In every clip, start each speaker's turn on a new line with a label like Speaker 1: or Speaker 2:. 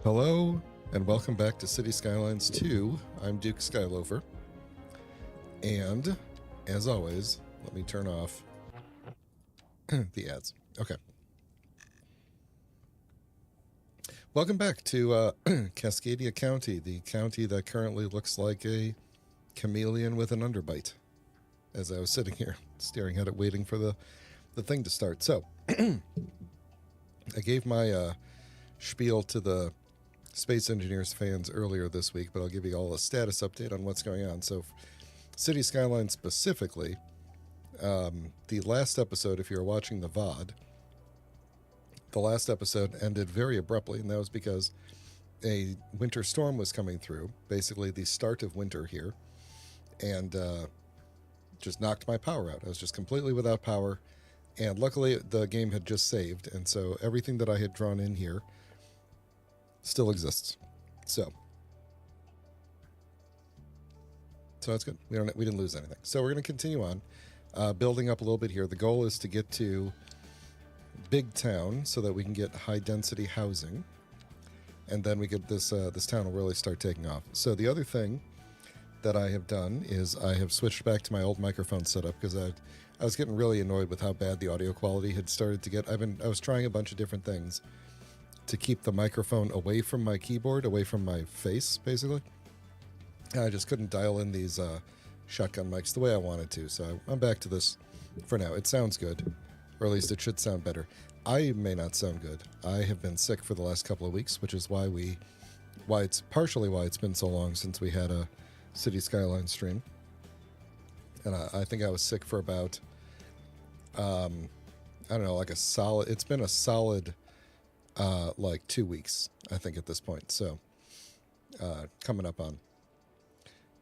Speaker 1: Hello, and welcome back to City Skylines 2. I'm Duke Skyloafer. And, as always, let me turn off the ads. Okay. Welcome back to Cascadia County, the county that currently looks like a chameleon with an underbite. As I was sitting here, staring at it, waiting for the thing to start. So, I gave my spiel to the Space Engineers fans earlier this week, but I'll give you all a status update on what's going on. So, City Skylines specifically, the last episode, if you're watching the VOD, the last episode ended very abruptly, and that was because a winter storm was coming through, basically the start of winter here, and just knocked my power out. I was just completely without power, and luckily the game had just saved, and so everything that I had drawn in here still exists. So that's good. We didn't lose anything. So we're going to continue on, building up a little bit here. The goal is to get to big town so that we can get high density housing, and then we get this town will really start taking off. So the other thing that I have done is I have switched back to my old microphone setup because I was getting really annoyed with how bad the audio quality had started to get. I was trying a bunch of different things to keep the microphone away from my keyboard, away from my face, basically. I just couldn't dial in these shotgun mics the way I wanted to, so I'm back to this for now. It sounds good, or at least it should sound better. I may not sound good. I have been sick for the last couple of weeks, which is partially why it's been so long since we had a City Skyline stream. And I think I was sick for about, I don't know, it's been a solid like 2 weeks, I think, at this point. So, coming up on.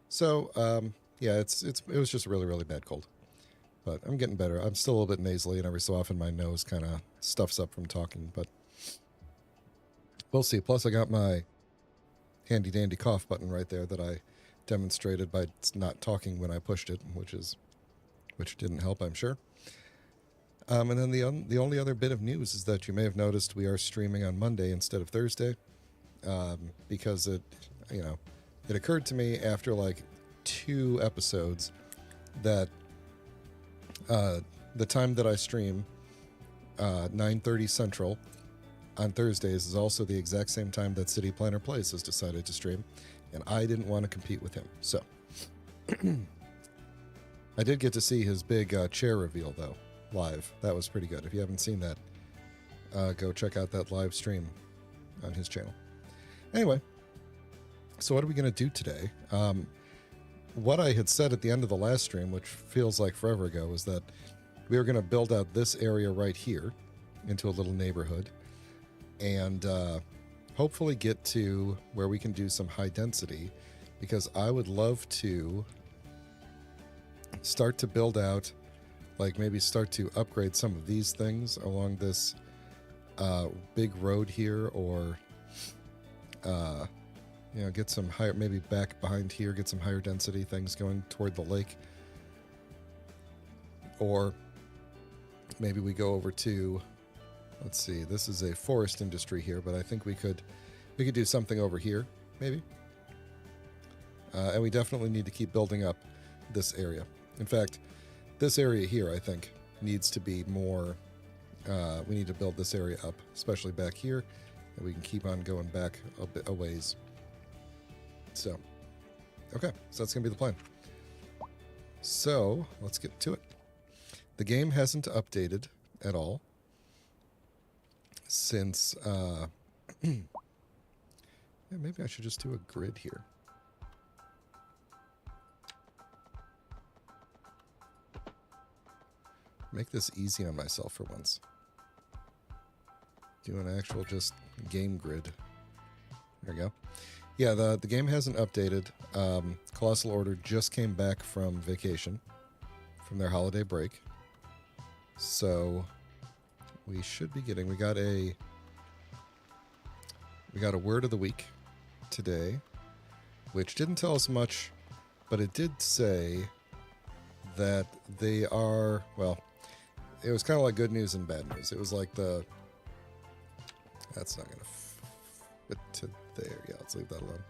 Speaker 1: So, yeah, it was just a really, really bad cold. But I'm getting better. I'm still a little bit nasally, and every so often my nose kind of stuffs up from talking, but we'll see. Plus, I got my handy-dandy cough button right there that I demonstrated by not talking when I pushed it, which didn't help, I'm sure. And then the only other bit of news is that you may have noticed we are streaming on Monday instead of Thursday, because it occurred to me after like 2 episodes that the time that I stream, 9:30 Central on Thursdays, is also the exact same time that City Planner Plays has decided to stream, and I didn't want to compete with him. So I did get to see his big chair reveal, though, live. That was pretty good. If you haven't seen that, go check out that live stream on his channel. Anyway, so what are we going to do today? What I had said at the end of the last stream, which feels like forever ago, was that we were going to build out this area right here into a little neighborhood, and hopefully get to where we can do some high density, because I would love to start to build out, like maybe start to upgrade some of these things along this big road here, or get some higher, maybe back behind here, get some higher density things going toward the lake. Or maybe we go over to, let's see, this is a forest industry here, but I think we could do something over here, maybe. And we definitely need to keep building up this area. In fact, this area here, I think, needs to be more, we need to build this area up, especially back here, and we can keep on going back a ways. So, okay, so that's going to be the plan. So, let's get to it. The game hasn't updated at all since, yeah, maybe I should just do a grid here. Make this easy on myself for once. Do an actual just game grid. There we go. Yeah, the game hasn't updated. Colossal Order just came back from vacation, from their holiday break. So we should be getting, we got a word of the week today, which didn't tell us much, but it did say that they are, well, it was kind of like good news and bad news. It was like that's not going to to there. Yeah, let's leave that alone.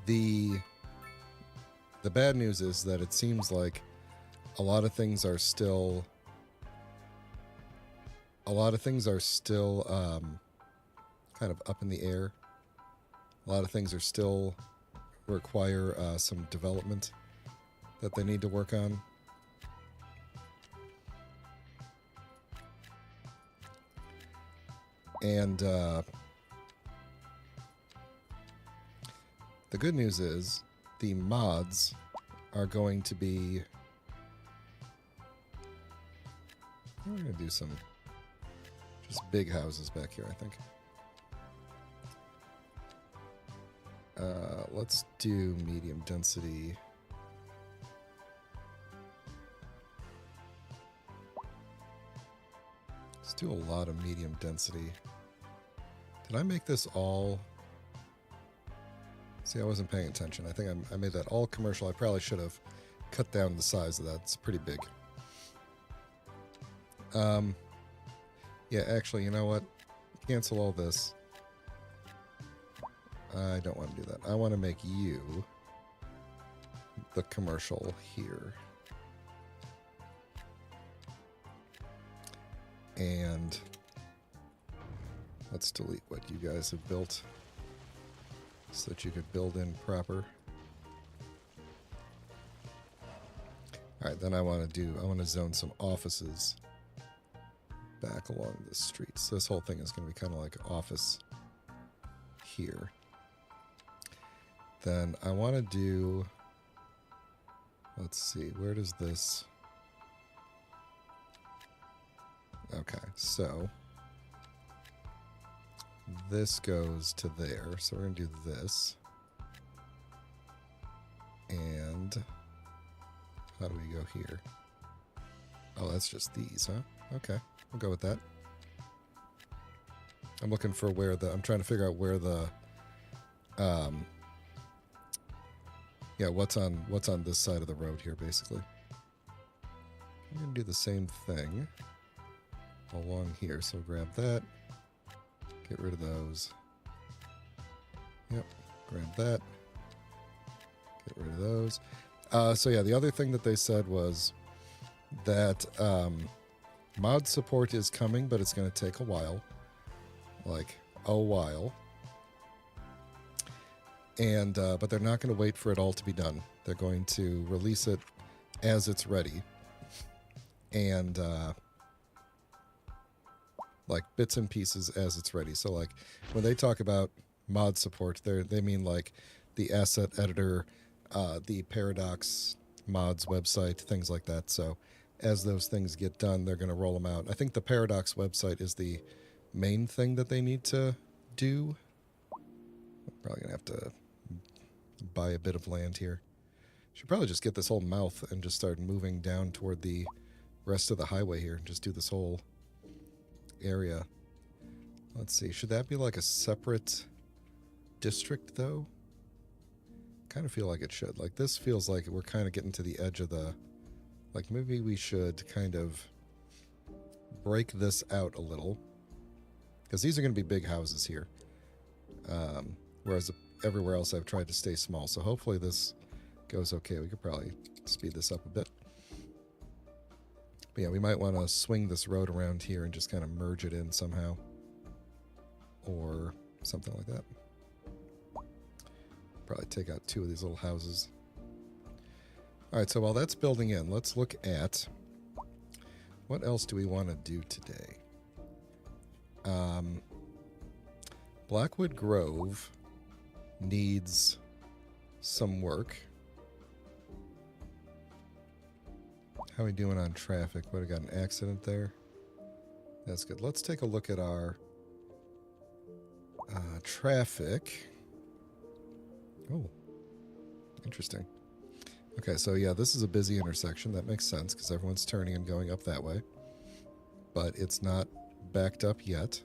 Speaker 1: The bad news is that it seems like a lot of things are still kind of up in the air. A lot of things are still require some development that they need to work on. And the good news is the mods are going to be... We're going to do some just big houses back here, I think. Let's do medium density. Let's do a lot of medium density. Did I make this all... See, I wasn't paying attention. I think I made that all commercial. I probably should have cut down the size of that. It's pretty big. Yeah, actually, you know what? Cancel all this. I don't want to do that. I want to make you the commercial here. And let's delete what you guys have built so that you could build in proper. All right, then I want to zone some offices back along the street. So this whole thing is going to be kind of like office here. Then I want to do, let's see, where does this, okay, so this goes to there, so we're going to do this, and how do we go here? Oh, that's just these, huh? Okay, we'll go with that. I'm looking for where the, I'm trying to figure out where the, yeah, what's on this side of the road here, basically. I'm going to do the same thing along here. So grab that. Get rid of those. Yep. Grab that. Get rid of those. So yeah, the other thing that they said was that mod support is coming, but it's going to take a while. Like, a while. And but they're not going to wait for it all to be done. They're going to release it as it's ready, and like bits and pieces as it's ready. So like when they talk about mod support, they mean like the asset editor, the Paradox mods website, things like that. So as those things get done, they're going to roll them out. I think the Paradox website is the main thing that they need to do. I'm probably going to have to buy a bit of land here. Should probably just get this whole mouth and just start moving down toward the rest of the highway here and just do this whole area. Let's see. Should that be like a separate district, though? Kind of feel like it should. Like, this feels like we're kind of getting to the edge of the... Like, maybe we should kind of break this out a little. Because these are going to be big houses here. Whereas everywhere else I've tried to stay small. So hopefully this goes okay. We could probably speed this up a bit. But yeah, we might want to swing this road around here and just kind of merge it in somehow. Or something like that. Probably take out 2 of these little houses. Alright, so while that's building in, let's look at what else do we want to do today. Blackwood Grove needs some work. How are we doing on traffic? What, I got an accident there? That's good. Let's take a look at our traffic. Oh, interesting. Okay, so yeah, this is a busy intersection. That makes sense because everyone's turning and going up that way. But it's not backed up yet.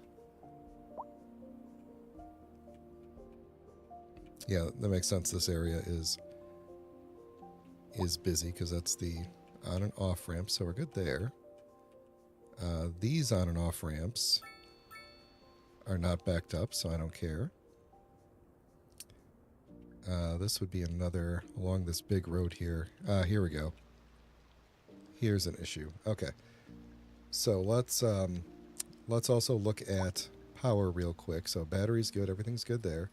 Speaker 1: Yeah, that makes sense. This area is busy because that's the on and off ramp, so we're good there. These on and off ramps are not backed up, so I don't care. This would be another along this big road here. Here we go. Here's an issue. Okay, so let's also look at power real quick. So battery's good, everything's good there.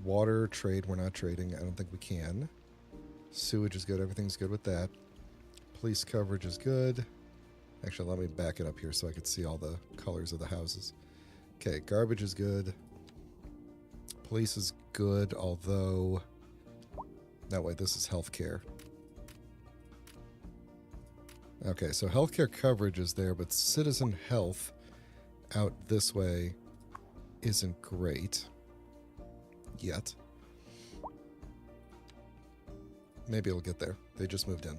Speaker 1: Water trade, we're not trading. I don't think we can. Sewage is good, everything's good with that. Police coverage is good. Actually, let me back it up here so I can see all the colors of the houses. Okay, garbage is good. Police is good, although... No, wait, this is healthcare. Okay, so healthcare coverage is there, but citizen health out this way isn't great yet. Maybe it'll get there. They just moved in.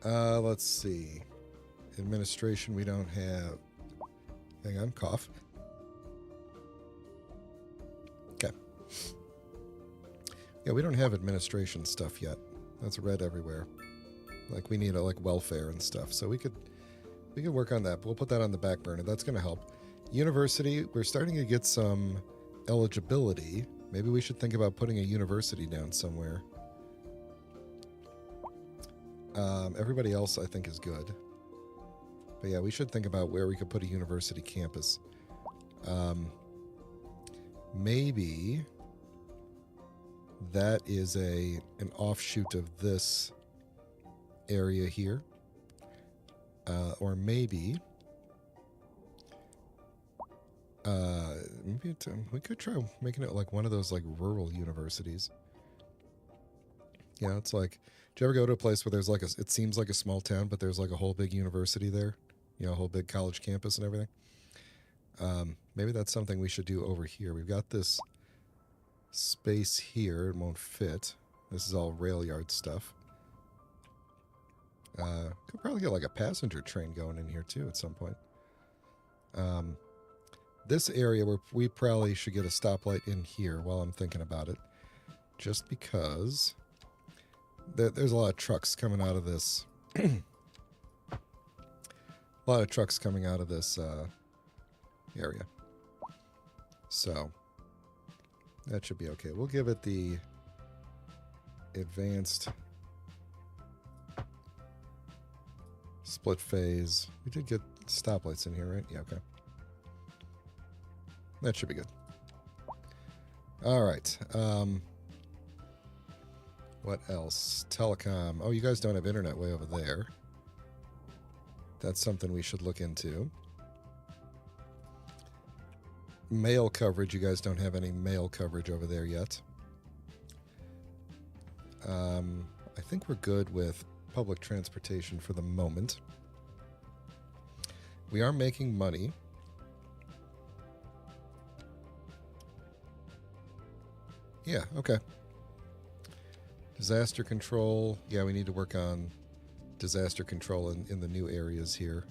Speaker 1: Let's see. Administration, we don't have... Hang on, cough. Okay. Yeah, we don't have administration stuff yet. That's red everywhere. Like, we need, like, welfare and stuff. So we could work on that, but we'll put that on the back burner. That's going to help. University, we're starting to get some eligibility. Maybe we should think about putting a university down somewhere. Everybody else, I think, is good. But yeah, we should think about where we could put a university campus. Maybe that is an offshoot of this area here. Or maybe we could try making it like one of those like rural universities. Yeah, it's like, do you ever go to a place where there's like it seems like a small town, but there's like a whole big university there? You know, a whole big college campus and everything. Maybe that's something we should do over here. We've got this space here. It won't fit. This is all rail yard stuff. Could probably get like a passenger train going in here too at some point. This area where we probably should get a stoplight in here while I'm thinking about it. Just because there's a lot of trucks coming out of this. A lot of trucks coming out of this area. So that should be okay. We'll give it the advanced split phase. We did get stoplights in here, right? Yeah, okay. That should be good. All right. What else? Telecom. Oh, you guys don't have internet way over there. That's something we should look into. Mail coverage. You guys don't have any mail coverage over there yet. I think we're good with public transportation for the moment. We are making money. Yeah, okay. Disaster control. Yeah, we need to work on disaster control in the new areas here.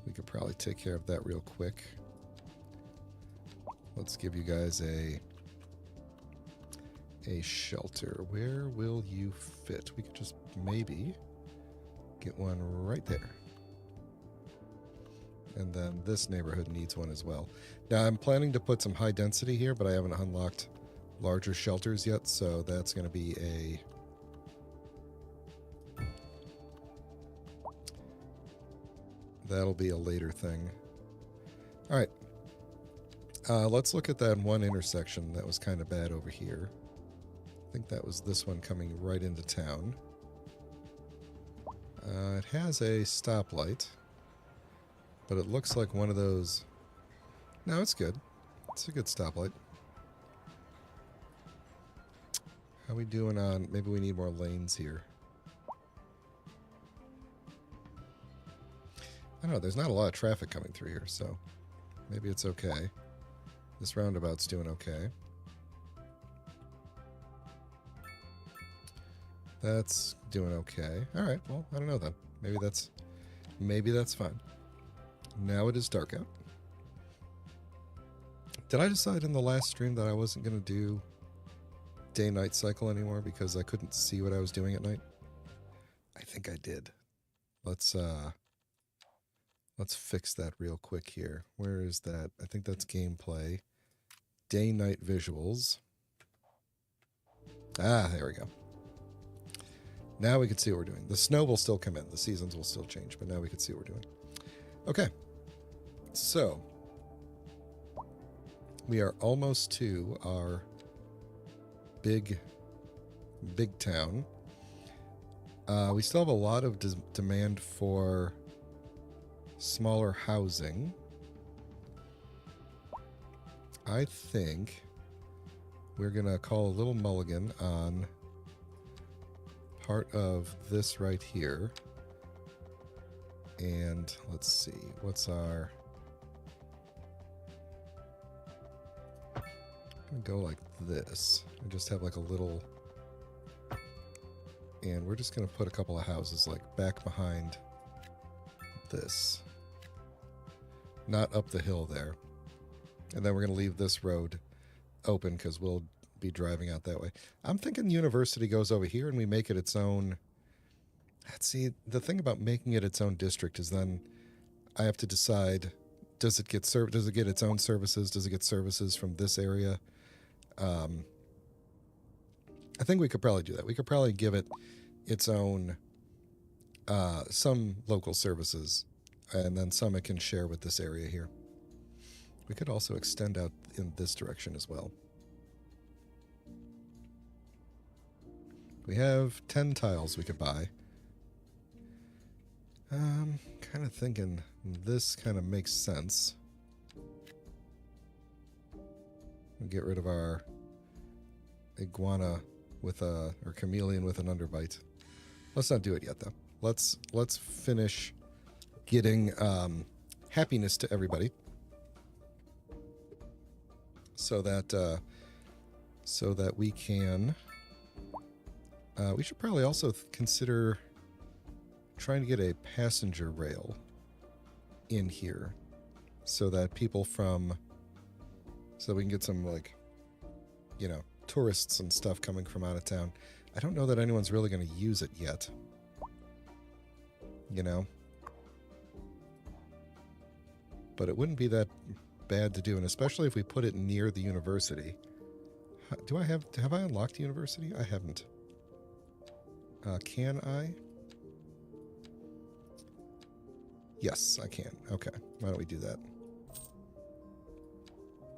Speaker 1: We could probably take care of that real quick. Let's give you guys a shelter. Where will you fit? We could just maybe get one right there. And then this neighborhood needs one as well. Now, I'm planning to put some high density here, but I haven't unlocked larger shelters yet, so that's going to be that'll be a later thing. All right. Let's look at that one intersection that was kind of bad over here. I think that was this one coming right into town. It has a stoplight, but it looks like one of those... No, it's good. It's a good stoplight. How we doing on... Maybe we need more lanes here. I don't know. There's not a lot of traffic coming through here, so maybe it's okay. This roundabout's doing okay. That's doing okay. All right. Well, I don't know then. Maybe that's fine. Now it is dark out. Did I decide in the last stream that I wasn't going to do day-night cycle anymore because I couldn't see what I was doing at night? I think I did. Let's Let's fix that real quick here. Where is that? I think that's gameplay. Day-night visuals. Ah, there we go. Now we can see what we're doing. The snow will still come in. The seasons will still change, but now we can see what we're doing. Okay. So, we are almost to our big town. We still have a lot of demand for smaller housing. I think we're going to call a little mulligan on part of this right here. And let's see, what's our... I'm going to go like this. And just have like a little... And we're just going to put a couple of houses like back behind this. Not up the hill there. And then we're going to leave this road open because we'll be driving out that way. I'm thinking university goes over here and we make it its own... See, the thing about making it its own district is then I have to decide, does it get its own services? Does it get services from this area? I think we could probably do that. We could probably give it its own, some local services, and then some it can share with this area here. We could also extend out in this direction as well. We have 10 tiles we could buy. Kind of thinking this kind of makes sense. We'll get rid of our iguana with a, or chameleon with an underbite. Let's not do it yet though. Let's finish getting happiness to everybody, so that we can. We should probably also consider trying to get a passenger rail in here, so that people from, so we can get some, like, you know, tourists and stuff coming from out of town. I don't know that anyone's really going to use it yet, you know, but it wouldn't be that bad to do, and especially if we put it near the university. Have I unlocked the university? I haven't. Can I? Yes, I can. Okay, why don't we do that?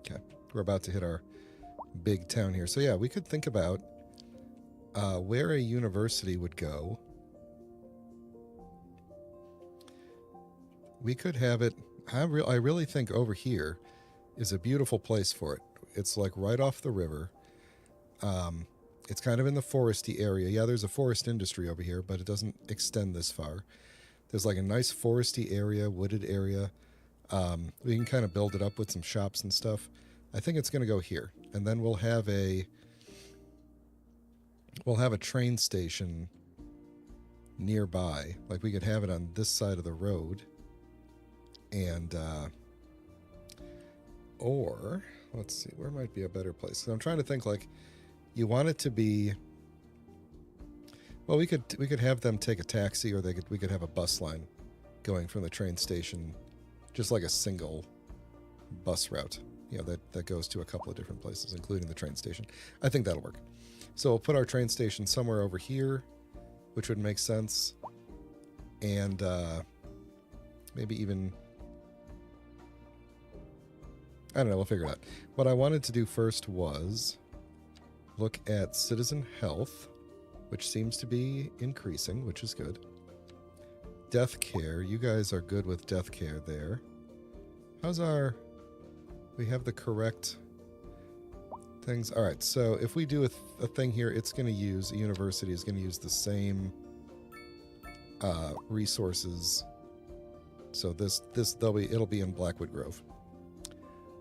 Speaker 1: Okay, we're about to hit our big town here. So yeah, we could think about where a university would go. We could have it... I really think over here is a beautiful place for it. It's like right off the river. It's kind of in the foresty area. Yeah, there's a forest industry over here, but it doesn't extend this far. There's like a nice foresty area, wooded area. We can kind of build it up with some shops and stuff. I think it's going to go here. And then we'll have a train station nearby. Like we could have it on this side of the road. And, or, let's see, where might be a better place? 'Cause I'm trying to think, like, you want it to be, well, we could have them take a taxi, or we could have a bus line going from the train station, just like a single bus route, you know, that goes to a couple of different places, including the train station. I think that'll work. So we'll put our train station somewhere over here, which would make sense, and maybe even... I don't know, we'll figure it out. What I wanted to do first was look at citizen health, which seems to be increasing, which is good. Death care, you guys are good with death care there. How's our... we have the correct things. All right, so if we do a thing here, it's going to use, a university is going to use the same resources. So it'll be in Blackwood Grove.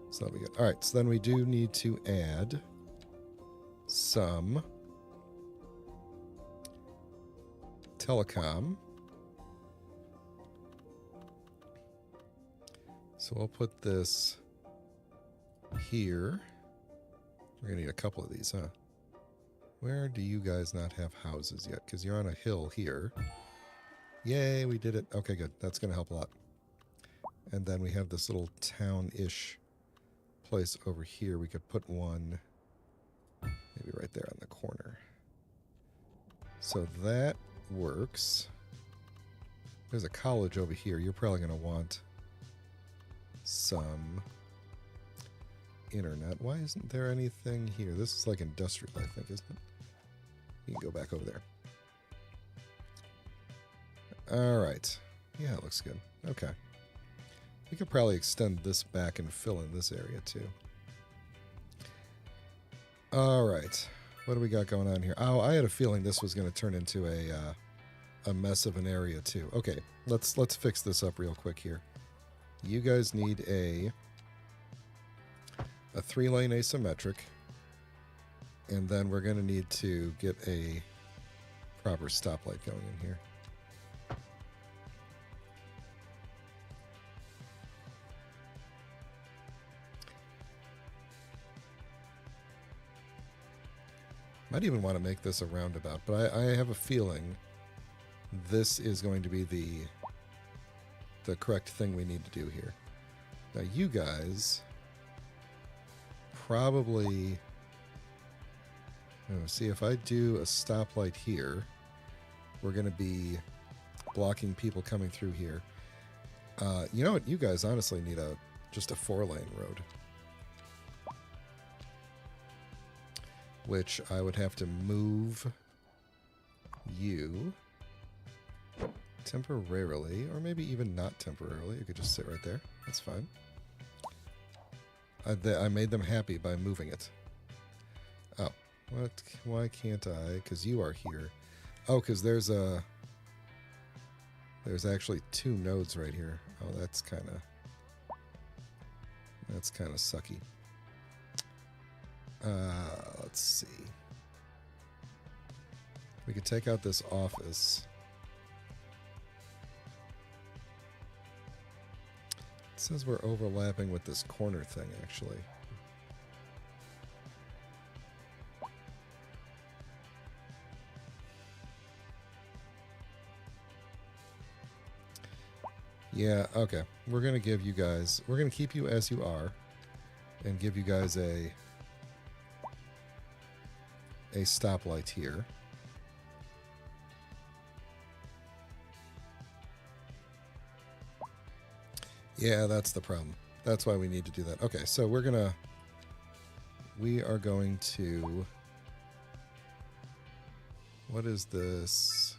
Speaker 1: So that'll be good. All right, so then we do need to add some telecom. So we'll put this here. We're going to need a couple of these, huh? Where do you guys not have houses yet? Because you're on a hill here. Yay, we did it. Okay, good. That's going to help a lot. And then we have this little town-ish place over here. We could put one maybe right there on the corner. So that works. There's a college over here. You're probably going to want some internet. Why isn't there anything here? This is like industrial, I think, isn't it? You can go back over there. All right. Yeah, it looks good. Okay. We could probably extend this back and fill in this area too. All right. What do we got going on here? Oh, I had a feeling this was going to turn into a mess of an area too. Okay, let's fix this up real quick here. You guys need a 3-lane asymmetric, and then we're going to need to get a proper stoplight going in here. Might even want to make this a roundabout, but I have a feeling this is going to be the correct thing we need to do here. Now you guys probably... see, if I do a stoplight here, we're going to be blocking people coming through here. You know what? You guys honestly need just a 4-lane road. Which I would have to move you temporarily, or maybe even not temporarily. You could just sit right there. That's fine. I made them happy by moving it. Oh, what? Why can't I? Because you are here. Oh, because there's actually 2 nodes right here. Oh, that's kind of sucky. Let's see. We could take out this office. It says we're overlapping with this corner thing, actually. Yeah, okay. We're going to give you guys... We're going to keep you as you are and give you guys a stoplight here. Yeah, that's the problem. That's why we need to do that. Okay, so we are going to... What is this?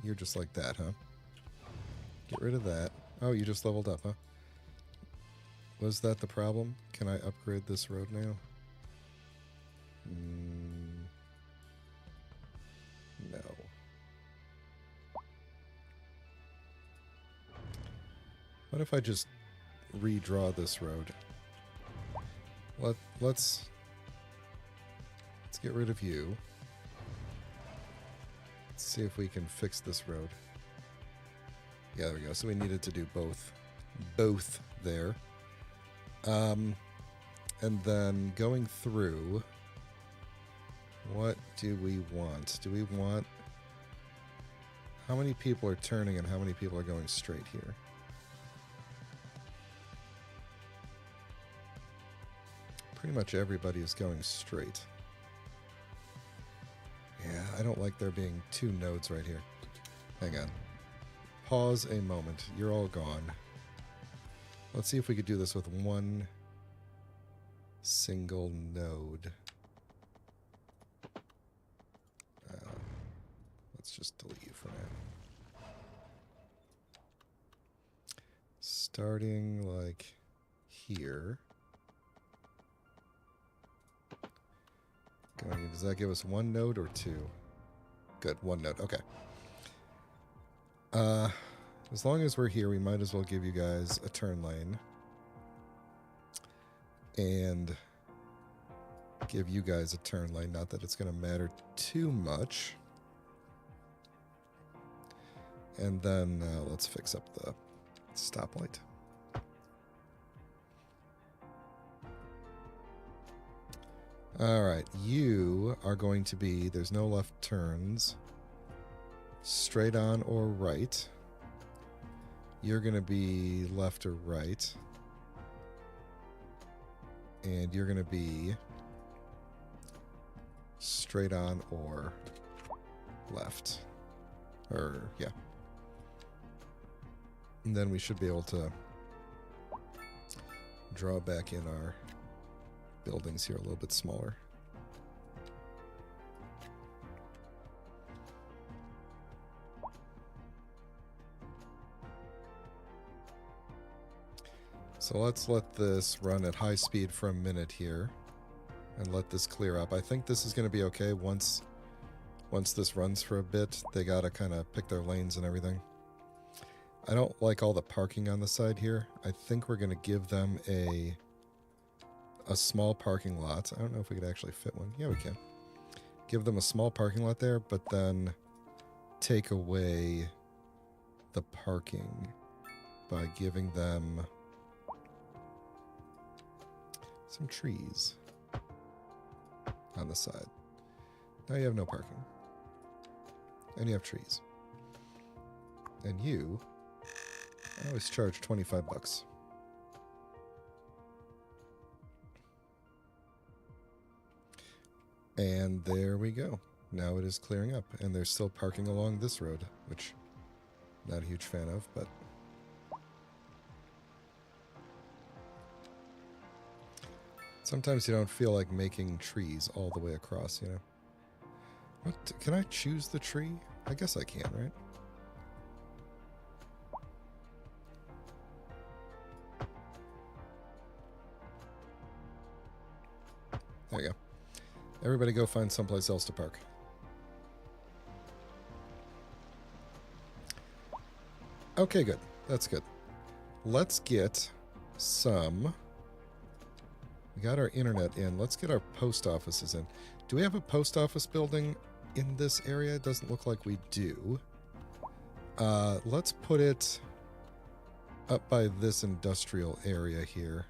Speaker 1: You're just like that, huh? Get rid of that. Oh, you just leveled up, huh? Was that the problem? Can I upgrade this road now? No. What if I just redraw this road? Let's get rid of you. Let's see if we can fix this road. Yeah, there we go. So we needed to do both there. And then going through, what do we want? Do we want... How many people are turning and how many people are going straight here? Pretty much everybody is going straight. Yeah, I don't like there being 2 nodes right here. Hang on. Pause a moment. You're all gone. Let's see if we could do this with one single node. Let's just delete you for now. Starting like here. Does that give us 1 node or 2? Good, 1 node. Okay. As long as we're here, we might as well give you guys a turn lane. And give you guys a turn lane. Not that it's going to matter too much. And then let's fix up the stoplight. All right, you are going to be, there's no left turns, straight on or right. You're going to be left or right. And you're going to be straight on or left. Or, yeah. And then we should be able to draw back in our buildings here a little bit smaller. So let's let this run at high speed for a minute here and let this clear up. I think this is going to be okay once this runs for a bit. They got to kind of pick their lanes and everything. I don't like all the parking on the side here. I think we're going to give them a small parking lot. I don't know if we could actually fit one. Yeah, we can. Give them a small parking lot there, but then take away the parking by giving them some trees on the side. Now you have no parking. And you have trees. And you, I always charge 25 bucks. And there we go. Now it is clearing up. And there's still parking along this road, which I'm not a huge fan of, but sometimes you don't feel like making trees all the way across, you know? What? Can I choose the tree? I guess I can, right? There you go. Everybody go find someplace else to park. Okay, good. That's good. Let's get some... We got our internet in. Let's get our post offices in. Do we have a post office building in this area? It doesn't look like we do. Let's put it up by this industrial area here.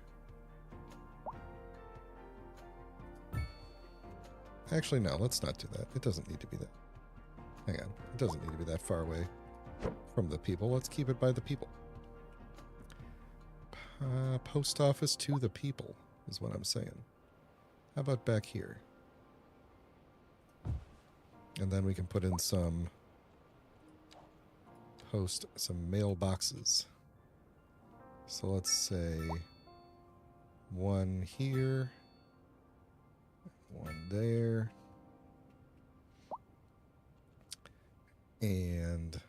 Speaker 1: Actually, no, let's not do that. It doesn't need to be that. Hang on. It doesn't need to be that far away from the people. Let's keep it by the people. Post office to the people is what I'm saying. How about back here? And then we can put in some mailboxes. So let's say one here, one there, and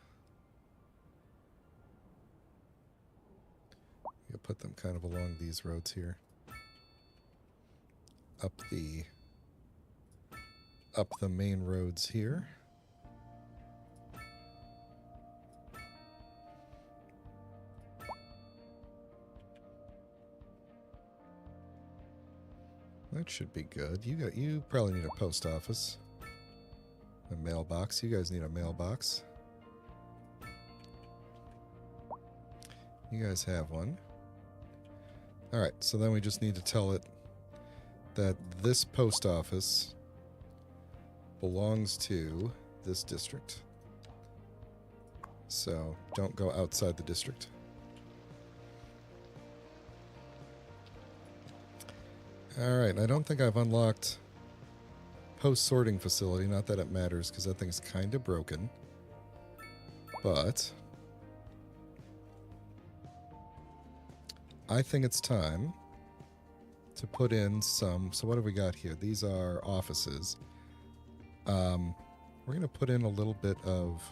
Speaker 1: we'll put them kind of along these roads here, up the main roads here. That should be good. You probably need a post office. A mailbox. You guys need a mailbox. You guys have one. Alright, so then we just need to tell it that this post office belongs to this district. So don't go outside the district. Alright, I don't think I've unlocked post sorting facility. Not that it matters because that thing's kind of broken. But I think it's time to put in some... So what have we got here? These are offices. We're going to put in a little bit of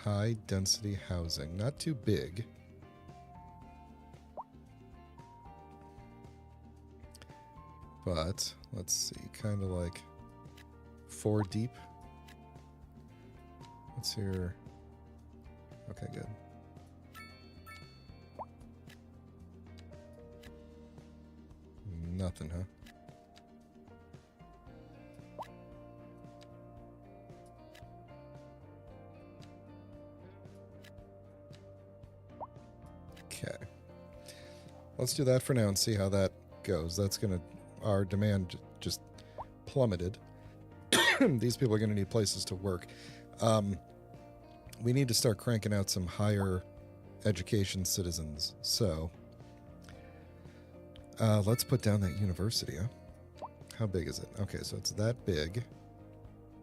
Speaker 1: high density housing. Not too big. But, let's see, kind of like 4 deep. What's here? Okay, good. Nothing, huh? Okay. Let's do that for now and see how that goes. That's going to... Our demand just plummeted. These people are going to need places to work. we need to start cranking out some higher education citizens. So let's put down that university, huh? How big is it? Okay, so it's that big.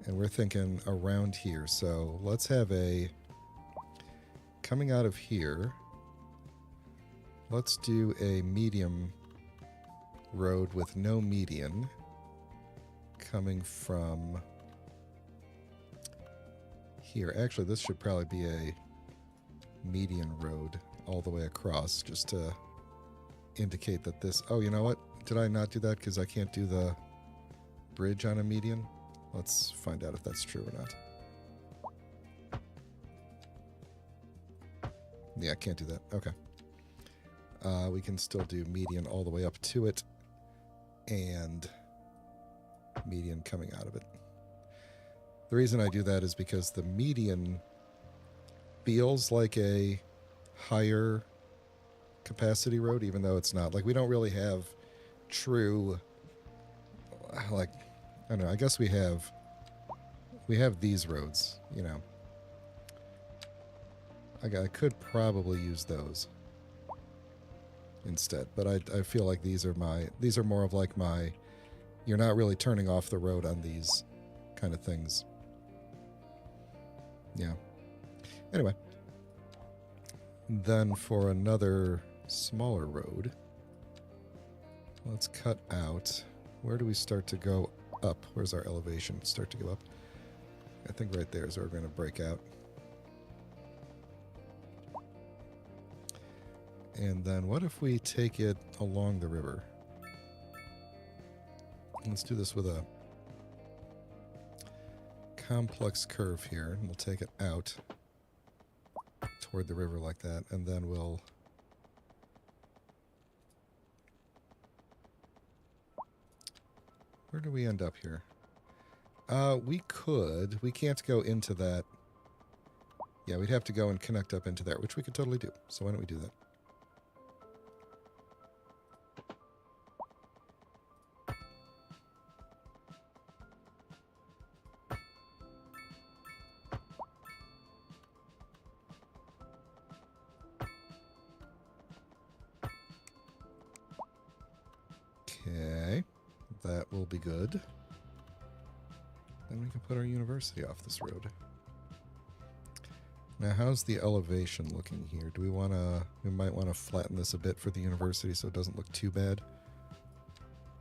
Speaker 1: And we're thinking around here. So let's have a... Coming out of here, let's do a medium road with no median. Coming from here. Actually, this should probably be a median road all the way across, just to indicate that this... Oh, you know what? Did I not do that because I can't do the bridge on a median? Let's find out if that's true or not. Yeah, I can't do that. Okay. We can still do median all the way up to it, and median coming out of it. The reason I do that is because the median feels like a higher capacity road, even though it's not. Like, we don't really have true, like, I don't know, I guess we have these roads, you know. I could probably use those instead, but I feel like these are more of like my, you're not really turning off the road on these kind of things. Yeah. Anyway. Then for another smaller road, let's cut out, where do we start to go up? Where's our elevation start to go up? I think right there is where we're going to break out. And then what if we take it along the river? Let's do this with a complex curve here, and we'll take it out toward the river like that, and then we'll... Where do we end up here? We can't go into that. Yeah, we'd have to go and connect up into there, which we could totally do. So why don't we do that? Okay, that will be good. Then we can put our university off this road. Now, how's the elevation looking here? Do we want to... We might want to flatten this a bit for the university so it doesn't look too bad.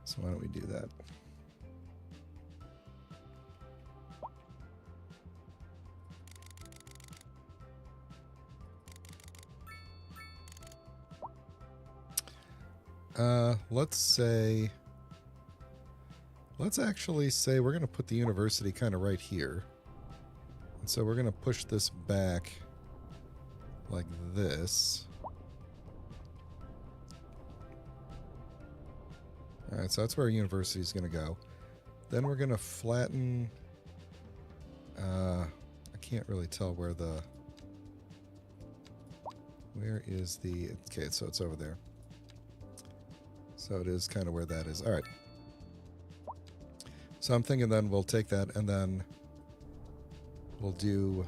Speaker 1: So why don't we do that? Let's actually say we're going to put the university kind of right here. And so we're going to push this back like this. Alright, so that's where our university is going to go. Then we're going to flatten... I can't really tell where the... Where is the... Okay, so it's over there. So it is kind of where that is. Alright. So I'm thinking then we'll take that and then we'll do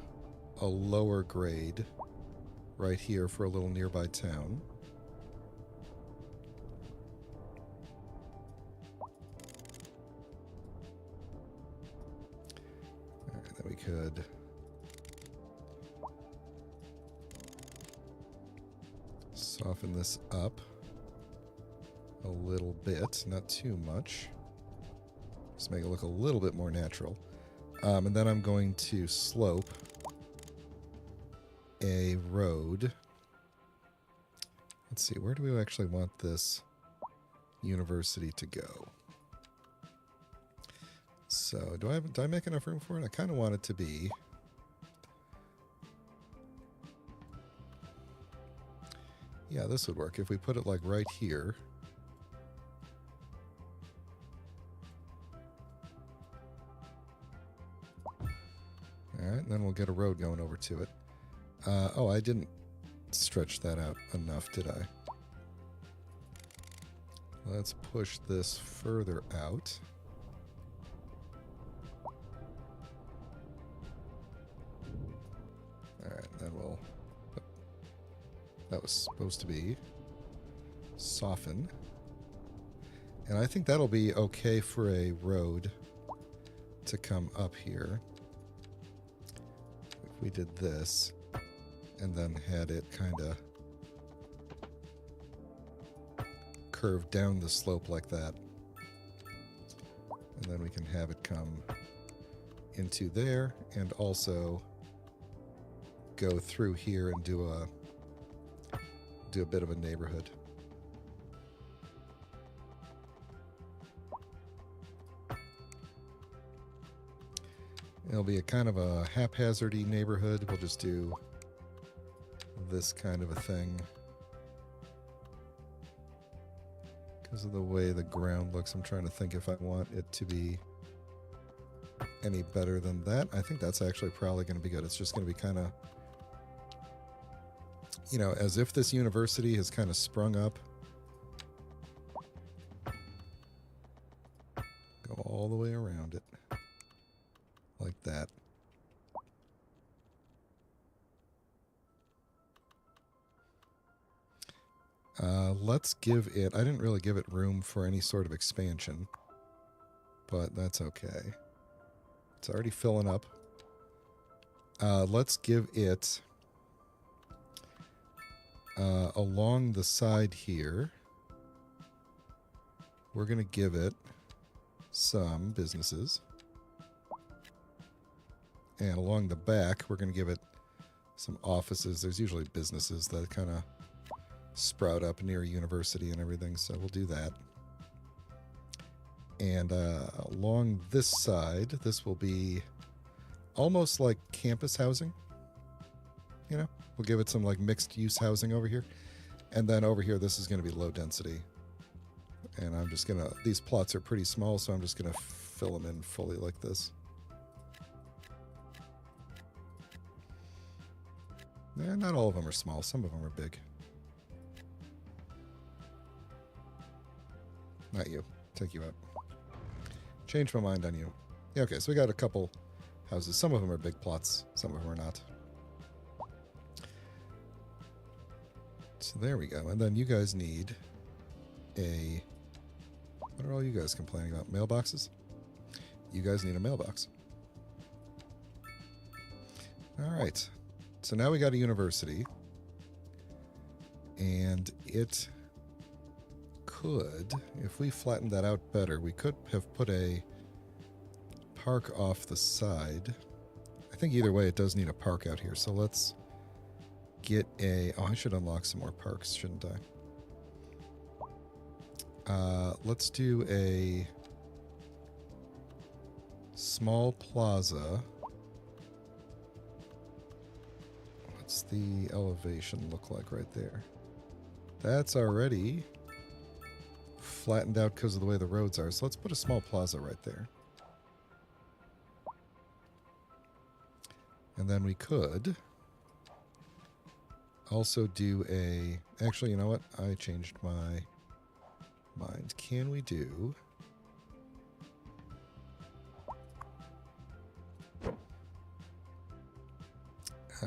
Speaker 1: a lower grade right here for a little nearby town. Alright, then we could soften this up a little bit, not too much. Just make it look a little bit more natural. And then I'm going to slope a road. Let's see, where do we actually want this university to go? So, do I make enough room for it? I kind of want it to be... Yeah, this would work. If we put it like right here... Alright, then we'll get a road going over to it. Oh, I didn't stretch that out enough, did I? Let's push this further out. That was supposed to be soften. And I think that'll be okay for a road to come up here. If we did this and then had it kind of curve down the slope like that. And then we can have it come into there and also go through here and do a bit of a neighborhood. It'll be a kind of a haphazardy neighborhood. We'll just do this kind of a thing. Because of the way the ground looks, I'm trying to think if I want it to be any better than that. I think that's actually probably going to be good. It's just going to be kind of, you know, as if this university has kind of sprung up. Go all the way around it. Like that. Let's give it... I didn't really give it room for any sort of expansion. But that's okay. It's already filling up. Let's give it... along the side here, we're going to give it some businesses. And along the back, we're going to give it some offices. There's usually businesses that kind of sprout up near a university and everything, so we'll do that. And along this side, this will be almost like campus housing. You know, we'll give it some like mixed use housing over here. And then over here, this is going to be low density. And I'm just going to, these plots are pretty small, so I'm just going to fill them in fully like this. Yeah, not all of them are small. Some of them are big. Not you. Take you out. Change my mind on you. Yeah, okay, so we got a couple houses. Some of them are big plots. Some of them are not. So there we go. And then you guys need a... What are all you guys complaining about? Mailboxes? You guys need a mailbox. All right. So now we got a university, and it could, if we flattened that out better, we could have put a park off the side. I think either way it does need a park out here, so let's get a... Oh, I should unlock some more parks, shouldn't I? Let's do a small plaza. What's the elevation look like right there? That's already flattened out because of the way the roads are. So let's put a small plaza right there. And then we could also do a... Actually, you know what? I changed my mind. Can we do...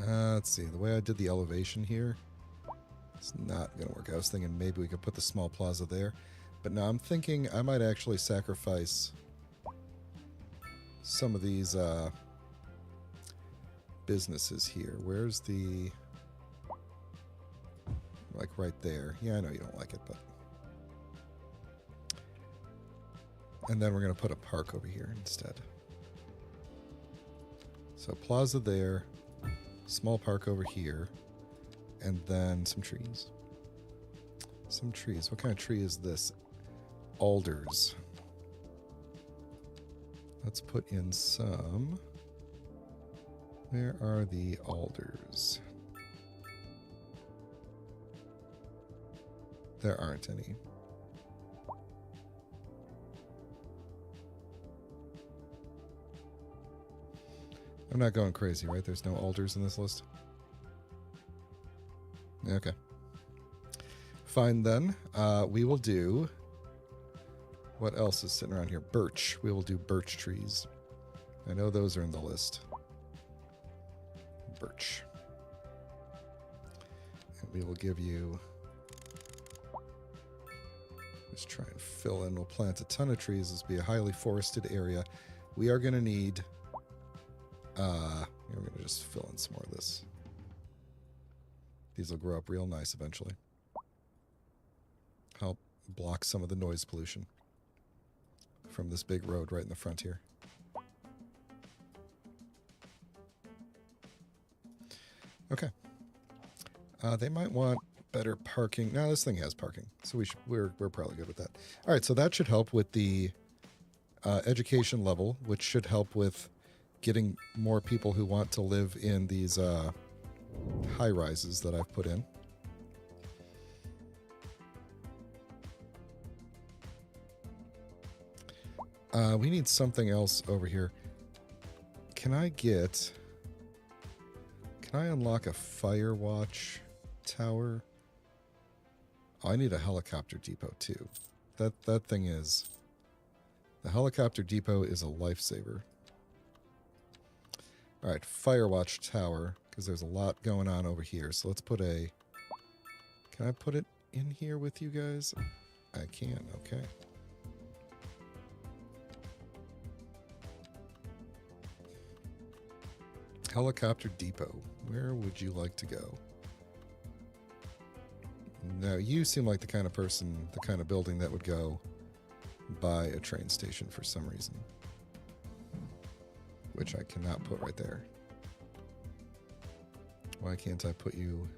Speaker 1: let's see. The way I did the elevation here, it's not going to work. I was thinking maybe we could put the small plaza there. But now I'm thinking I might actually sacrifice some of these businesses here. Where's the... Like right there. Yeah, I know you don't like it, but... And then we're going to put a park over here instead. So plaza there. Small park over here, and then some trees. Some trees. What kind of tree is this? Alders. Let's put in some. Where are the alders? There aren't any. I'm not going crazy, right? There's no alders in this list? Okay. Fine, then. We will do... What else is sitting around here? Birch. We will do birch trees. I know those are in the list. Birch. And we will give you... Just try and fill in. We'll plant a ton of trees. This will be a highly forested area. We are going to need... we're going to just fill in some more of this. These will grow up real nice eventually. Help block some of the noise pollution from this big road right in the front here. Okay. They might want better parking. No, this thing has parking, so we're probably good with that. All right, so that should help with the education level, which should help with getting more people who want to live in these high rises that I've put in. We need something else over here. Can I unlock a fire watch tower? Oh, I need a helicopter depot too. That thing is... The helicopter depot is a lifesaver. Alright, fire watch tower, because there's a lot going on over here. So let's put a... Can I put it in here with you guys? I can, okay. Helicopter depot. Where would you like to go? Now, you seem like the kind of person, the kind of building that would go by a train station for some reason. Which I cannot put right there. Why can't I put you...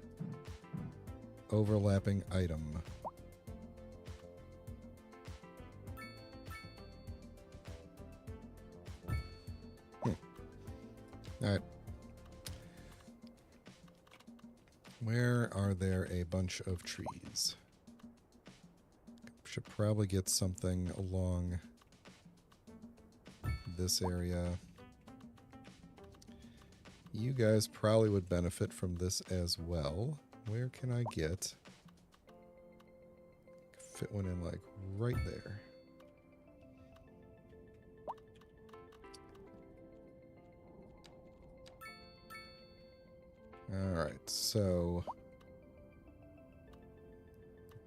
Speaker 1: Overlapping item. Alright. Where are there a bunch of trees? Should probably get something along this area. You guys probably would benefit from this as well. Where can I get... Fit one in like right there. Alright, so...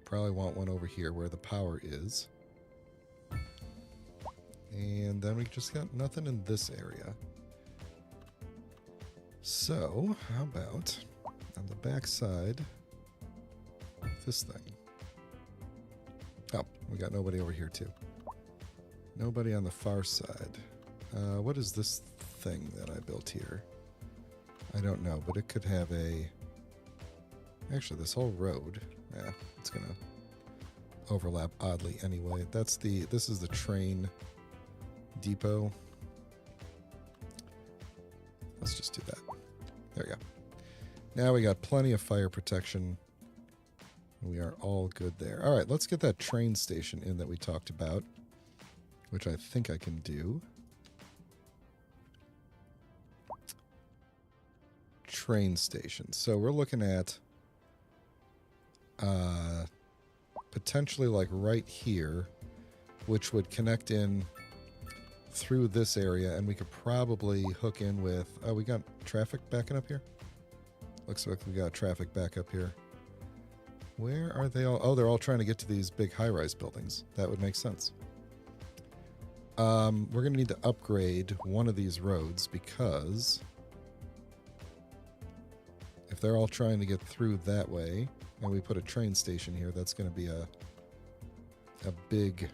Speaker 1: Probably want one over here where the power is. And then we just got nothing in this area. So, how about on the back side, this thing? Oh, we got nobody over here too. Nobody on the far side. What is this thing that I built here? I don't know, but it could have a... Actually, this whole road, yeah, it's gonna overlap oddly anyway. This is the train depot. Let's just do that. There we go. Now we got plenty of fire protection. We are all good there. All right, let's get that train station in that we talked about, which I think I can do. Train station. So we're looking at potentially like right here, which would connect in through this area, and we could probably hook in with... Oh, we got traffic backing up here? Looks like we got traffic back up here. Where are they all? Oh, they're all trying to get to these big high-rise buildings. That would make sense. We're going to need to upgrade one of these roads because if they're all trying to get through that way and we put a train station here, that's going to be a big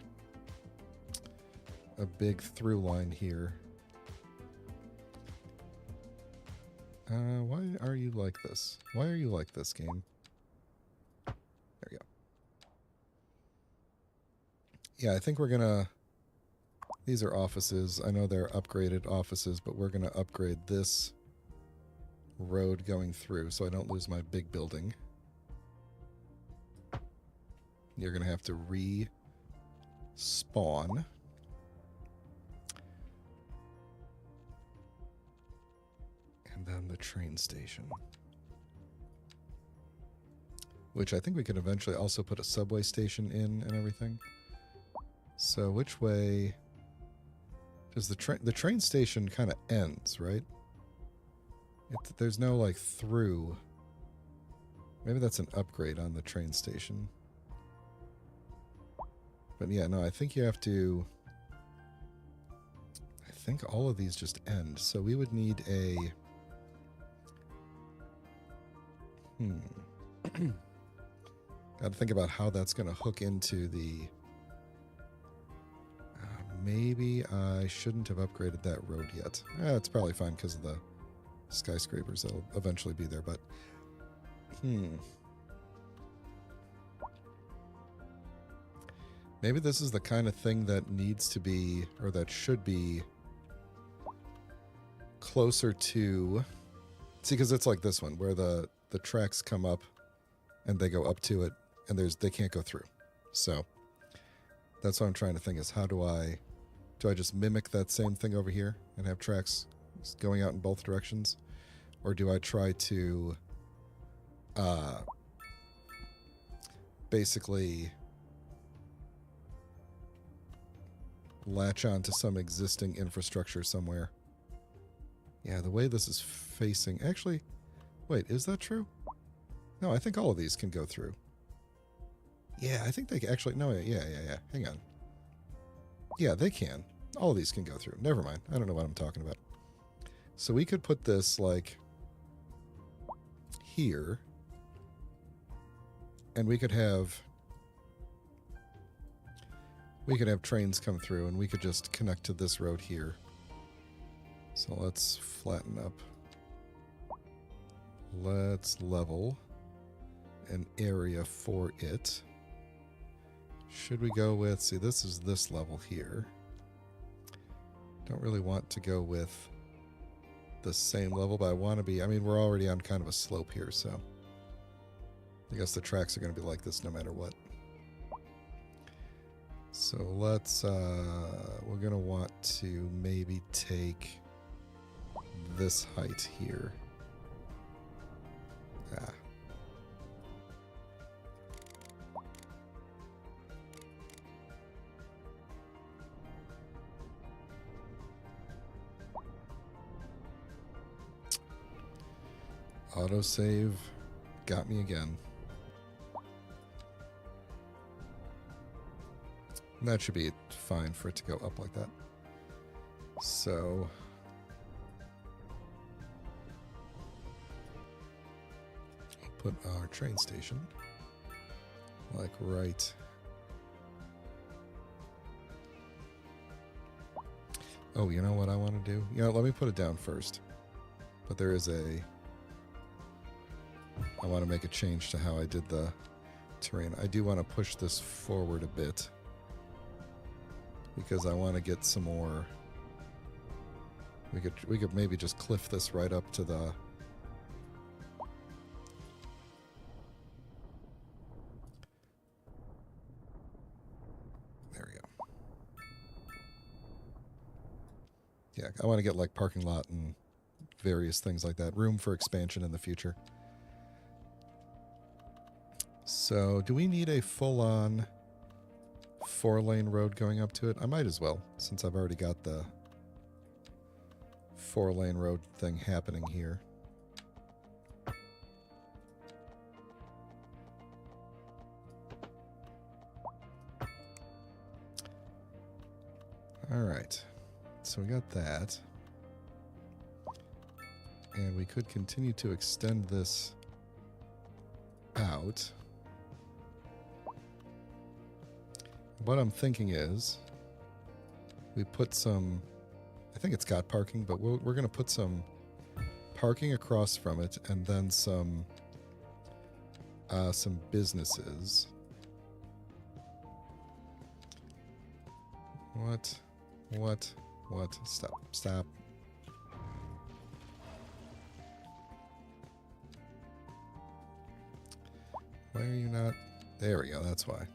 Speaker 1: through line here. Why are you like this? Why are you like this, game? There we go. Yeah, I think we're gonna... These are offices. I know they're upgraded offices, but we're gonna upgrade this road going through so I don't lose my big building. You're gonna have to respawn. And then the train station. Which I think we could eventually also put a subway station in and everything. So which way does the train station kind of ends, right? There's no like through. Maybe that's an upgrade on the train station. But yeah, no, I think you have to... I think all of these just end. So we would need a... Got to think about how that's going to hook into the... maybe I shouldn't have upgraded that road yet. It's probably fine because of the skyscrapers that'll eventually be there, but... Maybe this is the kind of thing that needs to be, or that should be, closer to... See, because it's like this one, where the tracks come up, and they go up to it, and they can't go through. So, that's what I'm trying to think is, how do I just mimic that same thing over here, and have tracks going out in both directions? Or do I try to, basically... latch on to some existing infrastructure somewhere. Yeah, the way this is facing... Actually, wait, is that true? No, I think all of these can go through. Yeah, I think they actually... No, yeah. Hang on. Yeah, they can. All of these can go through. Never mind. I don't know what I'm talking about. So we could put this, like, here. And we could have... trains come through, and we could just connect to this road here. So let's flatten up. Let's level an area for it. Should we go with... See, this is this level here. Don't really want to go with the same level, but I want to be... I mean, we're already on kind of a slope here, so... I guess the tracks are going to be like this no matter what. So let's, we're going to want to maybe take this height here. Autosave got me again. That should be fine for it to go up like that. So... I'll put our train station, like right... Oh, you know what I want to do? You know, let me put it down first. But there is a... I want to make a change to how I did the terrain. I do want to push this forward a bit, because I want to get some more... We could maybe just cliff this right up to the... There we go. Yeah, I want to get like parking lot and various things like that. Room for expansion in the future. So, do we need a full-on 4-lane road going up to it? I might as well, since I've already got the 4-lane road thing happening here. Alright, so we got that. And we could continue to extend this out. What I'm thinking is, we put some, I think it's got parking, but we're going to put some parking across from it, and then some businesses. What? Stop. Why are you not? There we go, that's why.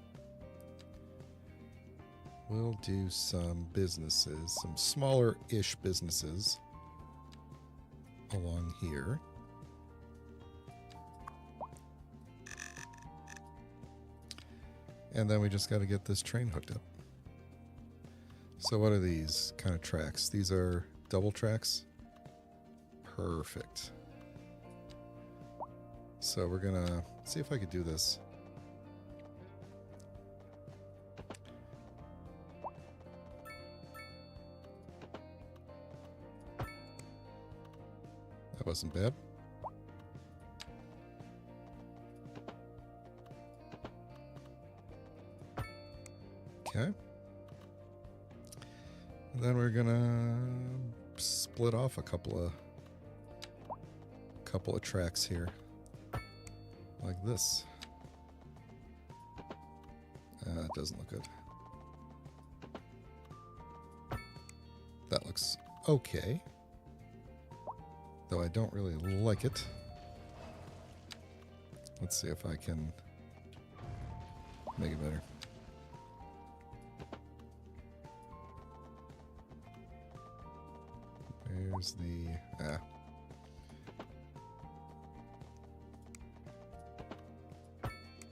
Speaker 1: We'll do some businesses, some smaller-ish businesses along here. And then we just got to get this train hooked up. So what are these kind of tracks? These are double tracks? Perfect. So we're gonna see if I could do this. That wasn't bad. Okay. And then we're gonna split off a couple of tracks here, like this. It doesn't look good. That looks okay, though I don't really like it. Let's see if I can make it better. Where's the...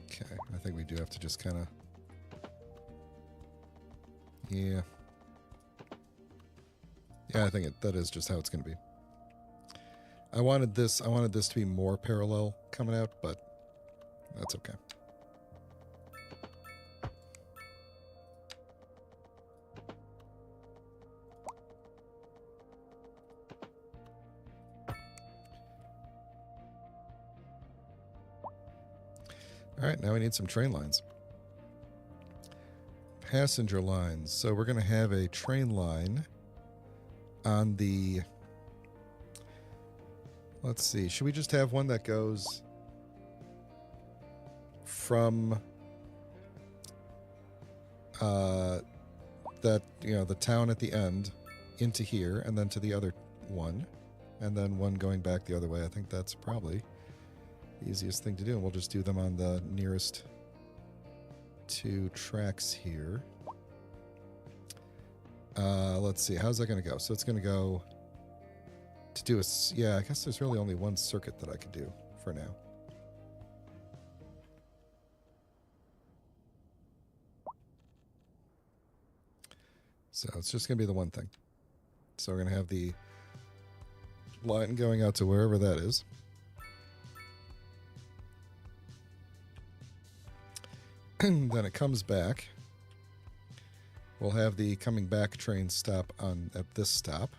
Speaker 1: Okay, I think we do have to just kind of... Yeah. Yeah, I think that is just how it's going to be. I wanted this to be more parallel coming out, but that's okay. All right, now we need some train lines. Passenger lines. So we're going to have a train line on the... Let's see. Should we just have one that goes from the town at the end into here and then to the other one, and then one going back the other way? I think that's probably the easiest thing to do, and we'll just do them on the nearest two tracks here. Let's see, how's that going to go? So it's going to go to do a... Yeah, I guess there's really only one circuit that I could do for now. So it's just going to be the one thing. So we're going to have the line going out to wherever that is. Then it comes back. We'll have the coming back train stop at this stop.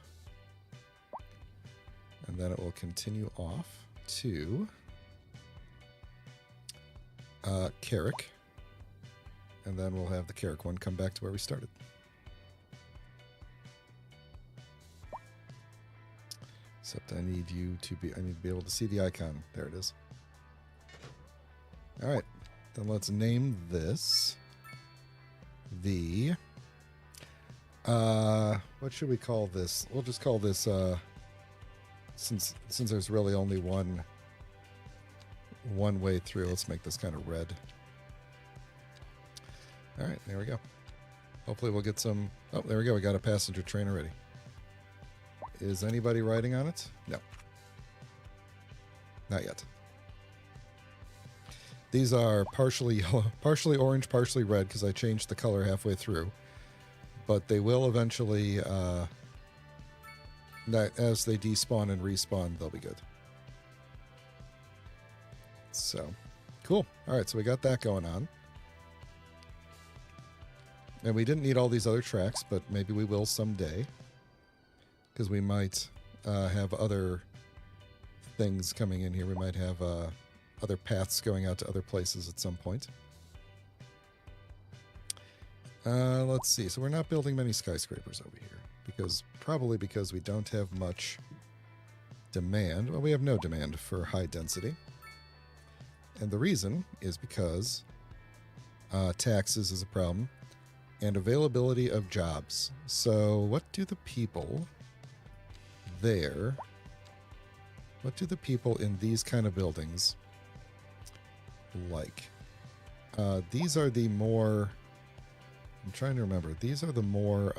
Speaker 1: And then it will continue off to Carrick. And then we'll have the Carrick one come back to where we started. Except I need to be able to see the icon. There it is. All right. Then let's name this the... what should we call this? We'll just call this, since there's really only one way through, let's make this kind of red. All right, there we go. Hopefully we'll get some... Oh, there we go. We got a passenger train already. Is anybody riding on it? No. Not yet. These are partially yellow, partially orange, partially red, because I changed the color halfway through. But they will eventually, as they despawn and respawn, they'll be good. So, cool. All right, so we got that going on. And we didn't need all these other tracks, but maybe we will someday. Because we might have other things coming in here. We might have other paths going out to other places at some point. Let's see. So we're not building many skyscrapers over here. Probably because we don't have much demand. Well, we have no demand for high density. And the reason is because taxes is a problem. And availability of jobs. So what do the people there... What do the people in these kind of buildings like? These are the more... I'm trying to remember. These are the more...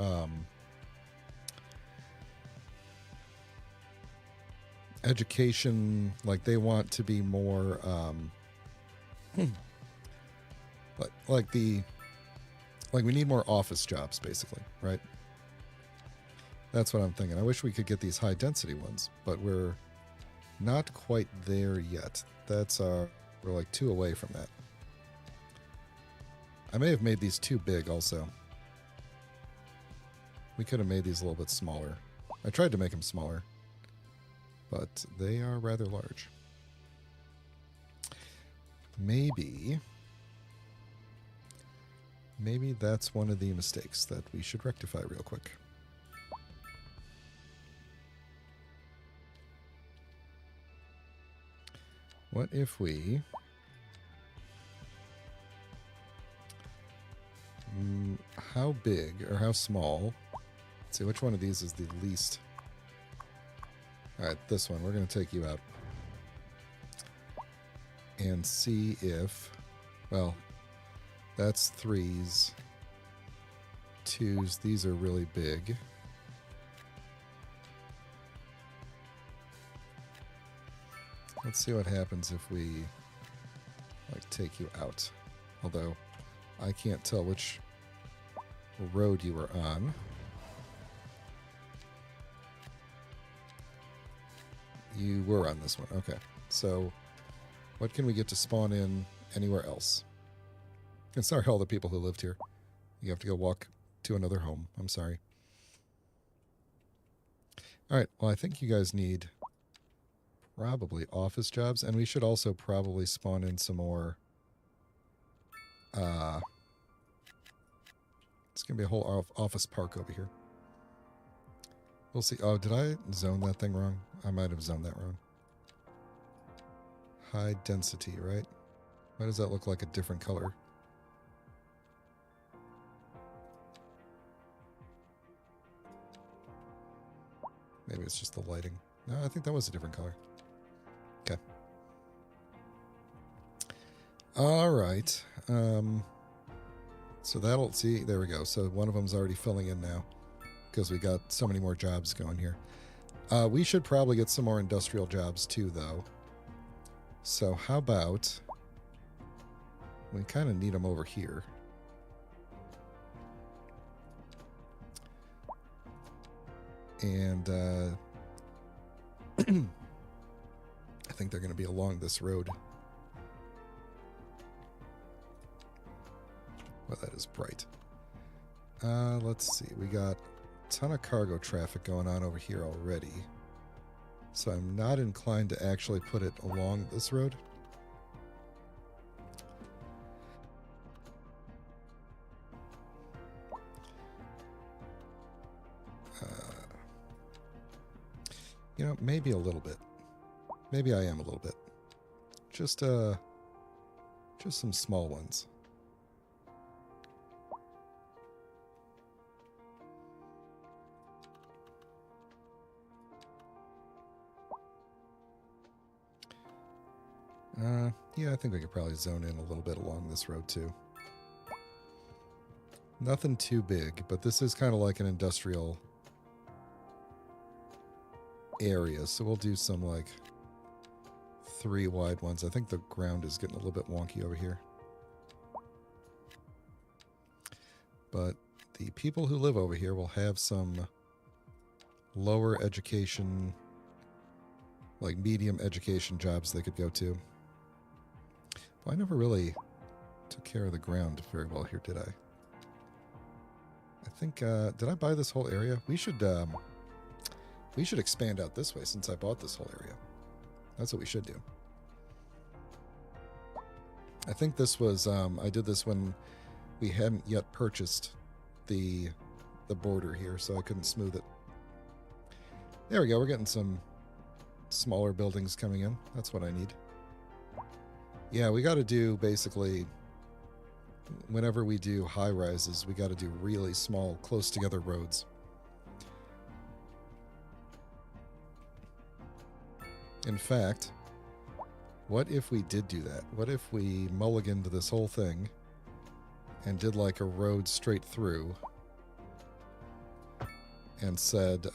Speaker 1: education, like they want to be more... Like we need more office jobs, basically, right? That's what I'm thinking. I wish we could get these high density ones, but we're Not quite there yet. That's we're like 2 away from that. I may have made these too big also. We could have made these a little bit smaller. I tried to make them smaller, but they are rather large. Maybe that's one of the mistakes that we should rectify real quick. What if we... how big or how small? Let's see, which one of these is the least? Alright, this one. We're going to take you out. And see if... well, that's 3s. 2s. These are really big. Let's see what happens if we like take you out. Although I can't tell which road you were on. You were on this one. Okay. So what can we get to spawn in anywhere else? And sorry all the people who lived here. You have to go walk to another home. I'm sorry. All right. Well, I think you guys need probably office jobs, and we should also probably spawn in some more. It's going to be a whole office park over here. We'll see. Oh, did I zone that thing wrong? I might have zoned that wrong. High density, right? Why does that look like a different color? Maybe it's just the lighting. No, I think that was a different color. Okay. All right. So that'll... see, there we go. So one of them's already filling in now because we got so many more jobs going here. We should probably get some more industrial jobs too, though. So how about... we kind of need them over here. And I think they're going to be along this road. Well, that is bright. Let's see. We got a ton of cargo traffic going on over here already. So I'm not inclined to actually put it along this road. You know, maybe a little bit. Maybe I am a little bit. Just some small ones. Yeah, I think we could probably zone in a little bit along this road too. Nothing too big, but this is kind of like an industrial area, so we'll do some like 3 wide ones. I think the ground is getting a little bit wonky over here. But the people who live over here will have some lower education, like medium education jobs they could go to. Well, I never really took care of the ground very well here, did I? I think, did I buy this whole area? We should expand out this way since I bought this whole area. That's what we should do. I think this was, I did this when we hadn't yet purchased the border here, so I couldn't smooth it. There we go. We're getting some smaller buildings coming in. That's what I need. Yeah, we got to do basically, whenever we do high rises, we got to do really small, close together roads. In fact, what if we did do that? What if we mulliganed this whole thing and did like a road straight through and said,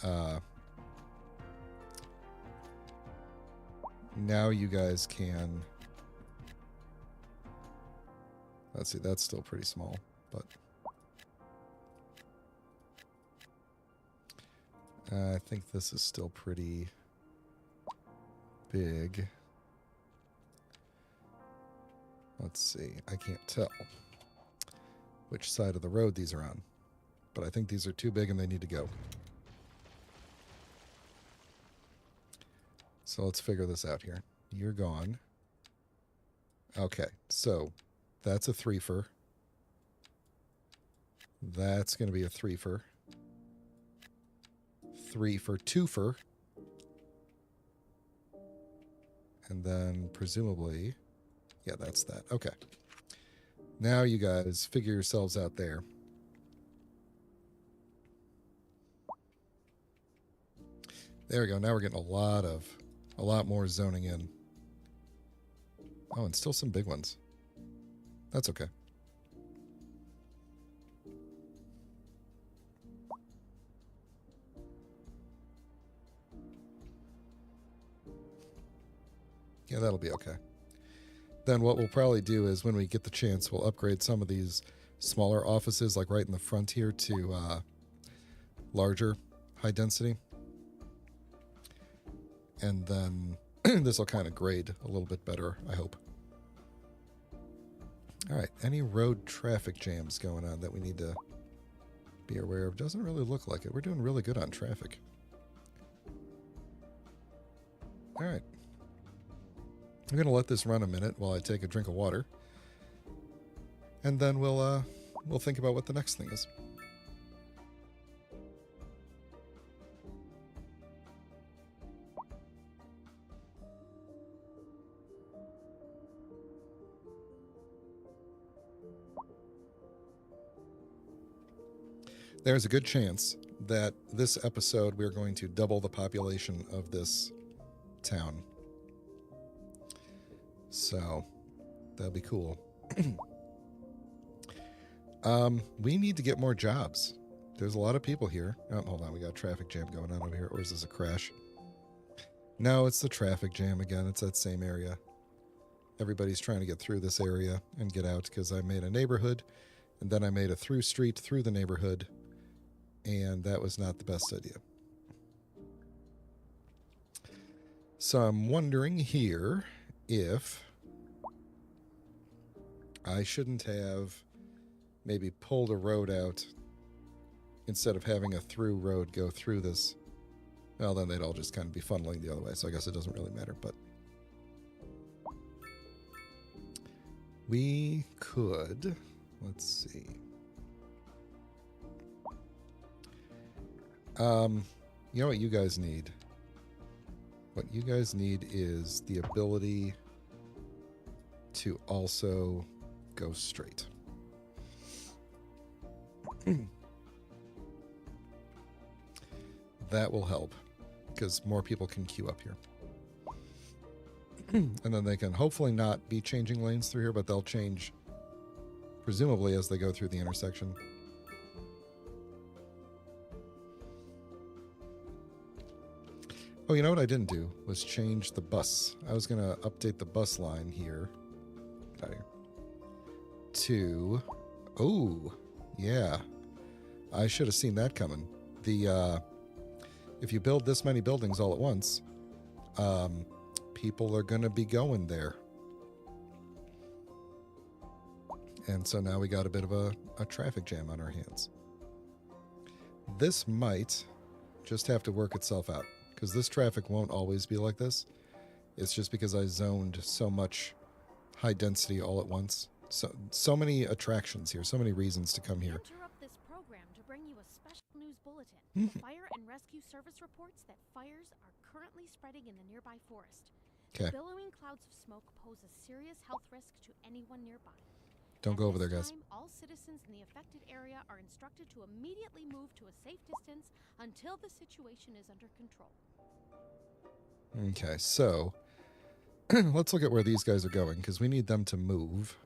Speaker 1: now you guys can... Let's see, that's still pretty small, but... I think this is still pretty... big? Let's see. I can't tell which side of the road these are on. But I think these are too big and they need to go. So let's figure this out here. You're gone. Okay, so that's a threefer. That's going to be a threefer. Threefer, twofer. And then presumably, yeah, that's that. Okay. Now you guys figure yourselves out there. There we go. Now we're getting a lot more zoning in. Oh, and still some big ones. That's okay. Yeah, that'll be okay. Then what we'll probably do is when we get the chance, we'll upgrade some of these smaller offices, like right in the front here, to larger high density. And then this will kind of grade a little bit better, I hope. All right, any road traffic jams going on that we need to be aware of? Doesn't really look like it. We're doing really good on traffic. All right. I'm going to let this run a minute while I take a drink of water. And then we'll think about what the next thing is. There's a good chance that this episode we're going to double the population of this town. So, that'll be cool. We need to get more jobs. There's a lot of people here. Oh, hold on, we got a traffic jam going on over here. Or is this a crash? No, it's the traffic jam again. It's that same area. Everybody's trying to get through this area and get out because I made a neighborhood, and then I made a through street through the neighborhood, and that was not the best idea. So I'm wondering here if I shouldn't have maybe pulled a road out instead of having a through road go through this. Well, then they'd all just kind of be funneling the other way, so I guess it doesn't really matter, but we could, let's see. You know what you guys need? What you guys need is the ability to also go straight. That will help because more people can queue up here. And then they can hopefully not be changing lanes through here, but they'll change presumably as they go through the intersection. Oh, you know what I didn't do was change the bus. I was going to update the bus line here. Get out of here. To, oh, yeah. I should have seen that coming. If you build this many buildings all at once, people are going to be going there. And so now we got a bit of a traffic jam on our hands. This might just have to work itself out, because this traffic won't always be like this. It's just because I zoned so much high density all at once. So many attractions here, so many reasons to come here.
Speaker 2: Interrupt this program to bring you a special news bulletin. Fire and rescue service reports that fires are currently spreading in the nearby forest.
Speaker 1: Okay.
Speaker 2: Billowing clouds of smoke pose a serious health risk to anyone nearby.
Speaker 1: Don't go over there, guys.
Speaker 2: All citizens in the affected area are instructed to immediately move to a safe distance until the situation is under control.
Speaker 1: Okay, so let's look at where these guys are going, because we need them to move.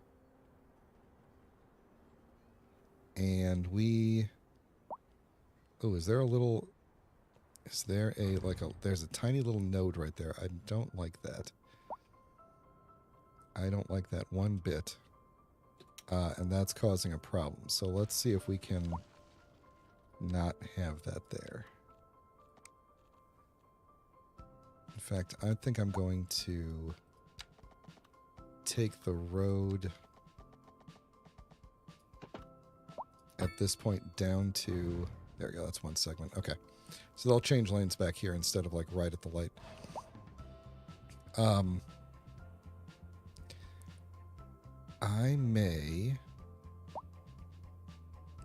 Speaker 1: And we... Oh, is there a little... Is there a, there's a tiny little node right there. I don't like that. I don't like that one bit. And that's causing a problem. So let's see if we can not have that there. In fact, I think I'm going to take the road at this point down to... There we go, that's one segment. Okay. So they'll change lanes back here instead of like right at the light. I may...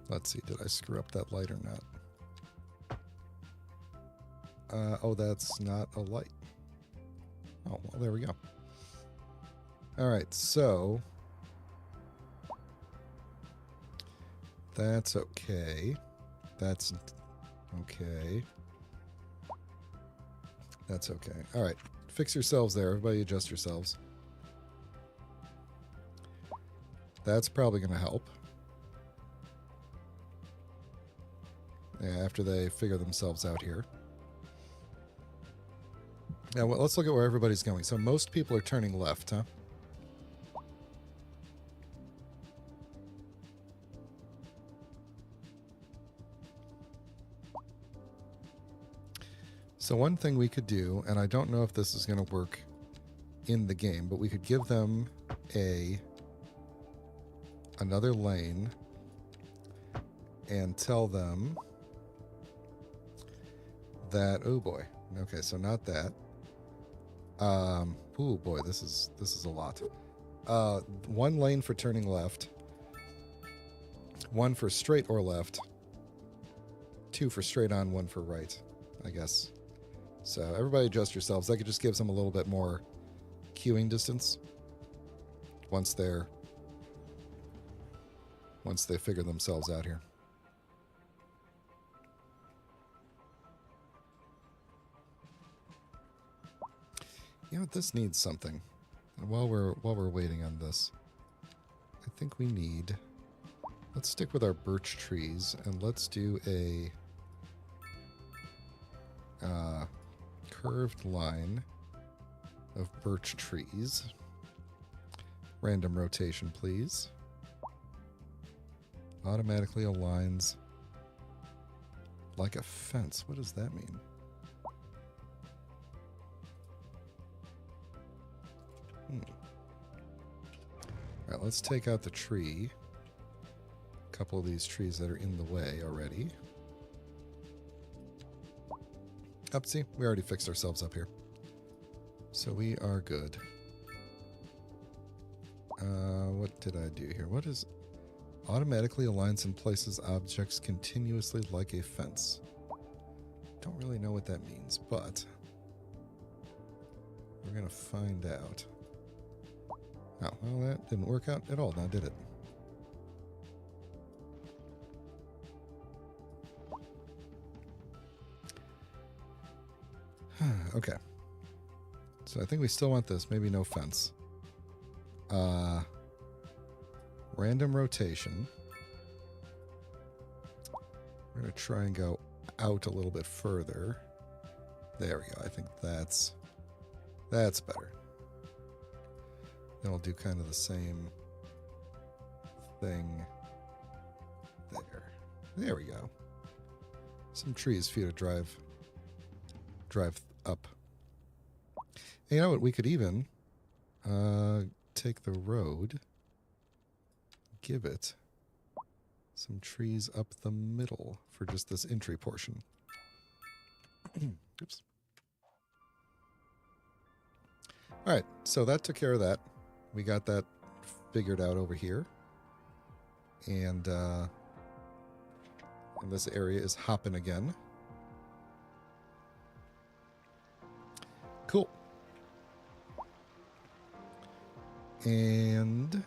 Speaker 1: Let's see, did I screw up that light or not? Oh, that's not a light. Oh, well, there we go. All right, so... That's okay. That's okay. That's okay. All right, fix yourselves there. Everybody adjust yourselves. That's probably going to help. Yeah, after they figure themselves out here. Now, well, let's look at where everybody's going. So most people are turning left, huh? So one thing we could do, and I don't know if this is going to work in the game, but we could give them another lane and tell them that, oh boy, okay, so not that. Oh boy, this is a lot. One lane for turning left, one for straight or left, two for straight on, one for right, I guess. So everybody adjust yourselves. That just gives them a little bit more queuing distance once they figure themselves out here. You know what? This needs something. And while we're waiting on this, I think we need... Let's stick with our birch trees and let's do a curved line of birch trees. Random rotation, please. Automatically aligns like a fence. What does that mean? All right, let's take out the tree. A couple of these trees that are in the way already. Up, see, we already fixed ourselves up here. So we are good. What did I do here? What is... Automatically aligns and places objects continuously like a fence. Don't really know what that means, but we're going to find out. Oh, well, that didn't work out at all now, did it? Okay. So I think we still want this. Maybe no fence. Random rotation. We're going to try and go out a little bit further. There we go. I think that's better. Then we'll do kind of the same thing there. There we go. Some trees for you to drive up. And you know what? We could even take the road, give it some trees up the middle for just this entry portion. Oops. All right, so that took care of that. We got that figured out over here. And this area is hopping again. Cool. And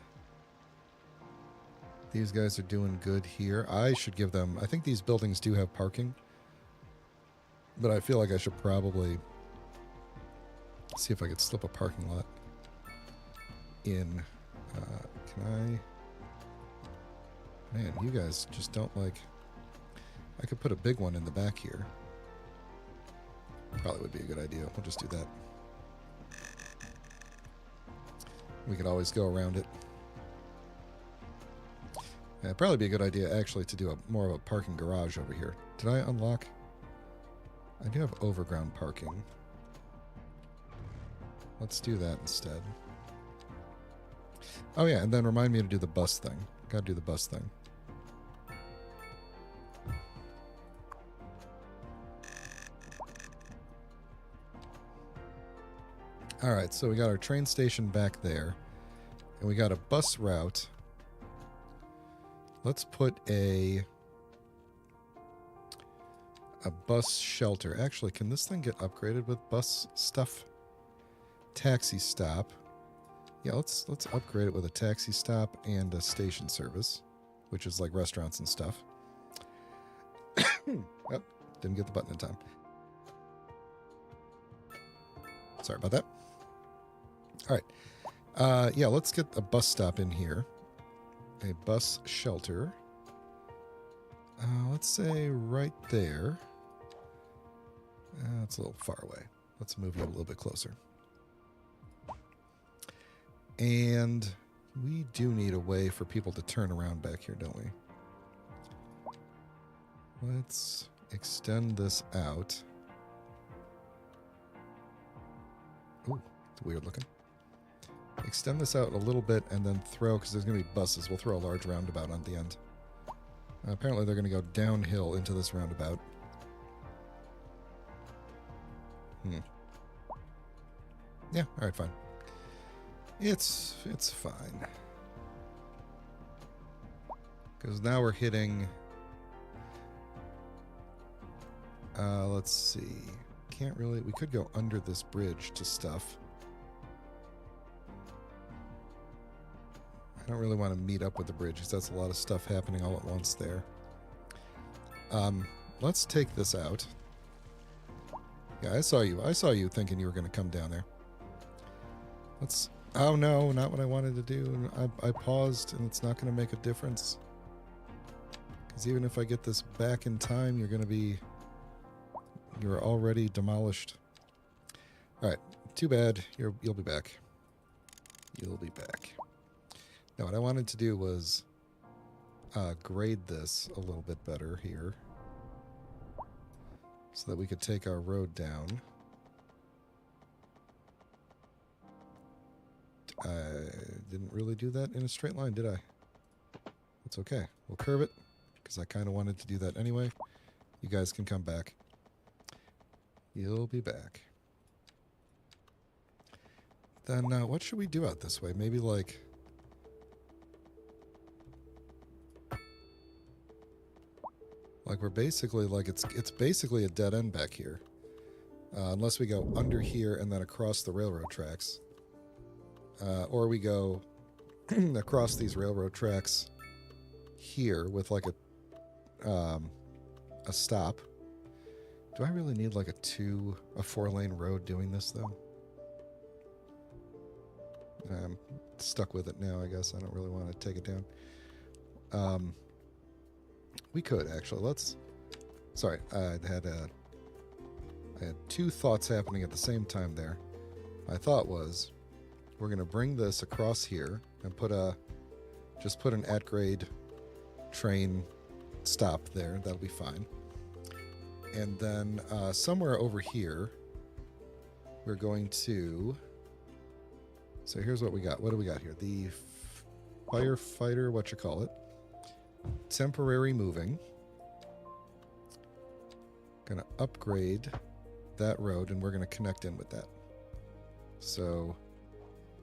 Speaker 1: these guys are doing good here. I should give them... I think these buildings do have parking. But I feel like I should probably see if I could slip a parking lot in. Can I... Man, you guys just don't like... I could put a big one in the back here. Probably would be a good idea. We'll just do that. We could always go around it. Yeah, it'd probably be a good idea, actually, to do more of a parking garage over here. Did I unlock? I do have overground parking. Let's do that instead. Oh yeah, and then remind me to do the bus thing. Gotta do the bus thing. Alright, so we got our train station back there. And we got a bus route. Let's put a bus shelter. Actually, can this thing get upgraded with bus stuff? Taxi stop. Yeah, let's upgrade it with a taxi stop and a station service, which is like restaurants and stuff. Oh, didn't get the button in time. Sorry about that. All right. Yeah, let's get a bus stop in here. A bus shelter. Let's say right there. It's a little far away. Let's move you a little bit closer. And we do need a way for people to turn around back here, don't we? Let's extend this out. Ooh, it's weird looking. Extend this out a little bit and then throw, because there's going to be buses, we'll throw a large roundabout on the end. Apparently they're going to go downhill into this roundabout. Yeah, alright, fine. It's fine. Because now we're hitting... let's see. Can't really... We could go under this bridge to stuff. I don't really want to meet up with the bridge because that's a lot of stuff happening all at once there. Let's take this out. Yeah, I saw you. I saw you thinking you were going to come down there. Let's... Oh no, not what I wanted to do. I paused and it's not going to make a difference. Because even if I get this back in time, you're going to be... You're already demolished. Alright, too bad. You'll be back. You'll be back. Now what I wanted to do was grade this a little bit better here. So that we could take our road down. I didn't really do that in a straight line, did I? It's okay. We'll curve it, because I kind of wanted to do that anyway. You guys can come back. You'll be back. Then what should we do out this way? Maybe like... Like we're basically, like it's basically a dead end back here. Unless we go under here and then across the railroad tracks. Or we go across these railroad tracks here with like a stop. Do I really need like a 4-lane road doing this though? I'm stuck with it now, I guess. I don't really want to take it down. We could actually. Let's... Sorry, I had two thoughts happening at the same time there. My thought was... We're going to bring this across here and just put an at-grade train stop there. That'll be fine. And then somewhere over here, we're going to... So here's what we got. What do we got here? The firefighter, whatchamacallit. Temporary moving. Going to upgrade that road, and we're going to connect in with that. So...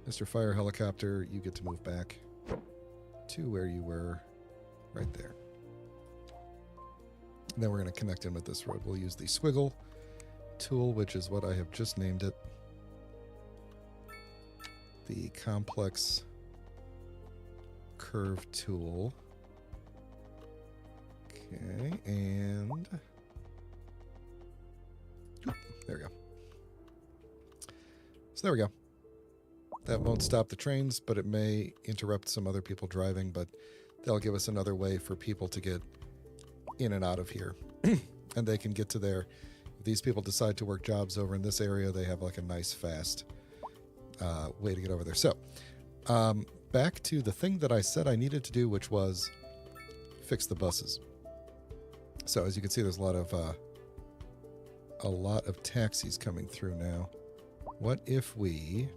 Speaker 1: Mr. Fire Helicopter, you get to move back to where you were, right there. And then we're going to connect in with this road. We'll use the Swiggle tool, which is what I have just named it. The Complex Curve tool. Okay, and... There we go. So there we go. That won't stop the trains, but it may interrupt some other people driving, but that'll give us another way for people to get in and out of here. And they can get to their... If these people decide to work jobs over in this area, they have like a nice, fast way to get over there. So, back to the thing that I said I needed to do, which was fix the buses. So, as you can see, there's a lot of taxis coming through now. What if we...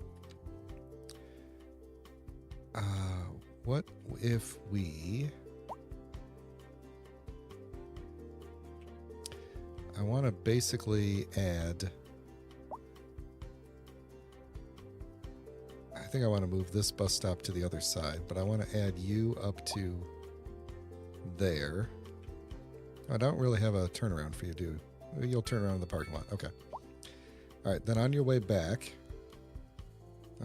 Speaker 1: what if we... I want to basically add... I think I want to move this bus stop to the other side, but I want to add you up to there. I don't really have a turnaround for you, do you? You'll turn around in the parking lot. Okay. All right, then on your way back...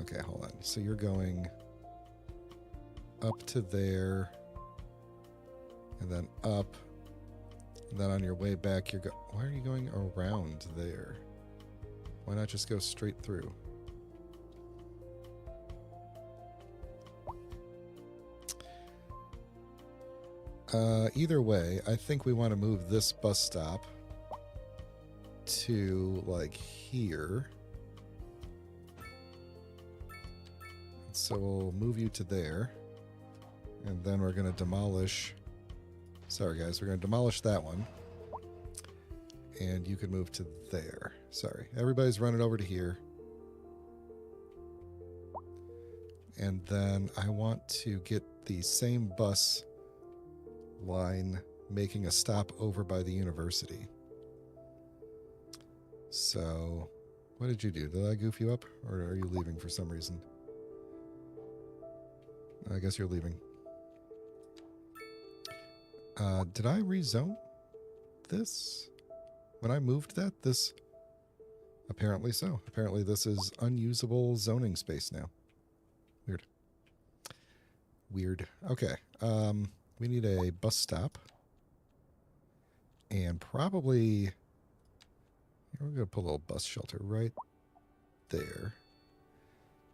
Speaker 1: Okay, hold on. So you're going up to there, and then up, and then on your way back, you're going... Why are you going around there? Why not just go straight through? Either way, I think we want to move this bus stop to, like, here. So we'll move you to there. And then we're going to demolish... Sorry, guys. We're going to demolish that one. And you can move to there. Sorry. Everybody's running over to here. And then I want to get the same bus line making a stop over by the university. So, what did you do? Did I goof you up? Or are you leaving for some reason? I guess you're leaving. Did I rezone this? When I moved that, this... Apparently so. Apparently this is unusable zoning space now. Weird. Weird. Okay. We need a bus stop. And probably... We're going to put a little bus shelter right there.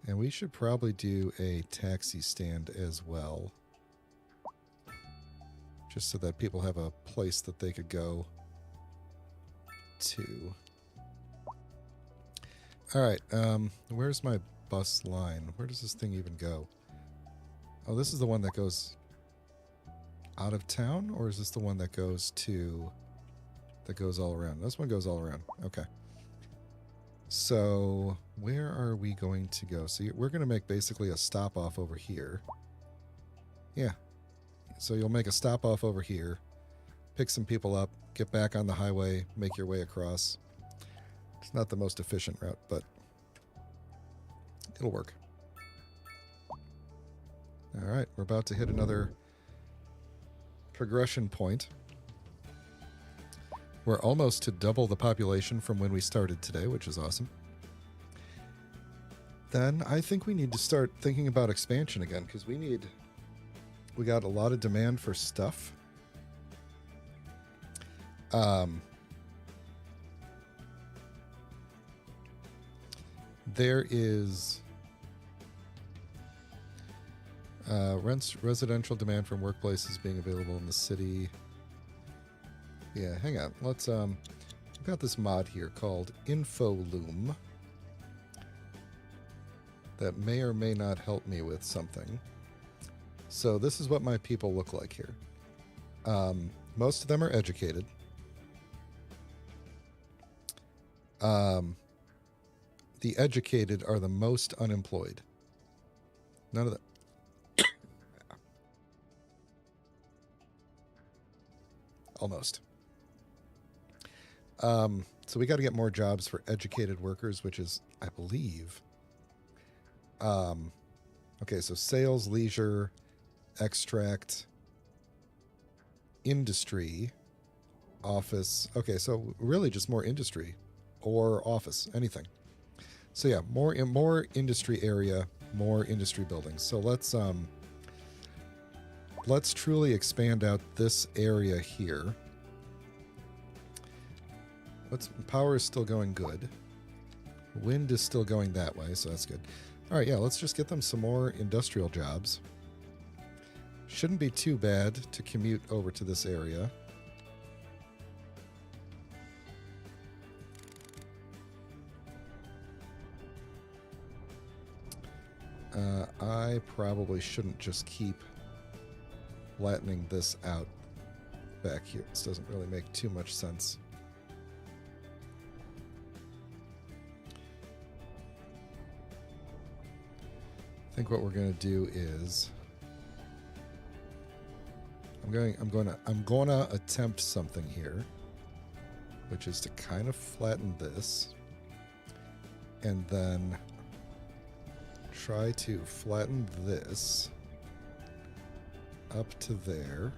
Speaker 1: And we should probably do a taxi stand as well. Just so that people have a place that they could go to. Alright, where's my bus line? Where does this thing even go? Oh, this is the one that goes out of town? Or is this the one that goes to... that goes all around? This one goes all around. Okay. So, where are we going to go? So, we're going to make basically a stop off over here. Yeah. So, you'll make a stop off over here, pick some people up, get back on the highway, make your way across. It's not the most efficient route, but it'll work. Alright, we're about to hit another progression point. We're almost to double the population from when we started today, which is awesome. Then I think we need to start thinking about expansion again, because we got a lot of demand for stuff. There is residential demand from workplaces being available in the city. Yeah, hang on. Let's I've got this mod here called Info Loom that may or may not help me with something. So this is what my people look like here. Most of them are educated. The educated are the most unemployed. None of them. Almost. So we got to get more jobs for educated workers, which is, I believe. Okay, so sales, leisure, extract, industry, office. Okay, so really just more industry or office, anything. So yeah, more industry area, more industry buildings. So let's truly expand out this area here. Power is still going good. Wind is still going that way, so that's good. All right, yeah, let's just get them some more industrial jobs. Shouldn't be too bad to commute over to this area. I probably shouldn't just keep flattening this out back here. This doesn't really make too much sense. think what we're going to do is I'm going to attempt something here, which is to kind of flatten this and then try to flatten this up to there.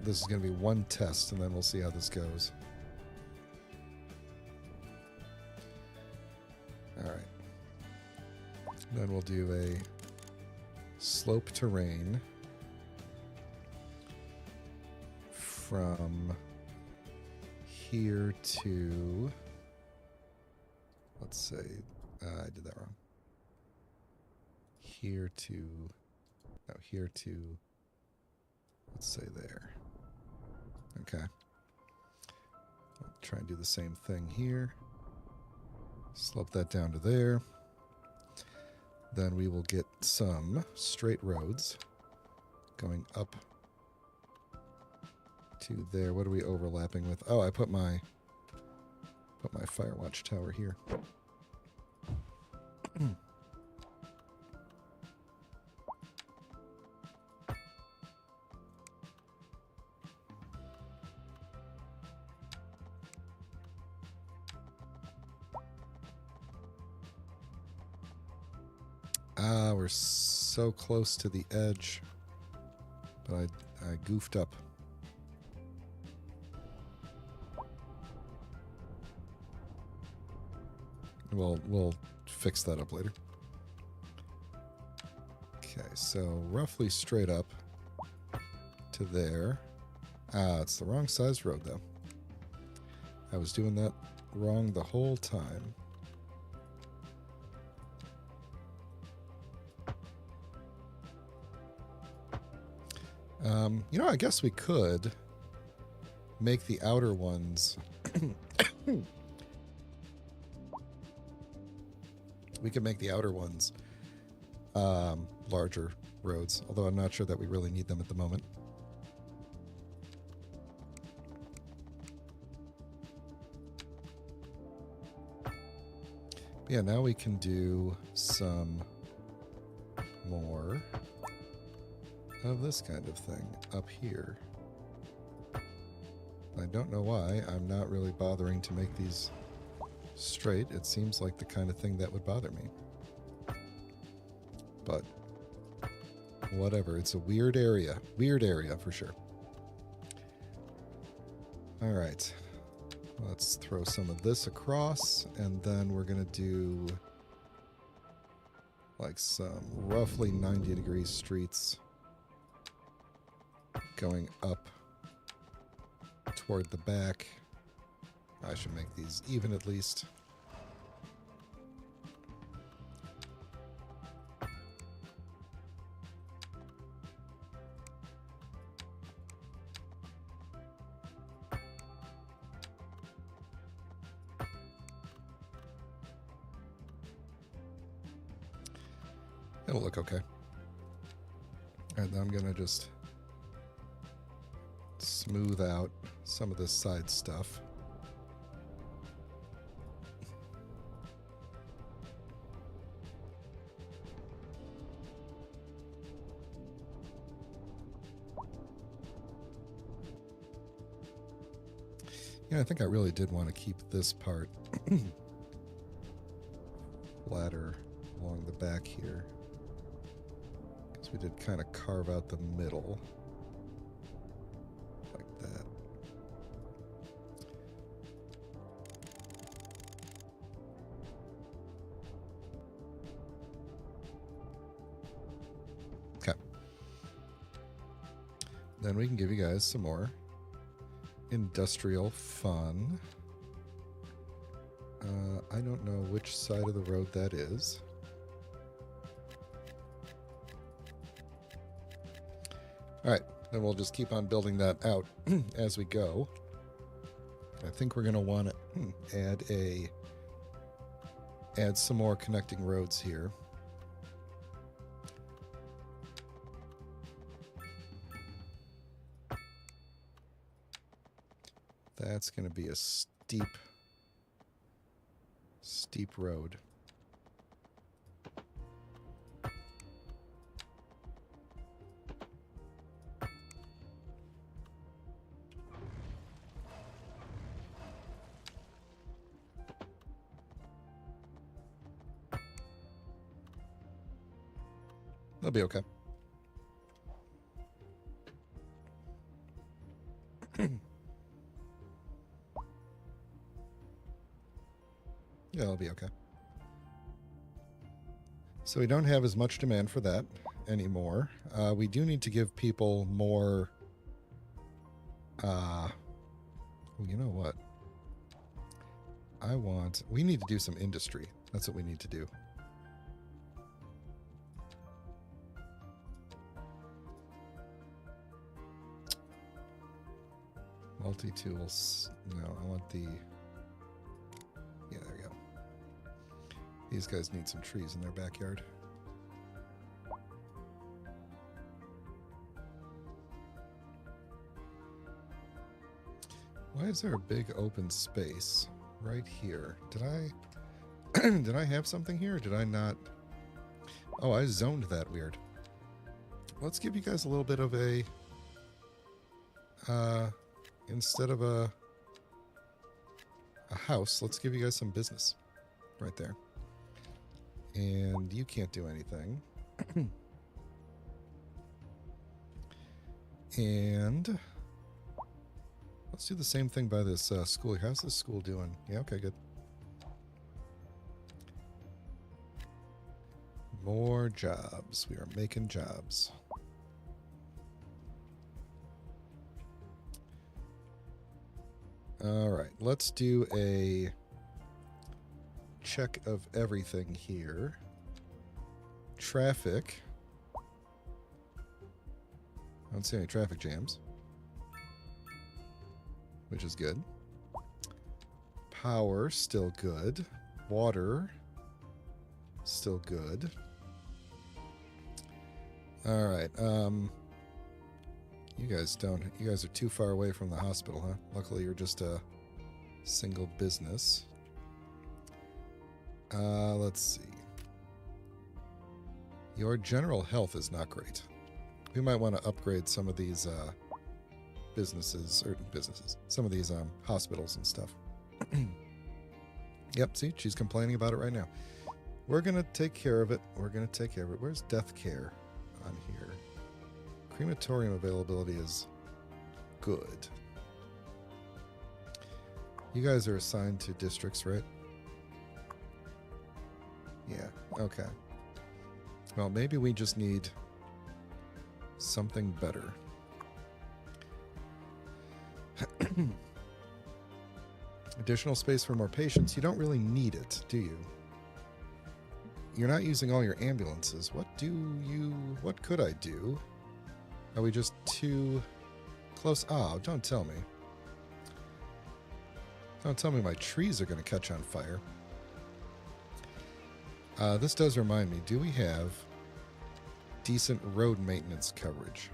Speaker 1: This is going to be one test, and then we'll see how this goes. All right. Then we'll do a slope terrain from here to, let's say, I did that wrong. Here to, let's say there. Okay. I'll try and do the same thing here. Slope that down to there. Then we will get some straight roads going up to there. What are we overlapping with? Oh, I put my Firewatch tower here. We're so close to the edge, but I goofed up. We'll fix that up later. Okay, so roughly straight up to there. It's the wrong size road, though. I was doing that wrong the whole time. I guess we could make the outer ones. We could make the outer ones larger roads, although I'm not sure that we really need them at the moment. Yeah, now we can do some more of this kind of thing up here. I don't know why I'm not really bothering to make these straight. It seems like the kind of thing that would bother me. But whatever, it's a weird area. Weird area for sure. All right. Let's throw some of this across, and then we're going to do like some roughly 90-degree streets going up toward the back. I should make these even at least. It'll look okay. And I'm going to just smooth out some of this side stuff. Yeah, I think I really did want to keep this part flatter along the back here, because we did kind of carve out the middle like that. Okay. Then we can give you guys some more industrial fun. I don't know which side of the road that is. All right, then we'll just keep on building that out as we go. I think we're going to want to add some more connecting roads here. That's going to be a steep road. That'll be okay. Yeah, it'll be okay. So we don't have as much demand for that anymore. We do need to give people more... well, you know what? We need to do some industry. That's what we need to do. Multi-tools. No, I want the... Yeah, there we go. These guys need some trees in their backyard. Why is there a big open space right here? Did I... did I have something here or did I not? Oh, I zoned that weird. Let's give you guys a little bit of a... instead of a house, let's give you guys some business right there. And you can't do anything. And let's do the same thing by this school. How's this school doing? Yeah, okay, good. More jobs. We are making jobs. All right, let's do a check of everything here. Traffic. I don't see any traffic jams, which is good. Power, still good. Water, still good. All right, you guys are too far away from the hospital, huh? Luckily, you're just a single business. Let's see. Your general health is not great. We might want to upgrade some of these some of these hospitals and stuff. Yep, see, she's complaining about it right now. We're going to take care of it. Where's death care on here? Crematorium availability is good. You guys are assigned to districts, right? Yeah, okay. Well, maybe we just need something better. Additional space for more patients. You don't really need it, do you? You're not using all your ambulances. What could I do? Are we just too close? Oh, don't tell me. Don't tell me my trees are going to catch on fire. This does remind me, do we have decent road maintenance coverage?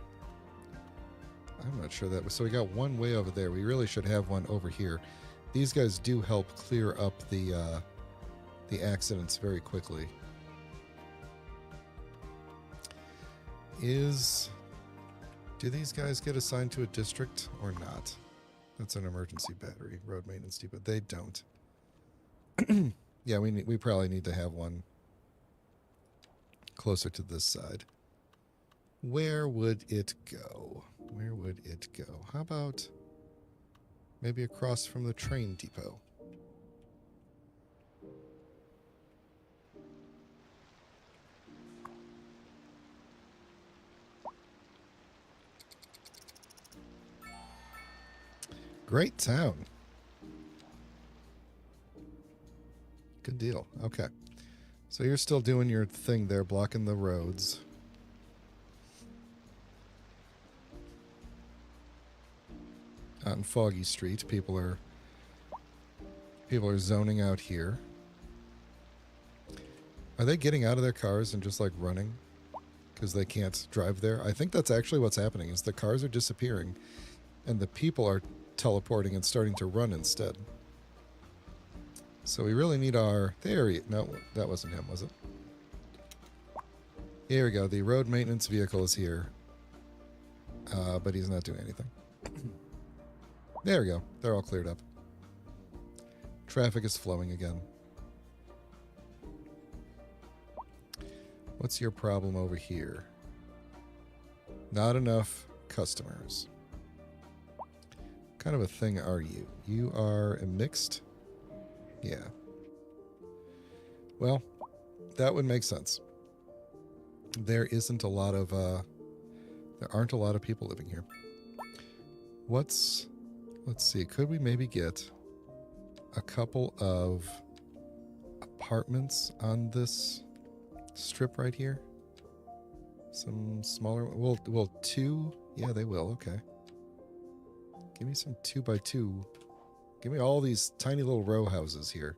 Speaker 1: I'm not sure that was... So we got one way over there. We really should have one over here. These guys do help clear up the accidents very quickly. Do these guys get assigned to a district or not? That's an emergency battery, road maintenance depot. They don't. Yeah, we probably need to have one closer to this side. Where would it go? Where would it go? How about maybe across from the train depot? Great town. Good deal. Okay. So you're still doing your thing there, blocking the roads. Out in Foggy Street, people are zoning out here. Are they getting out of their cars and just like running because they can't drive there? I think that's actually what's happening is the cars are disappearing and the people are teleporting and starting to run instead. So we really need our... No, that wasn't him, was it? Here we go. The road maintenance vehicle is here. But he's not doing anything. There we go. They're all cleared up. Traffic is flowing again. What's your problem over here? Not enough customers. What kind of a thing are you? You are a mixed? Yeah. Well, that would make sense. There isn't a lot of, there aren't a lot of people living here. Let's see, could we maybe get a couple of apartments on this strip right here? Some smaller, well, 2, yeah, they will, okay. Give me some 2x2. Give me all these tiny little row houses here.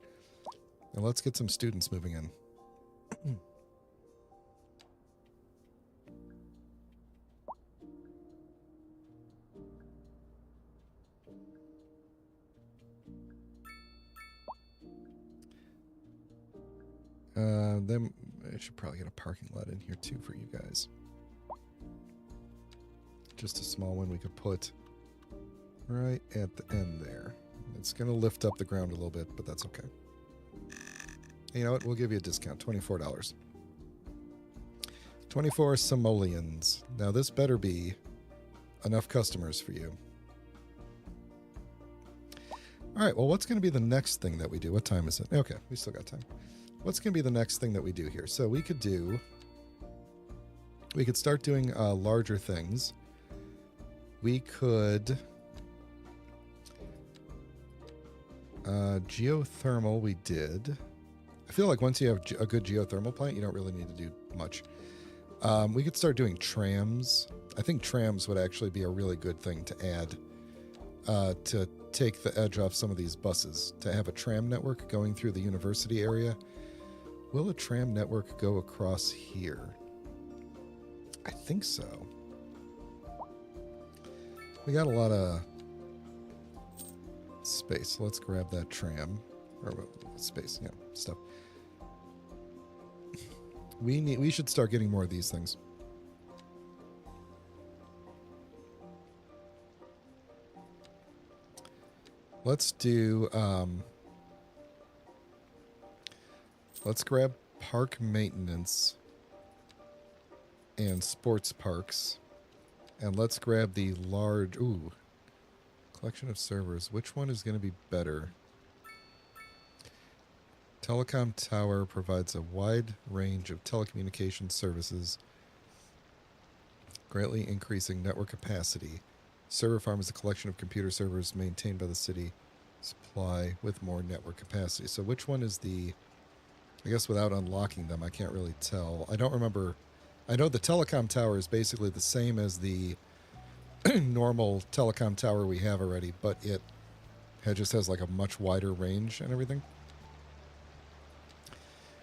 Speaker 1: And let's get some students moving in. Then I should probably get a parking lot in here too for you guys. Just a small one we could put right at the end there. It's going to lift up the ground a little bit, but that's okay. You know what? We'll give you a discount, $24. 24 simoleons. Now this better be enough customers for you. All right, well, what's going to be the next thing that we do? What time is it? Okay, we still got time. What's going to be the next thing that we do here? So we could start doing larger things. We could... geothermal we did. I feel like once you have a good geothermal plant, you don't really need to do much. We could start doing trams. I think trams would actually be a really good thing to add to take the edge off some of these buses. To have a tram network going through the university area. Will a tram network go across here? I think so. We got a lot of space. Let's grab that tram. Or space, yeah, stuff. We should start getting more of these things. Let's do let's grab park maintenance and sports parks. And let's grab the large collection of servers. Which one is going to be better? Telecom tower provides a wide range of telecommunications services, greatly increasing network capacity. Server farm is a collection of computer servers maintained by the city. Supply with more network capacity. So which one is the... I guess without unlocking them, I can't really tell. I don't remember... I know the telecom tower is basically the same as the normal telecom tower we have already, but it just has like a much wider range and everything.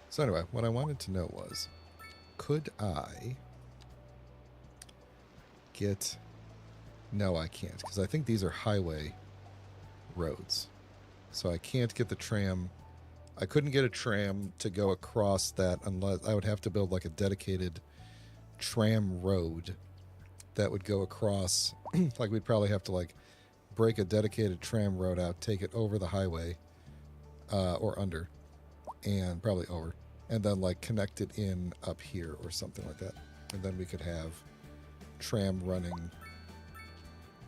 Speaker 1: So anyway, what I wanted to know was, could I get... No, I can't, because I think these are highway roads. So I can't get the tram. I couldn't get a tram to go across that unless I would have to build like a dedicated tram road that would go across. Like we'd probably have to like break a dedicated tram road out, take it over the highway or under, and probably over, and then like connect it in up here or something like that. And then we could have tram running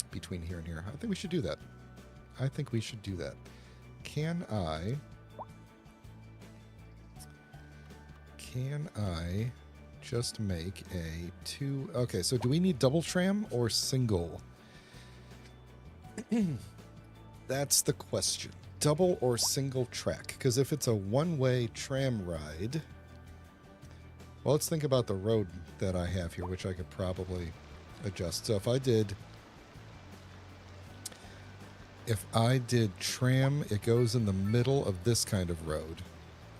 Speaker 1: between here and here. I think we should do that. I think we should do that. Can I just make a 2... Okay, so do we need double tram or single? That's the question. Double or single track? Because if it's a one-way tram ride... Well, let's think about the road that I have here, which I could probably adjust. So if I did tram, it goes in the middle of this kind of road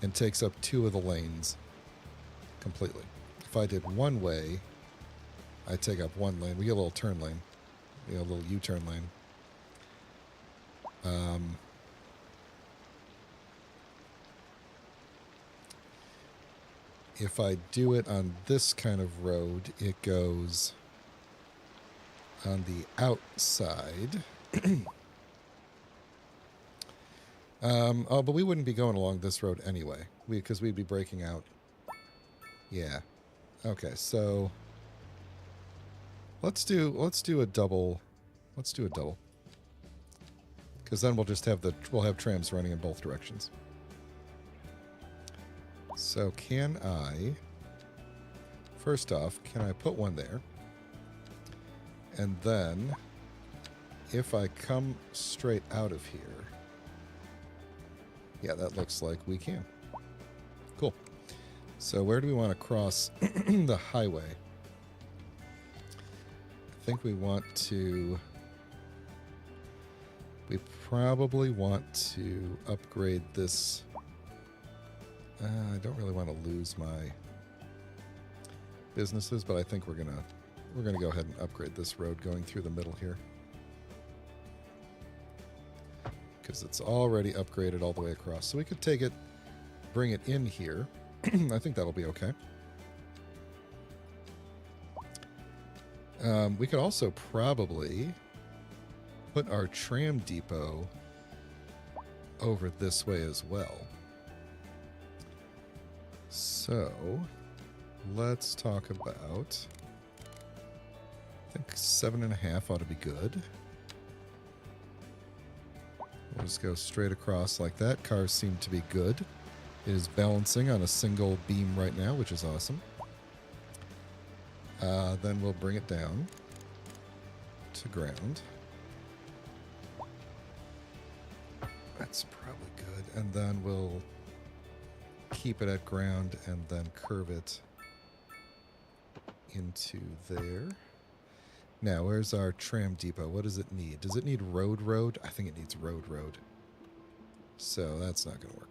Speaker 1: and takes up 2 of the lanes completely. If I did one way, I take up 1 lane. We get a little turn lane. We get a little U-turn lane. If I do it on this kind of road, it goes on the outside. Oh, but we wouldn't be going along this road anyway, because we'd be breaking out. Yeah. Okay, so let's do a double. Let's do a double. Because then we'll just have we'll have trams running in both directions. So can I, first off, can I put one there? And then if I come straight out of here, yeah, that looks like we can. Cool. So where do we want to cross the highway? I think we want to... We probably want to upgrade this. I don't really want to lose my businesses, but I think we're gonna go ahead and upgrade this road going through the middle here. Because it's already upgraded all the way across. So we could take it, bring it in here. I think that'll be okay. We could also probably put our tram depot over this way as well. So let's talk about, I think 7.5 ought to be good. We'll just go straight across like that. Cars seem to be good. It is balancing on a single beam right now, which is awesome. Then we'll bring it down to ground. That's probably good. And then we'll keep it at ground and then curve it into there. Now, where's our tram depot? What does it need? Does it need road? I think it needs road. So that's not going to work.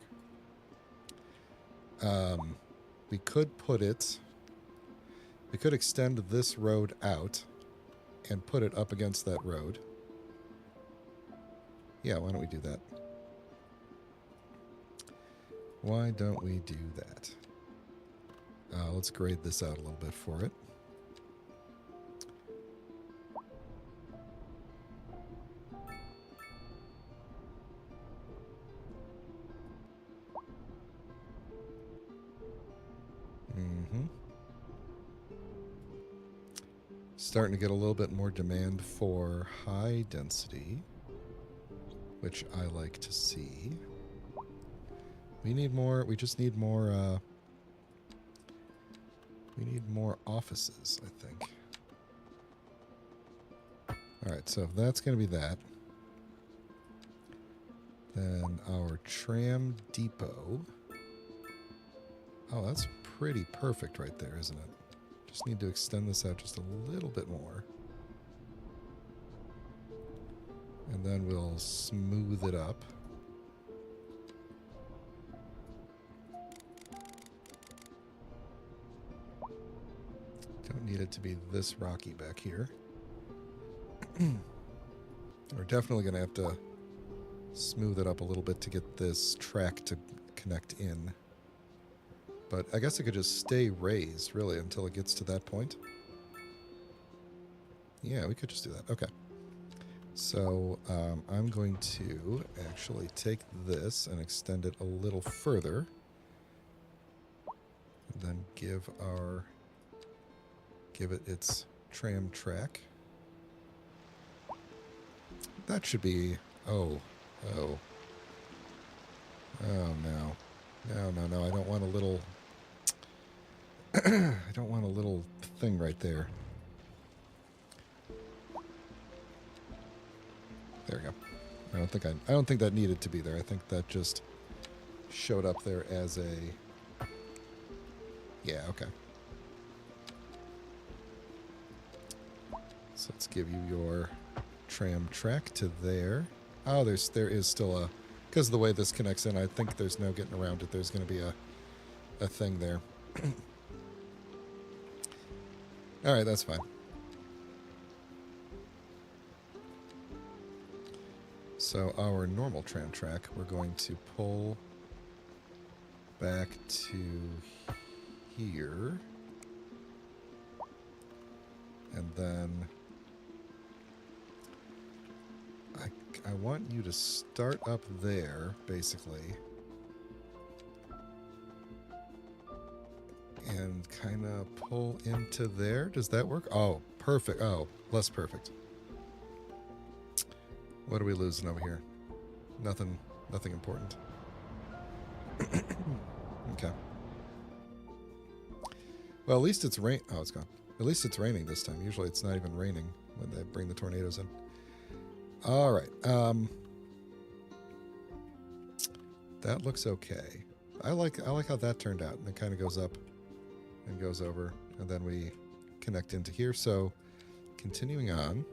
Speaker 1: We could put it... We could extend this road out and put it up against that road. Yeah, why don't we do that? Why don't we do that? Let's grade this out a little bit for it. Starting to get a little bit more demand for high density, which I like to see. We need more, we just need more, we need more offices, I think. Alright, so if that's going to be that, then our tram depot, oh, that's pretty perfect right there, isn't it? Just need to extend this out just a little bit more. And then we'll smooth it up. Don't need it to be this rocky back here. We're definitely going to have to smooth it up a little bit to get this track to connect in. But I guess it could just stay raised, really, until it gets to that point. Yeah, we could just do that. Okay. So I'm going to actually take this and extend it a little further. And then give it its tram track. That should be... Oh no. No. I don't want a little... I don't want a little thing right there. There we go. I don't think that needed to be there. I think that just showed up there as a... Yeah, okay. So let's give you your tram track to there. Oh, there is still a... Because of the way this connects in, I think there's no getting around it. There's going to be a thing there. Alright, that's fine. So our normal tram track, we're going to pull back to here. And then I want you to start up there, basically. And kind of pull into there. Does that work? Oh, perfect. Oh, less perfect. What are we losing over here? Nothing important. Okay. Well, at least it's rain. Oh, it's gone. At least it's raining this time. Usually it's not even raining when they bring the tornadoes in. All right. That looks okay. I like how that turned out. And it kind of goes up and goes over, and then we connect into here. So continuing on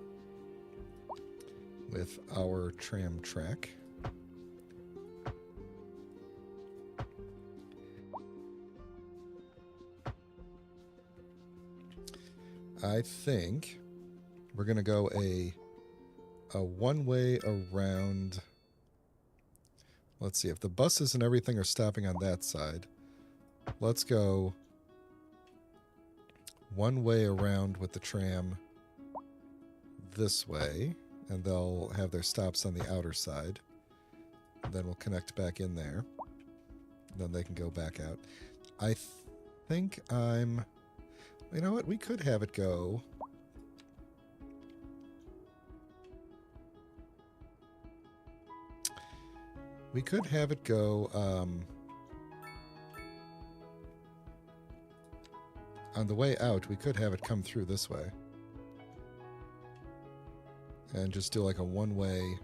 Speaker 1: with our tram track. I think we're going to go a one-way around. Let's see, if the buses and everything are stopping on that side, let's go one way around with the tram this way, and they'll have their stops on the outer side. And then we'll connect back in there. Then they can go back out. I think I'm... You know what? We could have it go... We could have it go... on the way out, we could have it come through this way. And just do like a one-way...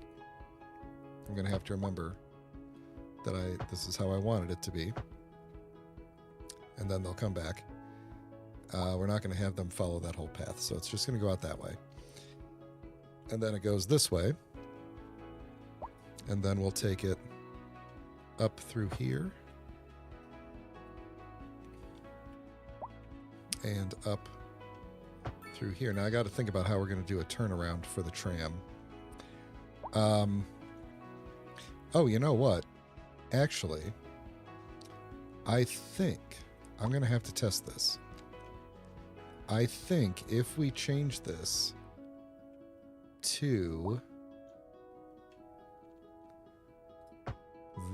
Speaker 1: I'm going to have to remember that this is how I wanted it to be. And then they'll come back. We're not going to have them follow that whole path, so it's just going to go out that way. And then it goes this way. And then we'll take it up through here. And up through here. Now I got to think about how we're going to do a turnaround for the tram. Oh, you know what? Actually, I think I'm going to have to test this. I think if we change this to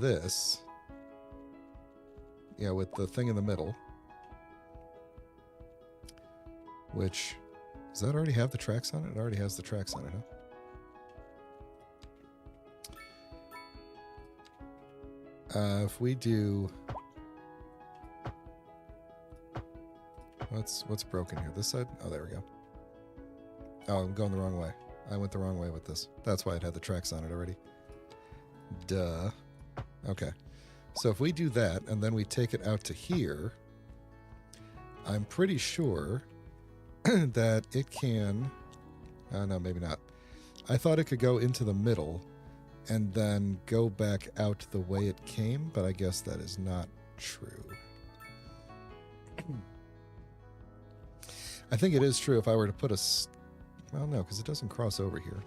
Speaker 1: this, yeah, with the thing in the middle, which, does that already have the tracks on it? It already has the tracks on it, huh? If we do... What's broken here? This side? Oh, there we go. Oh, I'm going the wrong way. I went the wrong way with this. That's why it had the tracks on it already. Duh. Okay. So if we do that, and then we take it out to here, I'm pretty sure that it can... no, maybe not. I thought it could go into the middle and then go back out the way it came, but I guess that is not true. I think it is true if I were to put a... Well, no, because it doesn't cross over here.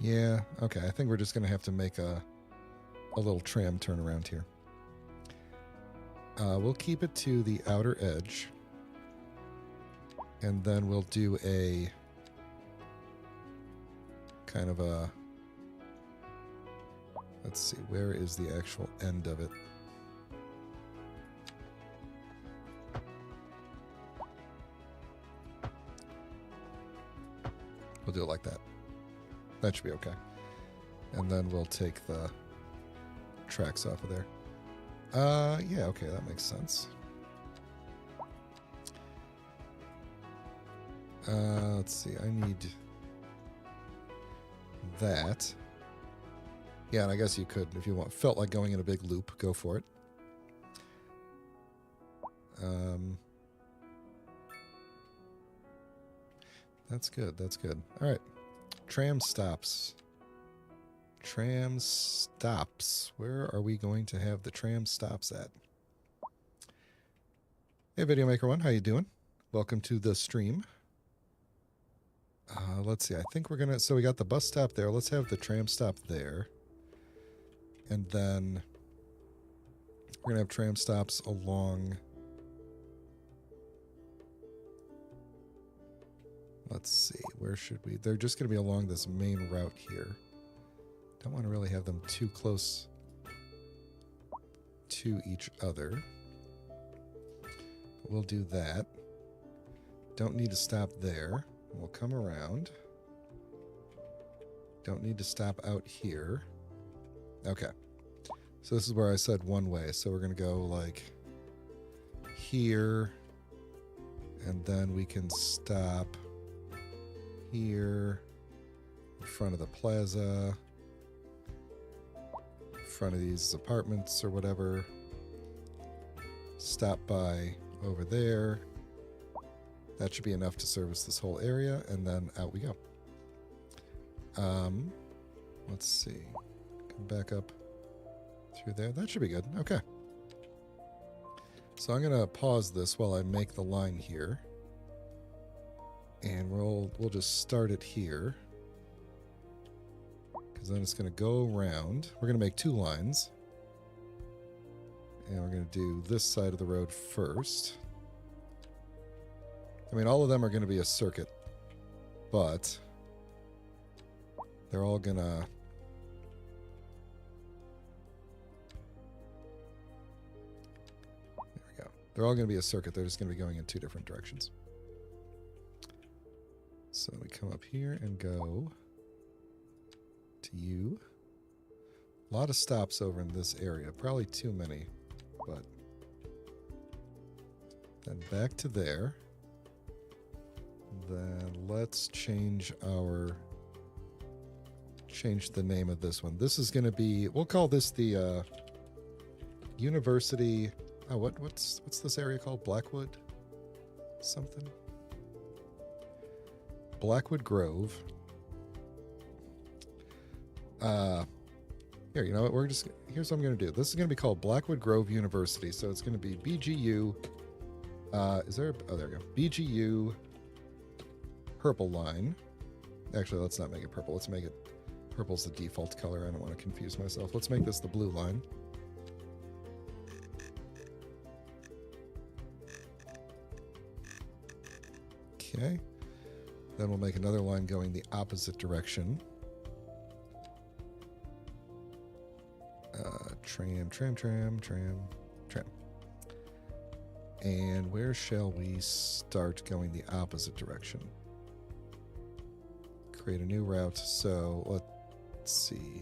Speaker 1: Yeah, okay. I think we're just going to have to make a little tram turnaround here. We'll keep it to the outer edge. And then we'll do a kind of a... Let's see, where is the actual end of it? We'll do it like that. That should be okay. And then we'll take the tracks off of there. Yeah, okay, that makes sense. Let's see, I need that. Yeah, and I guess you could, if you felt like going in a big loop, go for it. That's good, that's good. All right, tram stops. Tram stops. Where are we going to have the tram stops at? Hey, Video Maker 1, how you doing? Welcome to the stream. Let's see. I think we're gonna. So we got the bus stop there. Let's have the tram stop there, and then we're gonna have tram stops along. Let's see. Where should we? They're just gonna be along this main route here. Don't want to really have them too close to each other. But we'll do that. Don't need to stop there. We'll come around. Don't need to stop out here. Okay. So this is where I said one way. So we're going to go like here. And then we can stop here in front of the plaza. In front of these apartments or whatever. Stop by over there. That should be enough to service this whole area, and then out we go. Let's see. Come back up through there. That should be good. Okay. So I'm going to pause this while I make the line here. And we'll just start it here. Because then it's going to go around. We're going to make 2 lines. And we're going to do this side of the road first. I mean, all of them are going to be a circuit, but they're all going to... There we go. They're all going to be a circuit. They're just going to be going in 2 different directions. So we come up here and go to you. A lot of stops over in this area. Probably too many, but then back to there. Then let's change the name of this one. This is going to be, we'll call this the University. Oh, what's this area called? Blackwood something? Blackwood Grove. Here, you know what? Here's what I'm going to do. This is going to be called Blackwood Grove University. So it's going to be BGU. Oh, there we go. BGU purple line. Actually, let's not make it purple. Let's make it purple's the default color. I don't want to confuse myself. Let's make this the blue line. Okay. Then we'll make another line going the opposite direction. Tram. And where shall we start going the opposite direction? Create a new route. So let's see.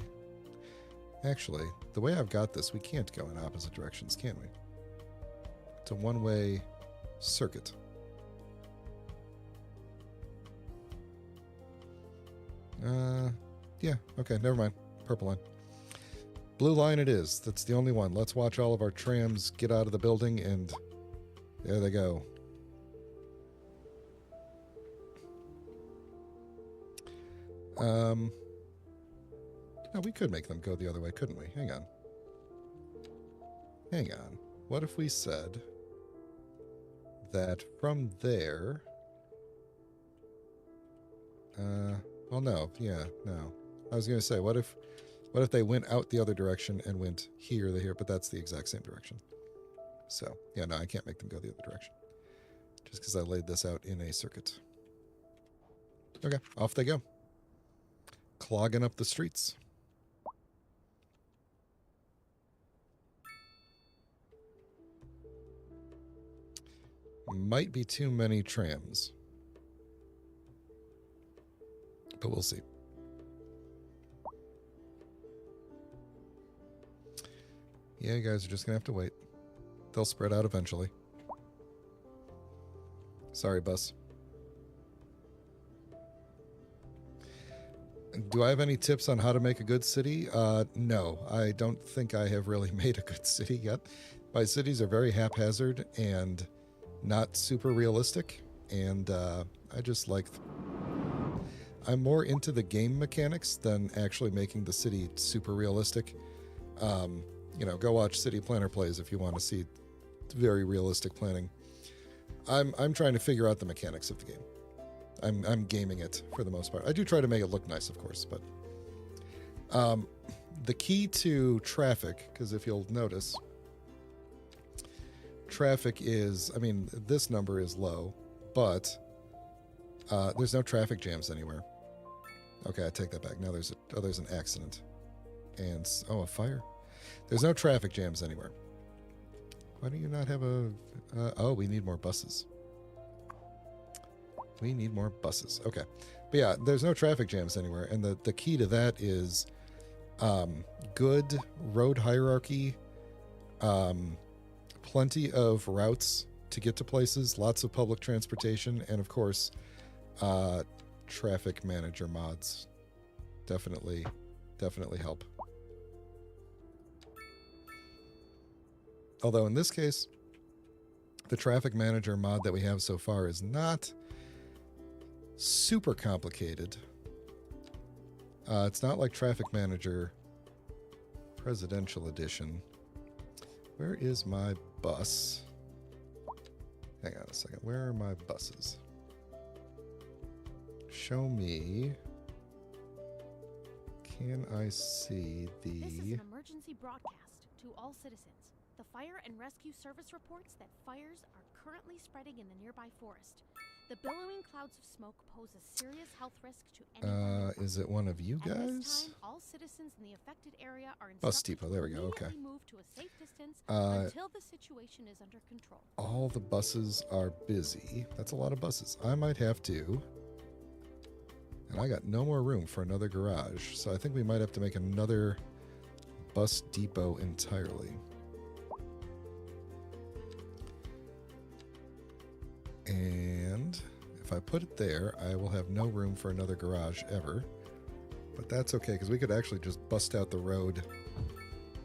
Speaker 1: Actually, the way I've got this, we can't go in opposite directions, can we? It's a one-way circuit. Yeah, okay, never mind. Purple line. Blue line it is. That's the only one. Let's watch all of our trams get out of the building, and there they go. No, we could make them go the other way, couldn't we? Hang on. What if we said that from there... well, no. Yeah, no. I was going to say, what if they went out the other direction and went here, but that's the exact same direction. So, yeah, no, I can't make them go the other direction. Just because I laid this out in a circuit. Okay, off they go. Clogging up the streets. Might be too many trams. But we'll see. Yeah, you guys are just going to have to wait. They'll spread out eventually. Sorry, bus. Do I have any tips on how to make a good city? No, I don't think I have really made a good city yet. My cities are very haphazard and not super realistic. And I just like... I'm more into the game mechanics than actually making the city super realistic. You know, go watch City Planner Plays if you want to see very realistic planning. I'm trying to figure out the mechanics of the game. I'm gaming it for the most part. I do try to make it look nice, of course, but the key to traffic, because if you'll notice, traffic is, I mean, this number is low, but there's no traffic jams anywhere. Okay, I take that back. Now there's an accident, and a fire. There's no traffic jams anywhere. Why do you not have a? Oh, we need more buses. We need more buses. Okay. But yeah, there's no traffic jams anywhere. And the key to that is good road hierarchy, plenty of routes to get to places, lots of public transportation, and of course, traffic manager mods definitely help. Although in this case, the traffic manager mod that we have so far is not super complicated. It's not like Traffic Manager Presidential Edition. Where is my bus? Hang on a second. Where are my buses? Show me. Can I see the...
Speaker 2: This is an emergency broadcast to all citizens. The fire and rescue service reports that fires are currently spreading in the nearby forest. The billowing clouds of smoke pose a serious health risk to anyone.
Speaker 1: Is it one of you guys?
Speaker 2: At this time, all citizens in the affected area are
Speaker 1: Bus
Speaker 2: instructed
Speaker 1: depot, there we go, okay.
Speaker 2: to move to a safe distance until the situation is under control.
Speaker 1: All the buses are busy. That's a lot of buses. I might have to... And I got no more room for another garage, so I think we might have to make another bus depot entirely. And if I put it there, I will have no room for another garage ever. But that's okay, because we could actually just bust out the road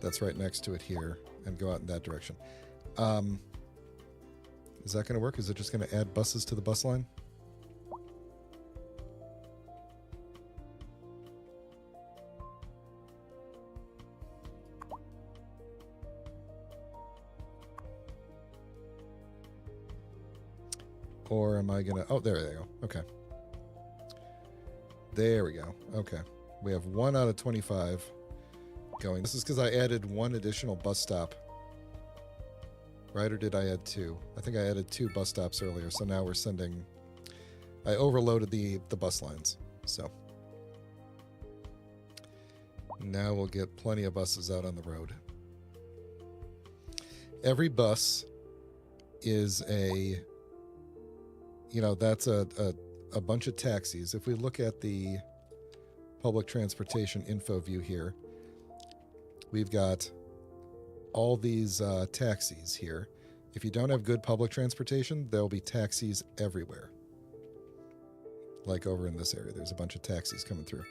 Speaker 1: that's right next to it here and go out in that direction. Is that going to work? Is it just going to add buses to the bus line? Or am I going to... Oh, there they go. Okay. There we go. Okay. We have 1 out of 25 going. This is because I added 1 additional bus stop. Right, or did I add 2? I think I added 2 bus stops earlier, so now we're sending... I overloaded the bus lines, so... Now we'll get plenty of buses out on the road. Every bus is a... You know, that's a bunch of taxis. If we look at the public transportation info view here, we've got all these taxis here. If you don't have good public transportation, there'll be taxis everywhere. Like over in this area, there's a bunch of taxis coming through.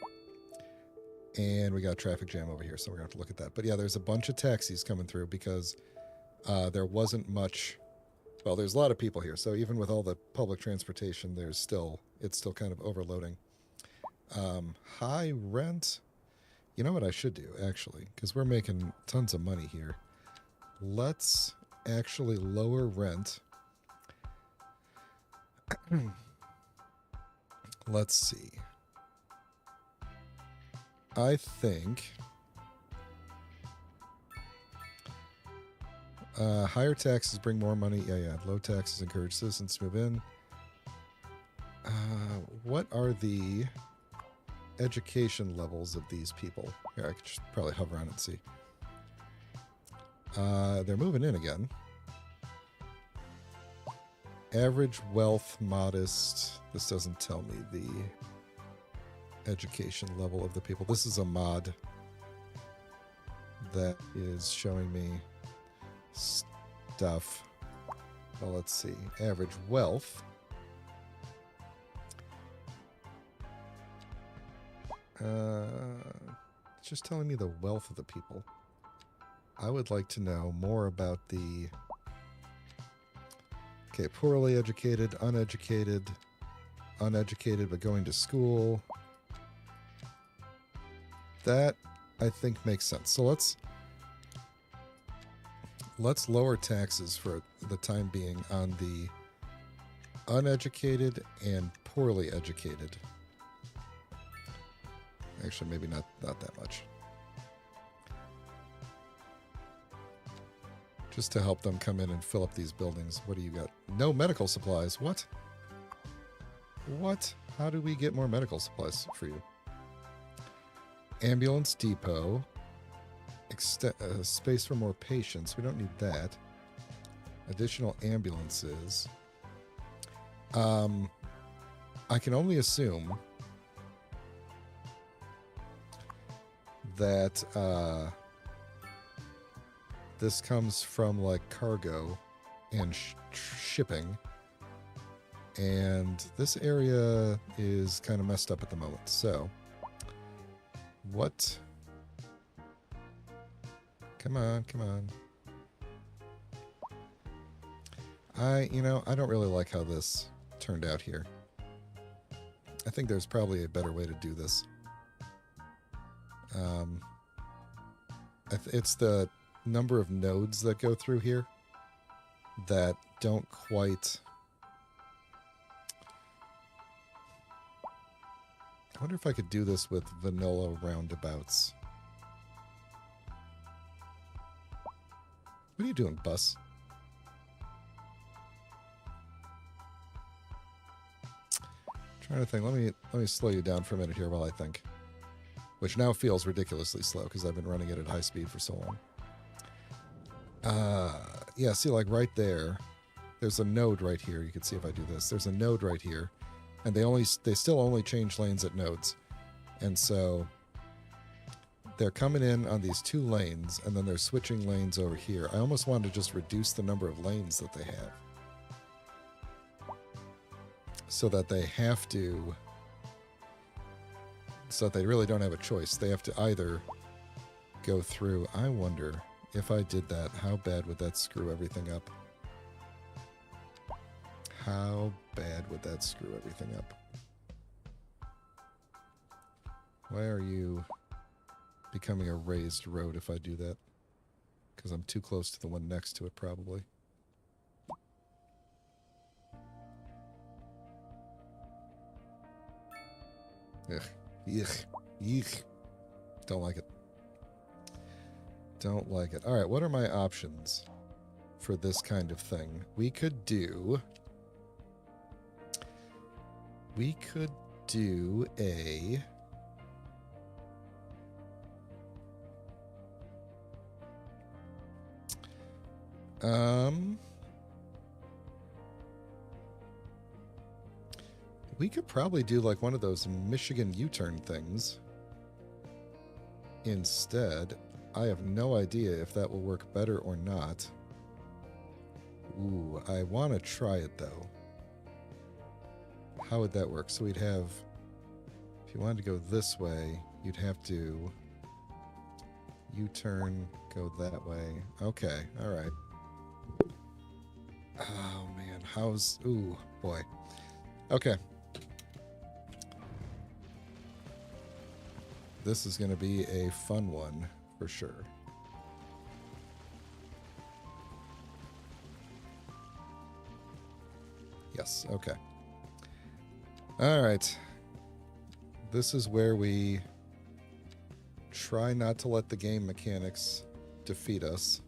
Speaker 1: And we got a traffic jam over here, so we're going to have to look at that. But yeah, there's a bunch of taxis coming through because there wasn't much... Well, there's a lot of people here, so even with all the public transportation, it's still kind of overloading. High rent. You know what I should do, actually, because we're making tons of money here. Let's actually lower rent. Let's see. I think... higher taxes bring more money. Yeah. Low taxes encourage citizens to move in. What are the education levels of these people? Here, I could just probably hover on it and see. They're moving in again. Average wealth, modest. This doesn't tell me the education level of the people. This is a mod that is showing me stuff. Well, let's see. Average wealth. It's just telling me the wealth of the people. I would like to know more about the... Okay, poorly educated, uneducated but going to school. That, I think, makes sense. So let's lower taxes for the time being on the uneducated and poorly educated. Actually, maybe not that much. Just to help them come in and fill up these buildings. What do you got? No medical supplies. What? What? How do we get more medical supplies for you? Ambulance depot. Space for more patients. We don't need that. Additional ambulances. I can only assume that this comes from like cargo and shipping, and this area is kind of messed up at the moment. So what? Come on, come on. I don't really like how this turned out here. I think there's probably a better way to do this. It's the number of nodes that go through here that don't quite... I wonder if I could do this with vanilla roundabouts. What are you doing, bus? Trying to think. Let me slow you down for a minute here while I think. Which now feels ridiculously slow because I've been running it at high speed for so long. Yeah, see, like right there, there's a node right here. You can see if I do this. There's a node right here, and they still only change lanes at nodes, and so they're coming in on these 2 lanes, and then they're switching lanes over here. I almost wanted to just reduce the number of lanes that they have, so that they have to, so that they really don't have a choice. They have to either go through. I wonder if I did that, how bad would that screw everything up? How bad would that screw everything up? Why are you becoming a raised road if I do that? Because I'm too close to the one next to it, probably. Ugh. Yuck. Yuck. Don't like it. Don't like it. All right, what are my options for this kind of thing? We could do a... we could probably do like one of those Michigan U-turn things instead. I have no idea if that will work better or not. Ooh, I want to try it though. How would that work? So we'd have, if you wanted to go this way, you'd have to U-turn, go that way. Okay, all right. Oh man, ooh, boy. Okay. This is going to be a fun one for sure. Yes, okay. All right. This is where we try not to let the game mechanics defeat us.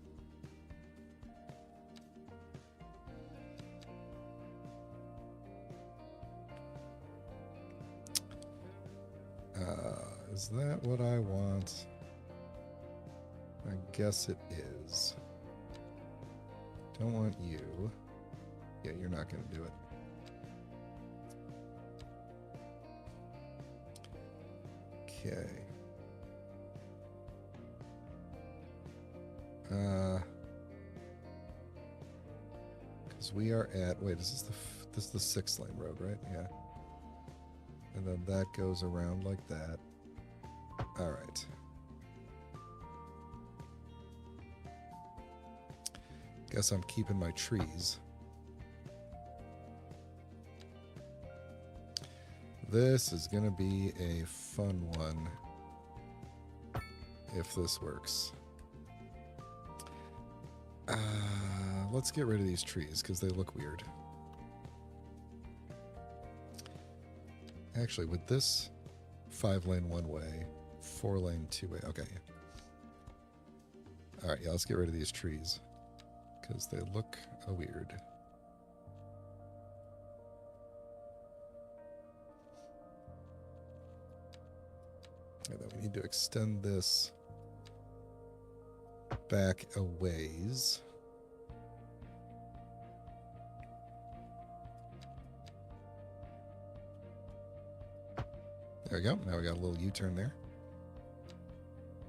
Speaker 1: Is that what I want? I guess it is. Don't want you. Yeah, you're not going to do it. Okay. Because we are at... Wait, is this is the 6-lane road, right? Yeah. And then that goes around like that. All right. Guess I'm keeping my trees. This is going to be a fun one if this works. Let's get rid of these trees because they look weird. Actually, with this 5-lane one-way, 4-lane two-way. Okay. All right, yeah, let's get rid of these trees because they look weird. And then we need to extend this back a ways. There we go. Now we got a little U-turn there.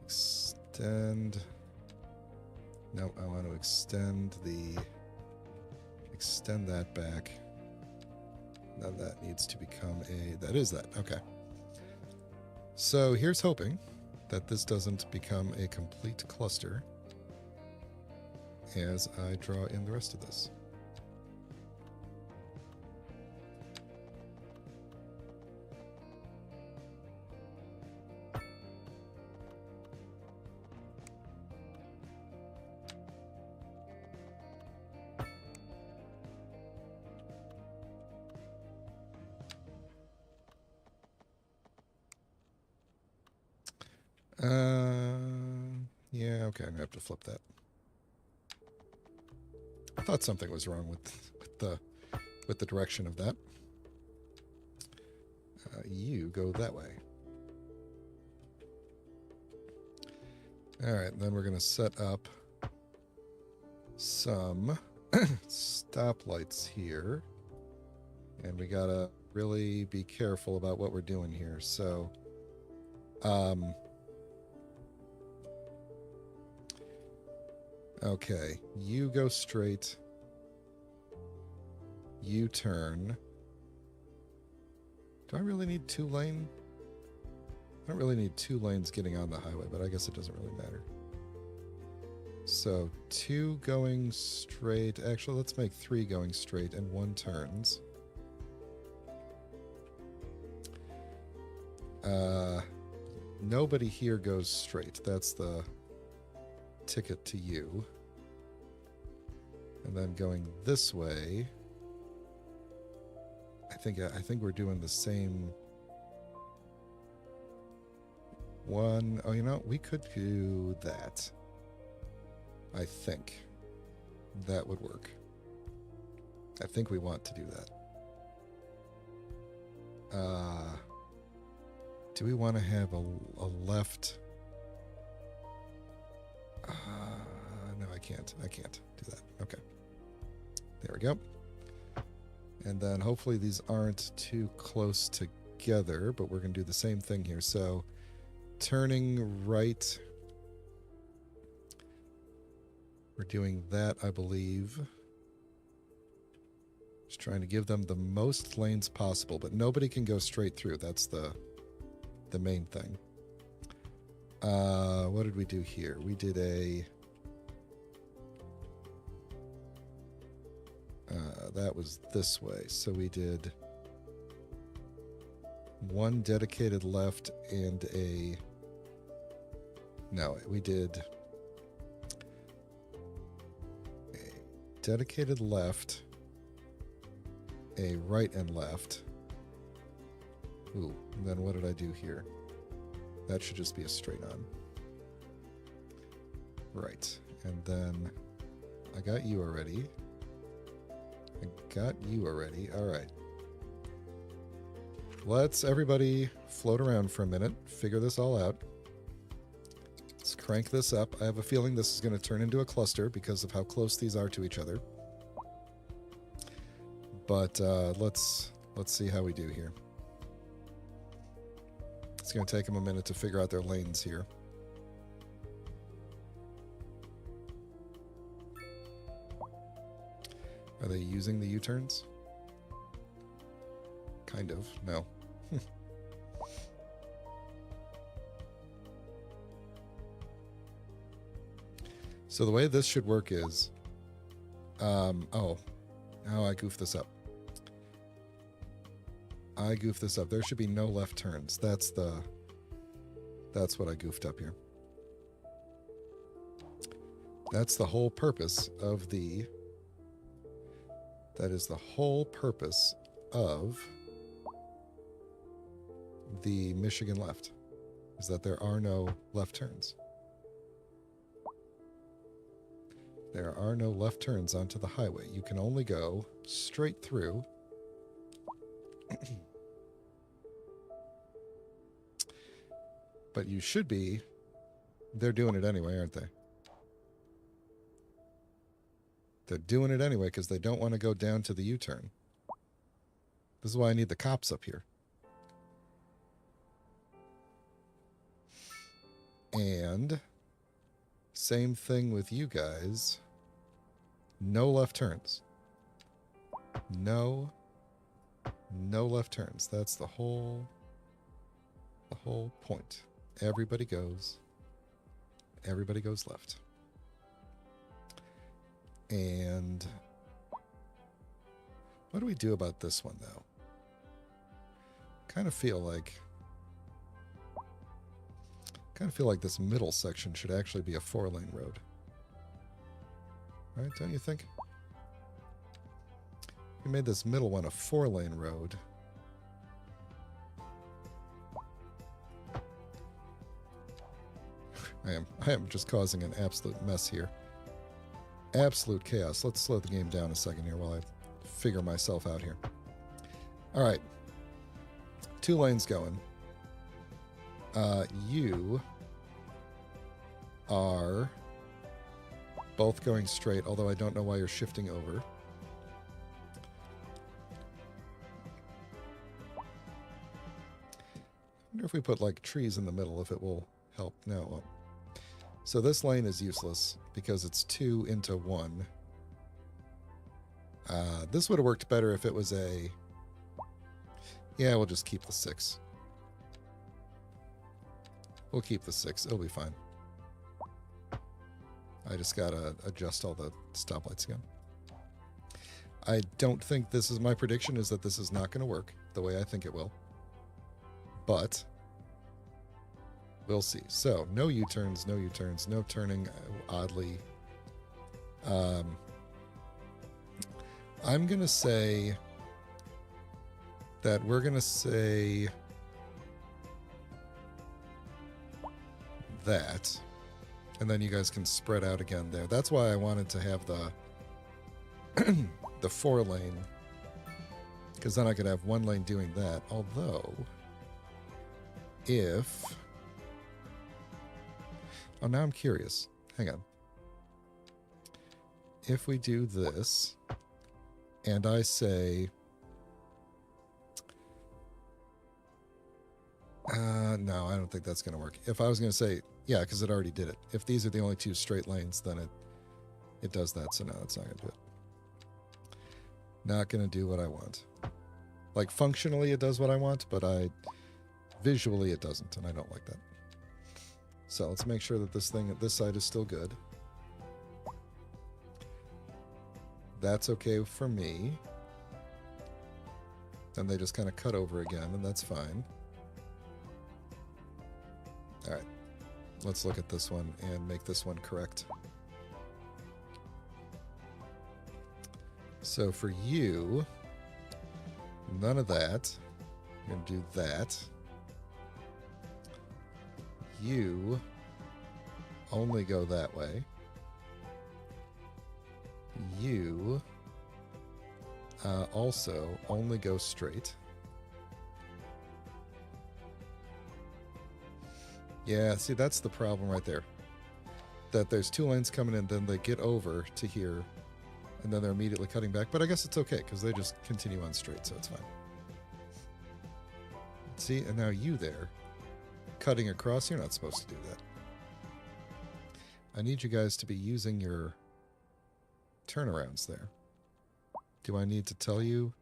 Speaker 1: Extend. No, I want to extend that back. Now that needs to become that is that. Okay. So here's hoping that this doesn't become a complete cluster as I draw in the rest of this. Yeah, okay, I'm gonna have to flip that. I thought something was wrong with the direction of that. You go that way. All right, then we're gonna set up some stoplights here, and we gotta really be careful about what we're doing here. So, okay, you go straight. You turn. Do I really need 2-lane? I don't really need 2 lanes getting on the highway, but I guess it doesn't really matter. So 2 going straight. Actually, let's make 3 going straight and 1 turns. Nobody here goes straight. That's the ticket to you. And then going this way, I think we're doing the same one. Oh, you know, we could do that. I think that would work. I think we want to do that. Do we want to have a left? No, I can't. I can't do that. Okay. There we go. And then hopefully these aren't too close together, but we're going to do the same thing here. So turning right. We're doing that, I believe. Just trying to give them the most lanes possible, but nobody can go straight through. That's the main thing. What did we do here? We did that was this way. So we did 1 dedicated left and we did a dedicated left, a right and left. Ooh, and then what did I do here? That should just be a straight on. Right, and then I got you already. All right. Let's everybody float around for a minute, figure this all out. Let's crank this up. I have a feeling this is going to turn into a cluster because of how close these are to each other. But let's see how we do here. It's going to take them a minute to figure out their lanes here. Are they using the U-turns? Kind of. No. So the way this should work is... I goofed this up. There should be no left turns. That's what I goofed up here. That's the whole purpose of the... That is the whole purpose of the Michigan left, is that there are no left turns. There are no left turns onto the highway. You can only go straight through. But you should be. They're doing it anyway, aren't they? They're doing it anyway because they don't want to go down to the U-turn. This is why I need the cops up here. And same thing with you guys. No left turns. No left turns. That's the whole point. Everybody goes left. And what do we do about this one, though? Kind of feel like this middle section should actually be a 4-lane road. Right, don't you think? We made this middle one a 4-lane road. I am just causing an absolute mess here. Absolute chaos. Let's slow the game down a second here while I figure myself out here. All right. 2 lanes going. You are both going straight, although I don't know why you're shifting over. I wonder if we put like trees in the middle, if it will help. No, it won't. So this lane is useless because it's 2 into 1. This would have worked better if it was a... Yeah, we'll just keep the 6. We'll keep the 6. It'll be fine. I just gotta adjust all the stoplights again. I don't think this is... My prediction is that this is not going to work the way I think it will. But... we'll see. So, no U-turns, no U-turns, no turning, oddly. I'm going to say that we're going to say that, and then you guys can spread out again there. That's why I wanted to have the the 4-lane, because then I could have 1 lane doing that. Although, if... Oh, now I'm curious. Hang on. If we do this, and I say... no, I don't think that's going to work. If I was going to say... Yeah, because it already did it. If these are the only 2 straight lanes, then it does that. So no, it's not going to do it. Not going to do what I want. Like, functionally it does what I want, but visually it doesn't, and I don't like that. So let's make sure that this side is still good. That's okay for me. And they just kind of cut over again, and that's fine. All right. Let's look at this one and make this one correct. So for you, none of that. You're going to do that. You only go that way. You also only go straight. Yeah, see, that's the problem right there. That there's 2 lanes coming in, then they get over to here, and then they're immediately cutting back. But I guess it's okay, because they just continue on straight, so it's fine. See, and now you there, cutting across, you're not supposed to do that. I need you guys to be using your turnarounds there. Do I need to tell you?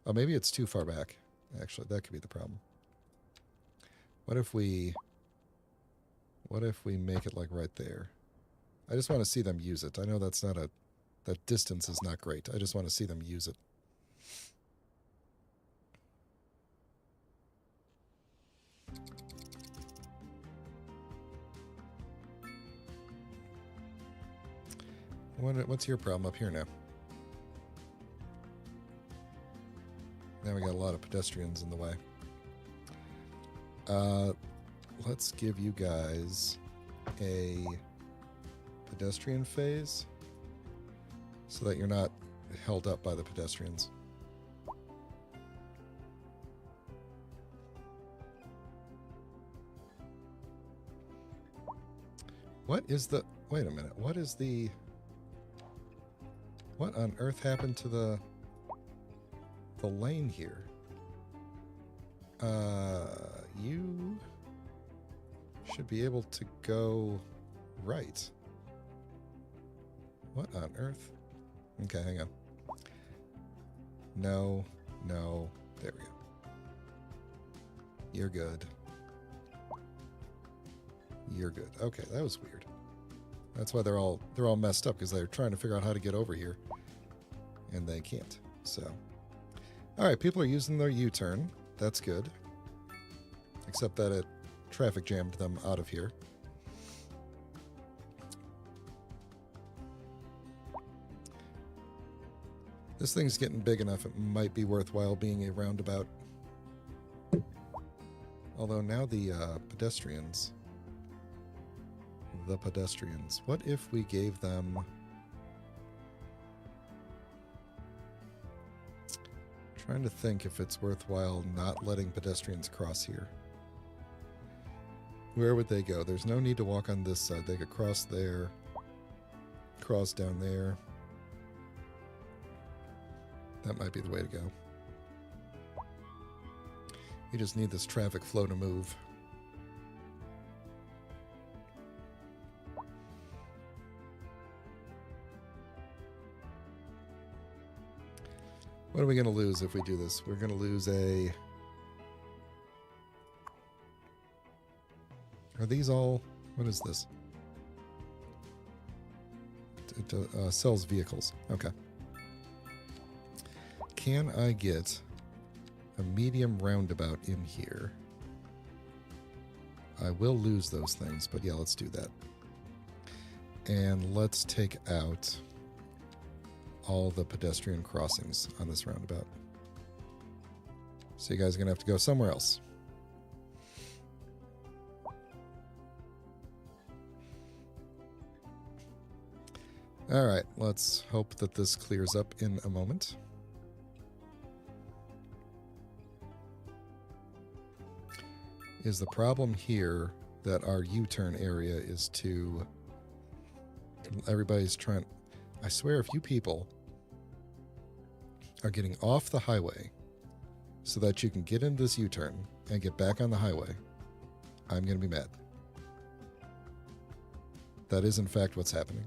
Speaker 1: Oh, maybe it's too far back. Actually, that could be the problem. What if we make it like right there? I just want to see them use it. I know that's not that distance is not great. I just want to see them use it. What's your problem up here now? Now we got a lot of pedestrians in the way. Let's give you guys a pedestrian phase so that you're not held up by the pedestrians. What is the... Wait a minute. What is the... What on earth happened to the lane here? You should be able to go right. What on earth? Okay, hang on. No, no. There we go. You're good. You're good. Okay, that was weird. That's why they're all messed up, because they're trying to figure out how to get over here, and they can't. So, all right, people are using their U-turn. That's good. Except that it traffic jammed them out of here. This thing's getting big enough, it might be worthwhile being a roundabout. Although now the pedestrians... The pedestrians. What if we gave them... Trying to think if it's worthwhile not letting pedestrians cross here. Where would they go? There's no need to walk on this side. They could cross there, cross down there. That might be the way to go. You just need this traffic flow to move. What are we going to lose if we do this? We're going to lose a... Are these all... What is this? It sells vehicles. Okay. Can I get a medium roundabout in here? I will lose those things, but yeah, let's do that. And let's take out all the pedestrian crossings on this roundabout. So you guys are going to have to go somewhere else. All right, let's hope that this clears up in a moment. Is the problem here that our U-turn area is too... Everybody's trying... I swear if you people are getting off the highway so that you can get into this U-turn and get back on the highway, I'm going to be mad. That is, in fact, what's happening.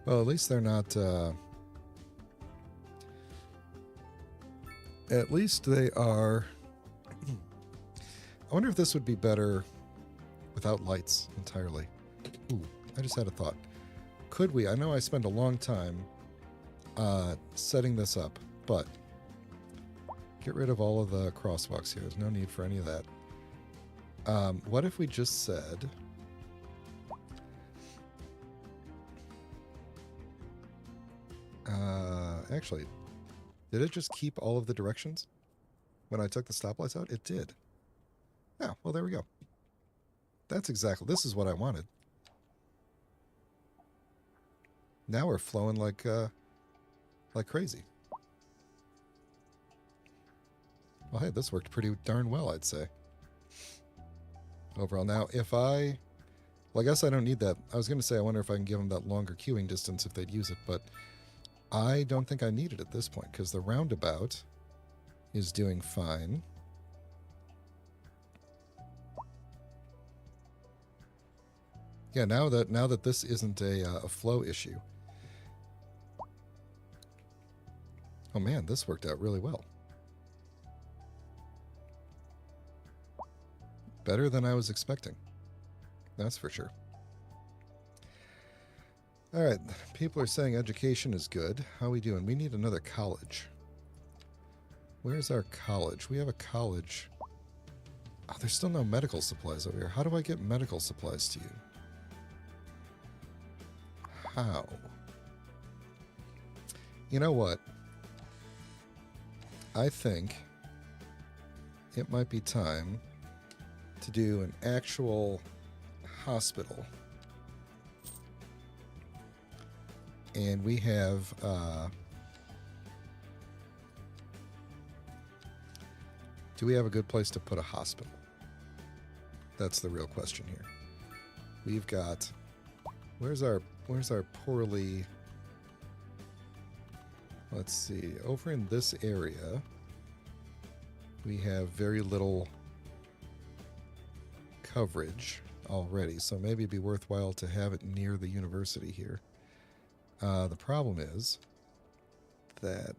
Speaker 1: Well, at least they're not... at least they are... I wonder if this would be better without lights entirely. Ooh, I just had a thought. Could we? I know I spent a long time setting this up, but get rid of all of the crosswalks here. There's no need for any of that. What if we just said... actually, did it just keep all of the directions when I took the stoplights out? It did. Yeah, well, there we go. That's exactly... This is what I wanted. Now we're flowing like crazy. Well, hey, this worked pretty darn well, I'd say. Overall, now, if I... Well, I guess I don't need that. I was going to say, I wonder if I can give them that longer queuing distance if they'd use it, but I don't think I need it at this point, because the roundabout is doing fine. Yeah, now that this isn't a flow issue. Oh man, this worked out really well. Better than I was expecting. That's for sure. All right, people are saying education is good. How are we doing? We need another college. Where's our college? We have a college. Oh, there's still no medical supplies over here. How do I get medical supplies to you? How? You know what? I think it might be time to do an actual hospital. And we have do we have a good place to put a hospital? That's the real question here. We've got where's our poorly, let's see, over in this area we have very little coverage already, so maybe it'd be worthwhile to have it near the university here. The problem is that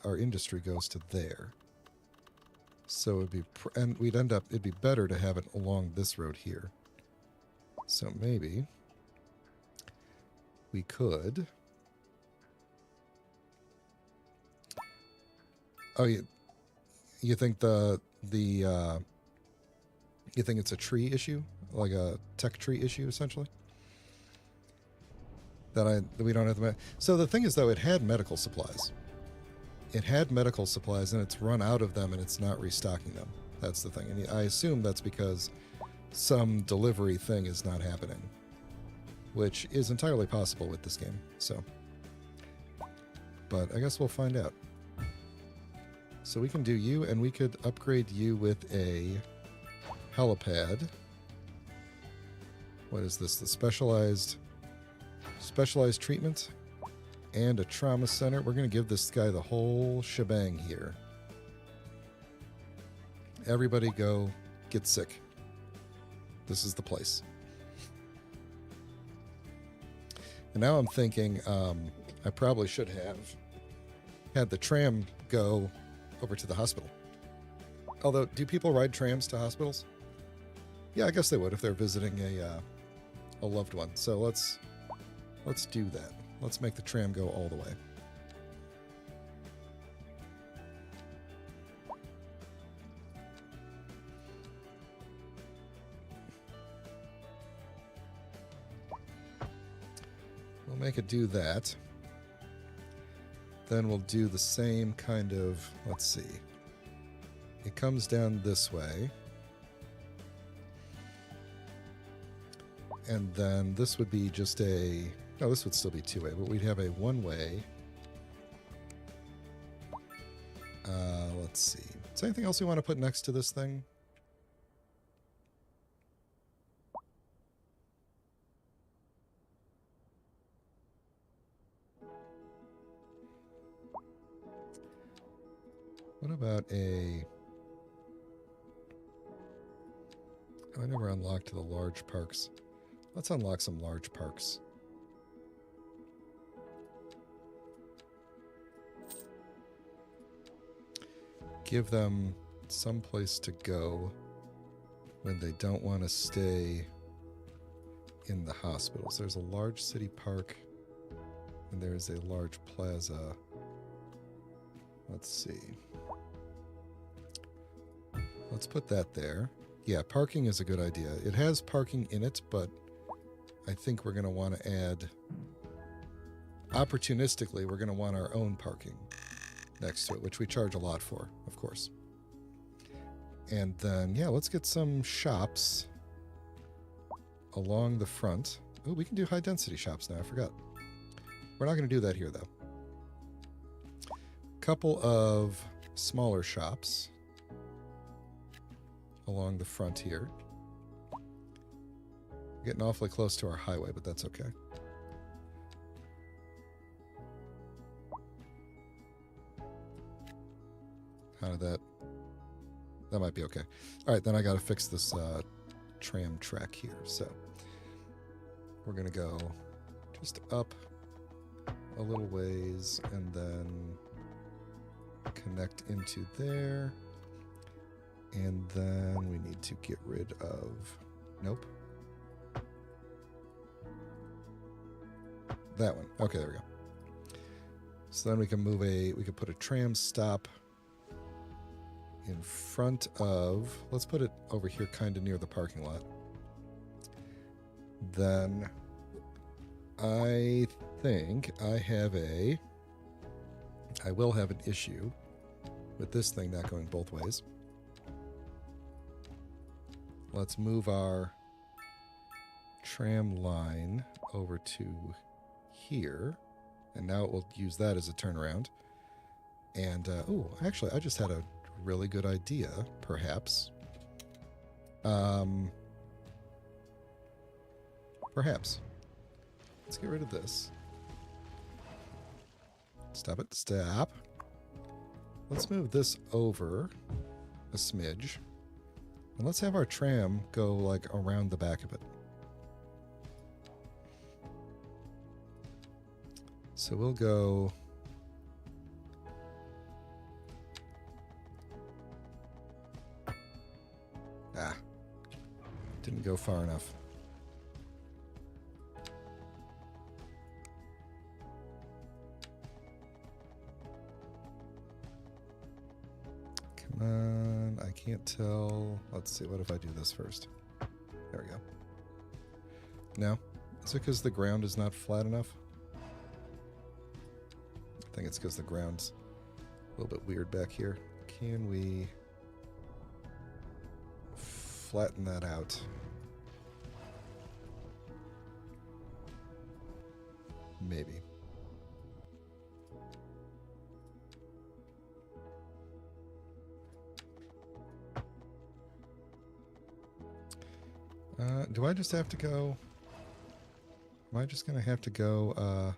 Speaker 1: our industry goes to there. So it'd be, and it'd be better to have it along this road here. So maybe we could. Oh, you think you think it's a tree issue, like a tech tree issue, essentially? That we don't have the. So the thing is, though, it had medical supplies. It had medical supplies, and it's run out of them, and it's not restocking them. That's the thing, and I assume that's because some delivery thing is not happening, which is entirely possible with this game. So, but I guess we'll find out. So we can do you, and we could upgrade you with a helipad. What is this? The specialized treatment and a trauma center. We're going to give this guy the whole shebang here. Everybody go get sick. This is the place. And now I'm thinking I probably should have had the tram go over to the hospital. Although, do people ride trams to hospitals? Yeah, I guess they would if they're visiting a loved one. So let's do that. Let's make the tram go all the way. We'll make it do that. Then we'll do the same kind of, let's see. It comes down this way. And then this would be just a, no, this would still be two-way, but we'd have a one-way. Let's see. Is there anything else we want to put next to this thing? What about a... Oh, I never unlocked the large parks. Let's unlock some large parks. Give them some place to go when they don't want to stay in the hospitals. There's a large city park and there's a large plaza. Let's see. Let's put that there. Yeah, parking is a good idea. It has parking in it, but I think we're going to want to add... Opportunistically, we're going to want our own parking next to it, which we charge a lot for, of course. And then, yeah, let's get some shops along the front. Oh, we can do high-density shops now. I forgot. We're not going to do that here, though. Couple of smaller shops along the front here. Getting awfully close to our highway, but that's okay. How did that... That might be okay. All right, then I got to fix this tram track here. So we're going to go just up a little ways and then connect into there. And then we need to get rid of... Nope. That one. Okay, there we go. So then we can move we could put a tram stop in front of... Let's put it over here kind of near the parking lot. Then I think I have a I will have an issue with this thing not going both ways. Let's move our tram line over to here. And now it will use that as a turnaround. And, oh, actually, I just had a really good idea, perhaps. Perhaps. Let's get rid of this. Stop it. Stop. Let's move this over a smidge. And let's have our tram go, like, around the back of it. So we'll go... Ah. Didn't go far enough. Come on. I can't tell. Let's see. What if I do this first? There we go. No? Is it because the ground is not flat enough? I think it's because the ground's a little bit weird back here. Can we flatten that out? Maybe. Do I just have to go? Am I just going to have to go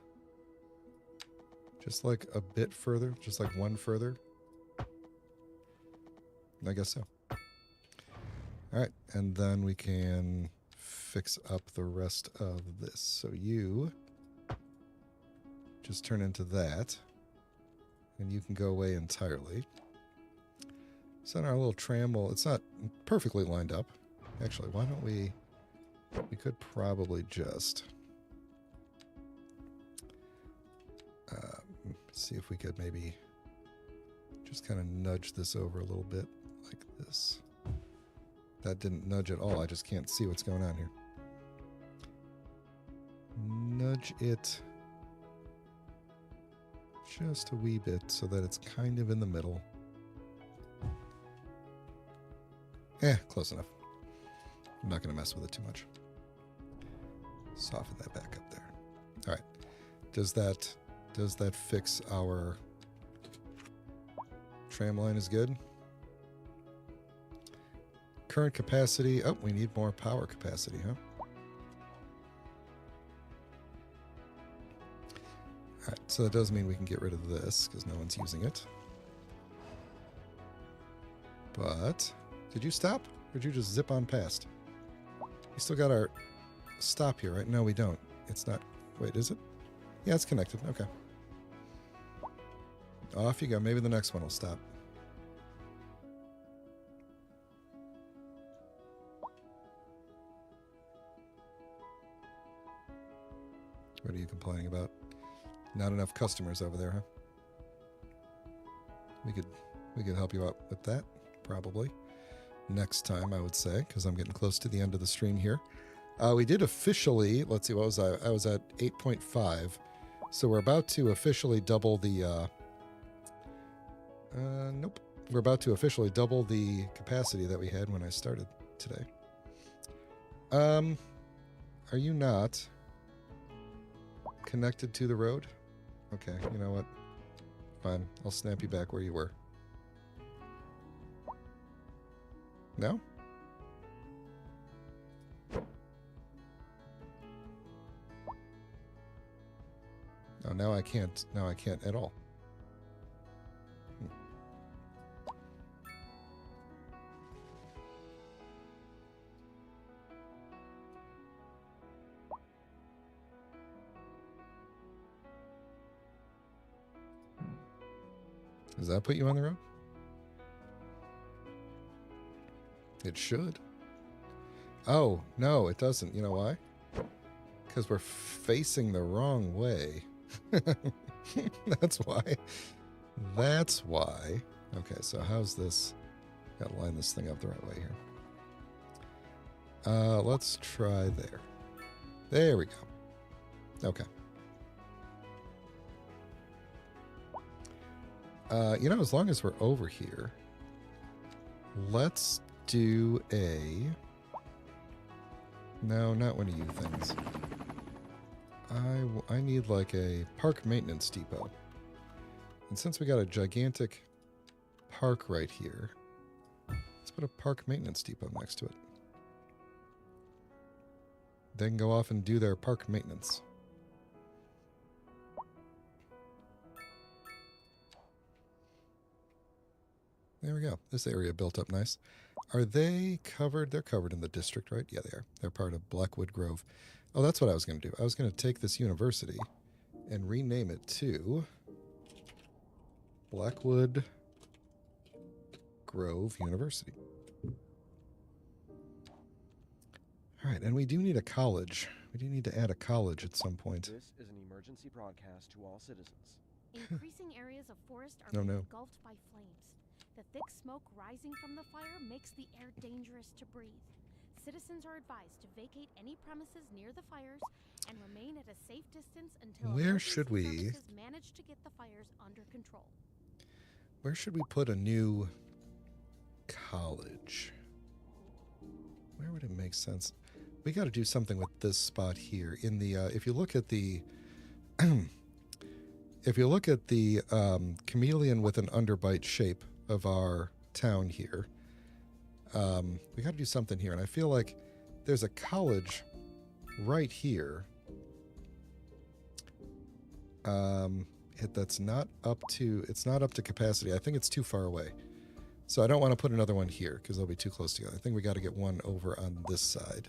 Speaker 1: just like a bit further? Just like one further? I guess so. Alright, and then we can fix up the rest of this. So you just turn into that, and you can go away entirely. So in our little tram, well, it's not perfectly lined up. Actually, why don't we could probably just see if we could maybe just kind of nudge this over a little bit like this. That didn't nudge at all. I just can't see what's going on here. Nudge it just a wee bit so that it's kind of in the middle. Close enough. I'm not going to mess with it too much. Soften that back up there. All right. Does that fix our tram line is good? Current capacity. Oh, we need more power capacity, huh? All right, so that does mean we can get rid of this because no one's using it. But did you stop or did you just zip on past? We still got our stop here, right? No, we don't. It's not. Wait, is it? Yeah, it's connected. Okay. Off you go. Maybe the next one will stop. What are you complaining about? Not enough customers over there, huh? We could help you out with that, probably. Next time, I would say, because I'm getting close to the end of the stream here. We did officially, let's see, what was I? I was at 8.5. So we're about to officially double the, nope. We're about to officially double the capacity that we had when I started today. Are you not connected to the road? Okay, you know what? Fine, I'll snap you back where you were. No? Oh, now I can't. Now I can't at all. Does that put you on the road? It should. Oh, no, it doesn't. You know why? Because we're facing the wrong way. That's why. That's why. Okay, so how's this? Gotta line this thing up the right way here. Let's try there. There we go. Okay. You know, as long as we're over here, let's do a... No, not one of you things. I need like a park maintenance depot. And since we got a gigantic park right here, let's put a park maintenance depot next to it. They can go off and do their park maintenance. There we go. This area built up nice. Are they covered? They're covered in the district, right? Yeah, they are. They're part of Blackwood Grove. Oh, that's what I was going to do. I was going to take this university and rename it to Blackwood Grove University. All right, and we do need a college. We do need to add a college at some point.
Speaker 3: This is an emergency broadcast to all citizens.
Speaker 2: Increasing areas of forest are being
Speaker 1: no.
Speaker 2: engulfed by flames. The thick smoke rising from the fire makes the air dangerous to breathe. Citizens are advised to vacate any premises near the fires and remain at a safe distance until
Speaker 1: Where should we
Speaker 2: services manage to get the fires under control.
Speaker 1: Where should we put a new college? Where would it make sense? We got to do something with this spot here. In the if you look at the if you look at the chameleon with an underbite shape of our town here, we got to do something here. And I feel like there's a college right here. That's not up to, it's not up to capacity. I think it's too far away. So I don't want to put another one here because they'll be too close together. I think we got to get one over on this side.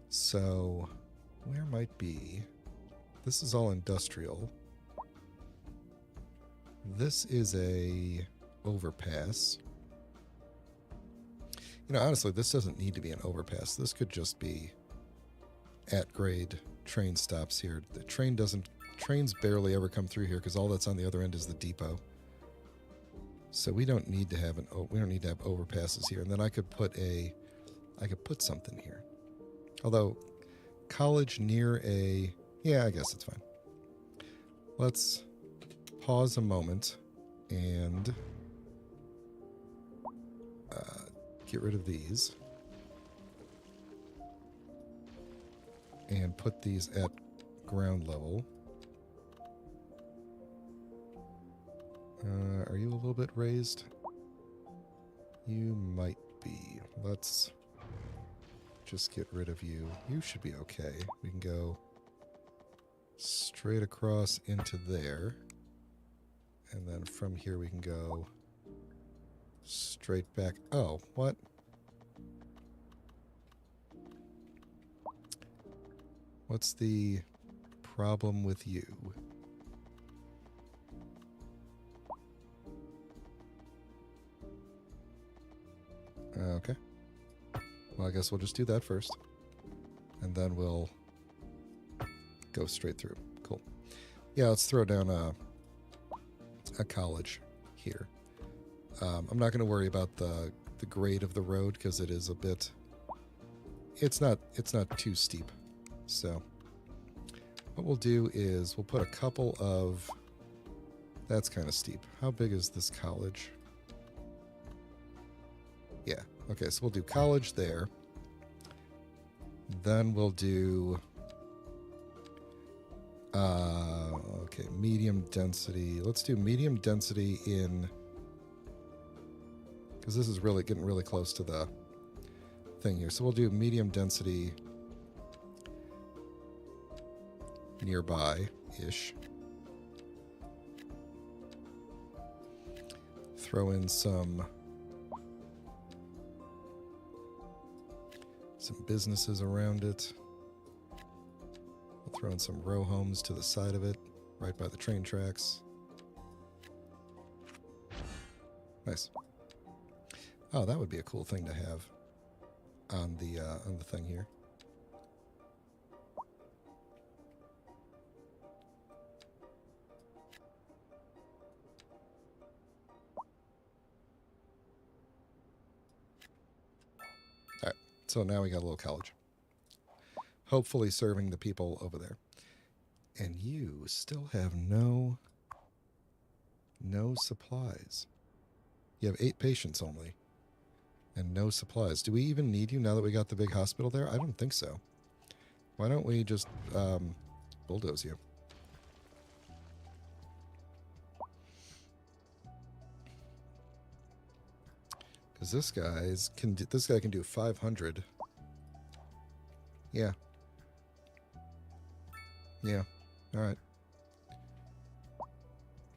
Speaker 1: So where might be? This is all industrial. This is a overpass. You know, honestly, this doesn't need to be an overpass. This could just be at grade train stops here. The trains barely ever come through here because all that's on the other end is the depot. So we don't need to have overpasses here. And then I could put something here. Although college near a, yeah, I guess it's fine. Let's pause a moment and get rid of these and put these at ground level. Are you a little bit raised? You might be. Let's just get rid of you. You should be okay. We can go straight across into there. And then from here we can go straight back. Oh, what? What's the problem with you? Okay. Well, I guess we'll just do that first. And then we'll go straight through. Cool. Yeah, let's throw down a college here. I'm not going to worry about the grade of the road because it is a bit... It's not too steep. So what we'll do is we'll put a couple of... That's kind of steep. How big is this college? Yeah. Okay, so we'll do college there. Then we'll do... okay, medium density. Let's do medium density in... Because this is really getting really close to the thing here. So we'll do medium density nearby-ish. Throw in some businesses around it. We'll throw in some row homes to the side of it, right by the train tracks. Nice. Oh, that would be a cool thing to have on the thing here. All right, so now we got a little college. Hopefully serving the people over there. And you still have no No supplies. You have 8 patients only. And no supplies. Do we even need you now that we got the big hospital there? I don't think so. Why don't we just bulldoze you? Because this guy can do 500. Yeah. Yeah. All right.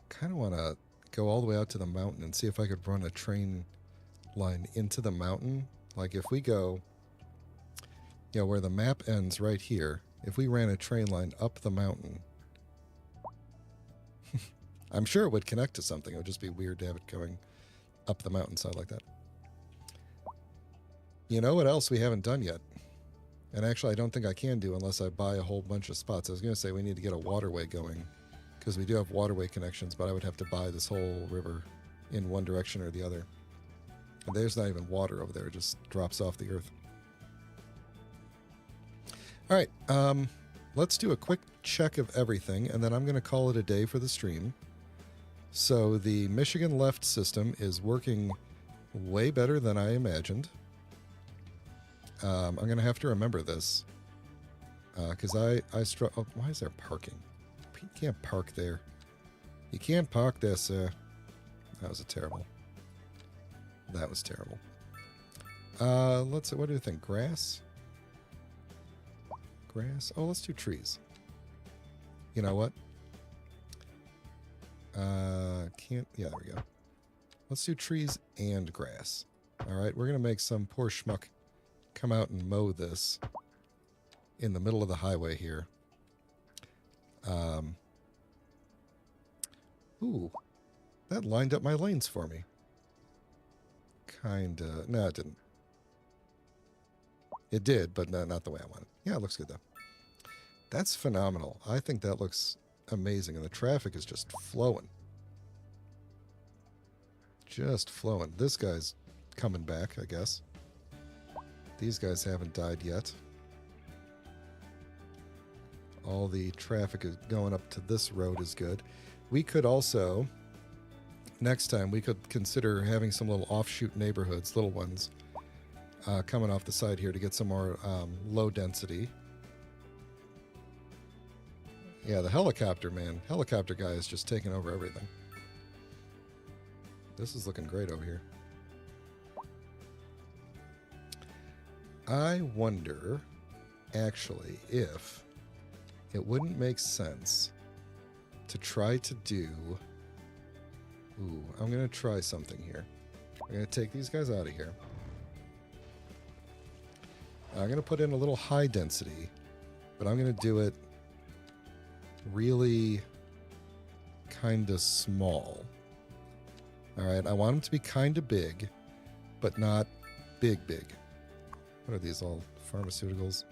Speaker 1: Kind of want to go all the way out to the mountain and see if I could run a train line into the mountain. Like if we go, where the map ends right here, if we ran a train line up the mountain, I'm sure it would connect to something. It would just be weird to have it going up the mountainside like that. You know what else we haven't done yet? And actually, I don't think I can do unless I buy a whole bunch of spots. I was going to say we need to get a waterway going because we do have waterway connections, but I would have to buy this whole river in one direction or the other. And there's not even water over there. It just drops off the earth. All right. Let's do a quick check of everything, and then I'm going to call it a day for the stream. So the Michigan left system is working way better than I imagined. I'm going to have to remember this because I struggle. Oh, why is there parking? You can't park there. You can't park there, sir. That was terrible. That was terrible. Let's see. What do you think? Grass? Grass? Oh, let's do trees. You know what? Can't. Yeah, there we go. Let's do trees and grass. All right, we're going to make some poor schmuck come out and mow this in the middle of the highway here. Ooh, that lined up my lanes for me. Kinda. No, it didn't. It did, but no, not the way I wanted. Yeah, it looks good, though. That's phenomenal. I think that looks amazing, and the traffic is just flowing. Just flowing. This guy's coming back, I guess. These guys haven't died yet. All the traffic is going up to this road is good. We could also, next time, we could consider having some little offshoot neighborhoods, little ones, coming off the side here to get some more low density. Yeah, the helicopter, man. Helicopter guy is just taking over everything. This is looking great over here. I wonder, actually, if it wouldn't make sense to try to do... Ooh, I'm going to try something here. I'm going to take these guys out of here. I'm going to put in a little high density, but I'm going to do it really kind of small. All right, I want them to be kind of big, but not big. What are these, all pharmaceuticals?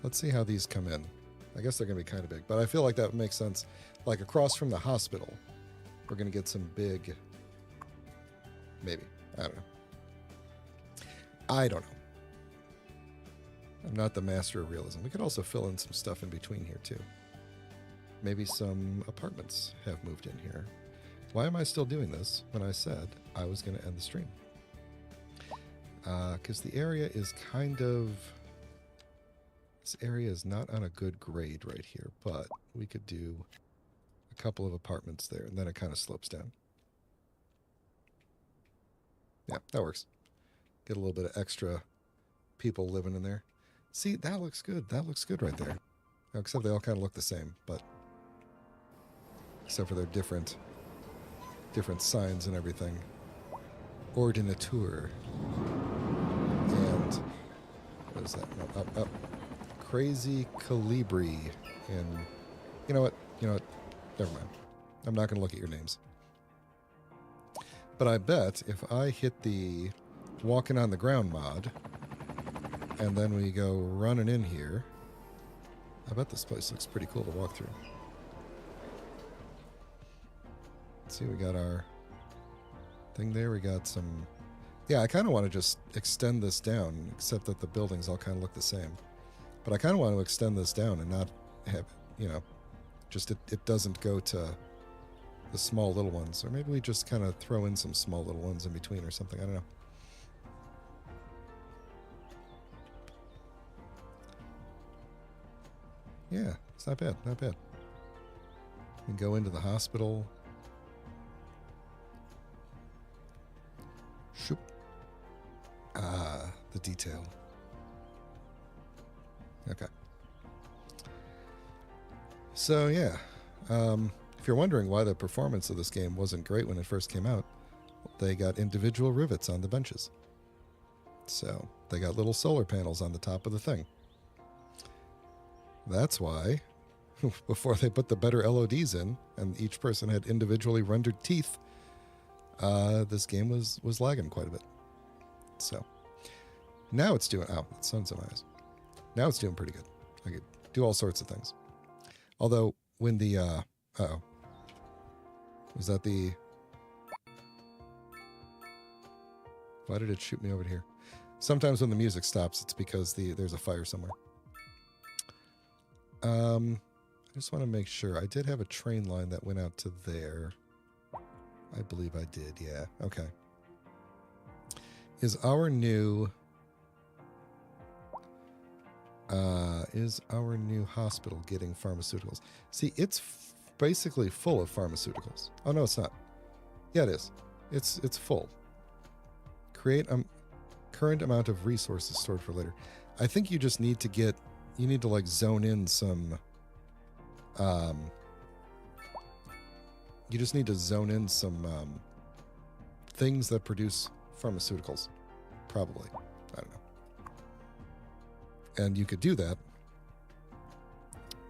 Speaker 1: Let's see how these come in. I guess they're going to be kind of big, but I feel like that would make sense. Like across from the hospital, we're going to get some big... Maybe. I don't know. I'm not the master of realism. We could also fill in some stuff in between here, too. Maybe some apartments have moved in here. Why am I still doing this when I said I was going to end the stream? Because the area is kind of... This area is not on a good grade right here, but we could do a couple of apartments there, and then it kind of slopes down. Yeah, that works. Get a little bit of extra people living in there. See, that looks good. That looks good right there. Except they all kind of look the same, but... Except for their different signs and everything. Ordinateur. And... What is that? No, up. Crazy Calibri. And... You know what? Never mind. I'm not going to look at your names. But I bet if I hit the walking on the ground mod, and then we go running in here, I bet this place looks pretty cool to walk through. Let's see, we got our thing there. We got some... Yeah, I kind of want to just extend this down, except that the buildings all kind of look the same. But I kind of want to extend this down and not have, Just it doesn't go to the small little ones. Or maybe we just kind of throw in some small little ones in between or something. I don't know. Yeah, it's not bad. Not bad. We can go into the hospital. Shoop. Ah, the detail. Okay. So, yeah. If you're wondering why the performance of this game wasn't great when it first came out, they got individual rivets on the benches. So, they got little solar panels on the top of the thing. That's why, before they put the better LODs in, and each person had individually rendered teeth, this game was lagging quite a bit. So, now it's doing... Oh, the sun's in my eyes. Now it's doing pretty good. I could do all sorts of things. Although, when the... uh-oh. Was that the... Why did it shoot me over here? Sometimes when the music stops, it's because there's a fire somewhere. I just want to make sure. I did have a train line that went out to there. I believe I did, yeah. Okay. Is our new hospital getting pharmaceuticals? See, it's basically full of pharmaceuticals. Oh, no, it's not. Yeah, it is. It's full. Create current amount of resources stored for later. I think you just need to get... You need to, like, zone in some... you just need to zone in some things that produce pharmaceuticals. Probably. I don't know. And you could do that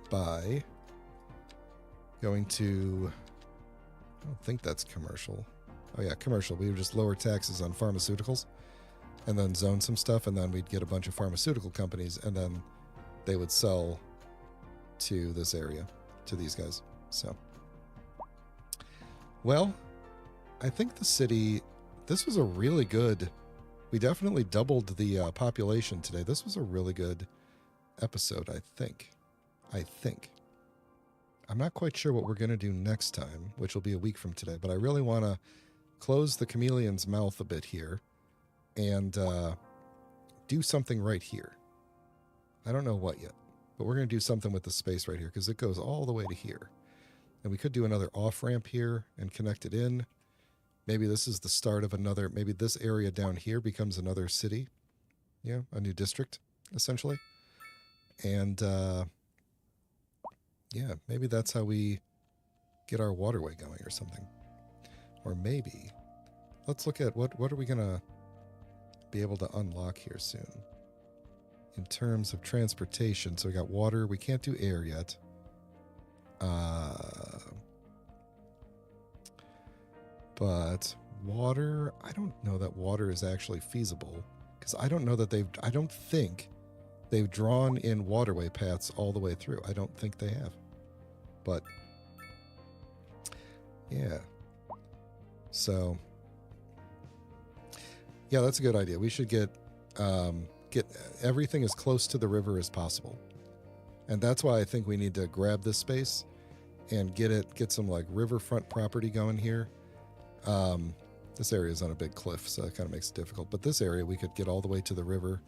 Speaker 1: by going to... I don't think that's commercial. Oh, yeah, commercial. We would just lower taxes on pharmaceuticals and then zone some stuff, and then we'd get a bunch of pharmaceutical companies, and then they would sell to this area, to these guys. So, well, I think the city, this was a really good, we definitely doubled the population today. This was a really good episode, I think. I'm not quite sure what we're going to do next time, which will be a week from today, but I really want to close the chameleon's mouth a bit here and do something right here. I don't know what yet, but we're going to do something with the space right here because it goes all the way to here. And we could do another off-ramp here and connect it in. Maybe this is the start of another, maybe this area down here becomes another city. Yeah, a new district, essentially. And, yeah, maybe that's how we get our waterway going or something. Or maybe, let's look at what are we going to be able to unlock here soon. In terms of transportation, so we got water. We can't do air yet. But water, I don't know that water is actually feasible because I don't know that I don't think they've drawn in waterway paths all the way through. I don't think they have. But yeah. So yeah, that's a good idea. We should get everything as close to the river as possible. And that's why I think we need to grab this space and get some like riverfront property going here. This area is on a big cliff, so it kind of makes it difficult. But this area, we could get all the way to the river.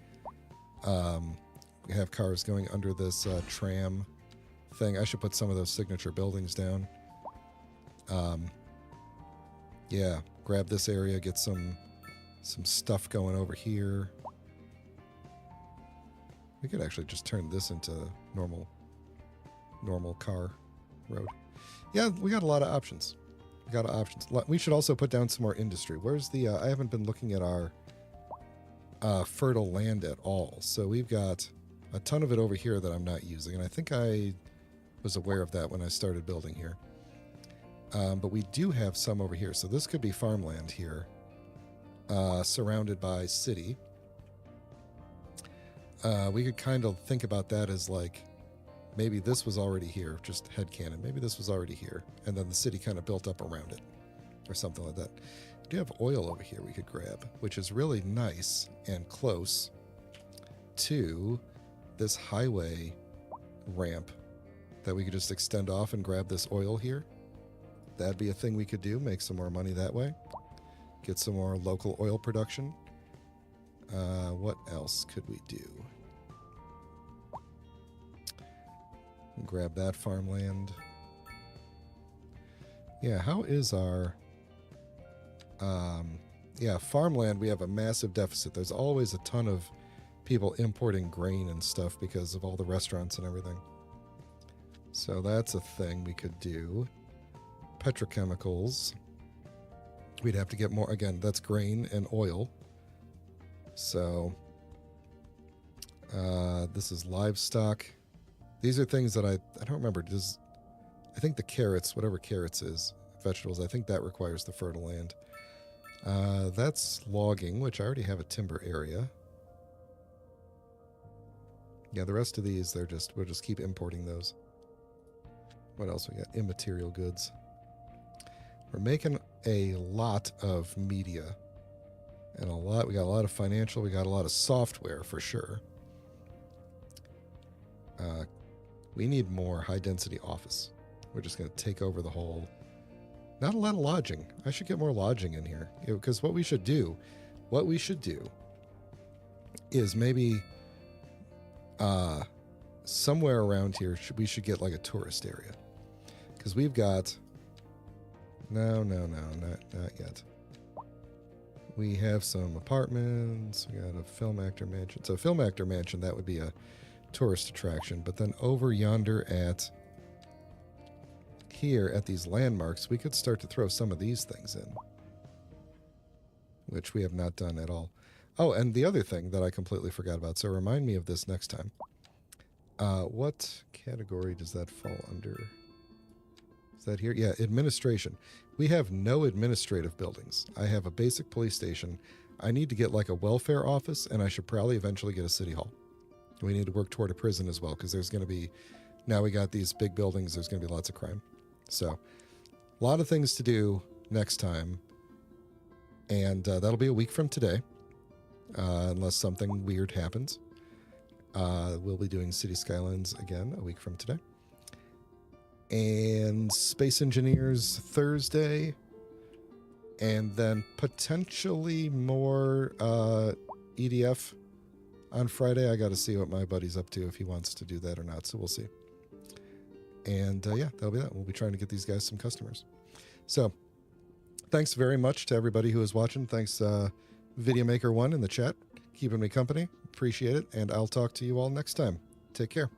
Speaker 1: We have cars going under this tram thing. I should put some of those signature buildings down. Yeah, grab this area, get some stuff going over here. We could actually just turn this into normal car road. Yeah, we got a lot of options. We should also put down some more industry. Where's the... I haven't been looking at our fertile land at all. So we've got a ton of it over here that I'm not using. And I think I was aware of that when I started building here. But we do have some over here. So this could be farmland here. Surrounded by city. We could kind of think about that as like... Maybe this was already here, just headcanon. Maybe this was already here, and then the city kind of built up around it, or something like that. We do have oil over here we could grab, which is really nice and close to this highway ramp that we could just extend off and grab this oil here. That'd be a thing we could do, make some more money that way. Get some more local oil production. What else could we do? Grab that farmland. Yeah, how is our... yeah, farmland, we have a massive deficit. There's always a ton of people importing grain and stuff because of all the restaurants and everything. So that's a thing we could do. Petrochemicals. We'd have to get more. Again, that's grain and oil. So this is livestock. These are things that I don't remember. I think the carrots, whatever carrots is, vegetables, I think that requires the fertile land. That's logging, which I already have a timber area. Yeah, the rest of these, we'll just keep importing those. What else we got? Immaterial goods. We're making a lot of media. And we got a lot of financial, we got a lot of software for sure. We need more high density office. We're just going to take over the whole. Not a lot of lodging. I should get more lodging in here. Because what we should do is maybe somewhere around here we should get like a tourist area. Because we've got... No, not yet. We have some apartments. We got a film actor mansion. So film actor mansion, that would be a tourist attraction. But then over yonder here at these landmarks, we could start to throw some of these things in, which we have not done at all. Oh, and the other thing that I completely forgot about, so remind me of this next time. What category does that fall under? Is that here? Yeah, administration. We have no administrative buildings. I have a basic police station. I need to get like a welfare office, and I should probably eventually get a city hall. We need to work toward a prison as well, because there's going to be, now we got these big buildings, there's going to be lots of crime. So, a lot of things to do next time. And that'll be a week from today, unless something weird happens. We'll be doing City Skylines again a week from today. And Space Engineers Thursday. And then potentially more EDF on Friday. I got to see what my buddy's up to, if he wants to do that or not. So we'll see. And yeah, that'll be that. We'll be trying to get these guys some customers. So thanks very much to everybody who is watching. Thanks, VideoMaker1 in the chat, keeping me company. Appreciate it. And I'll talk to you all next time. Take care.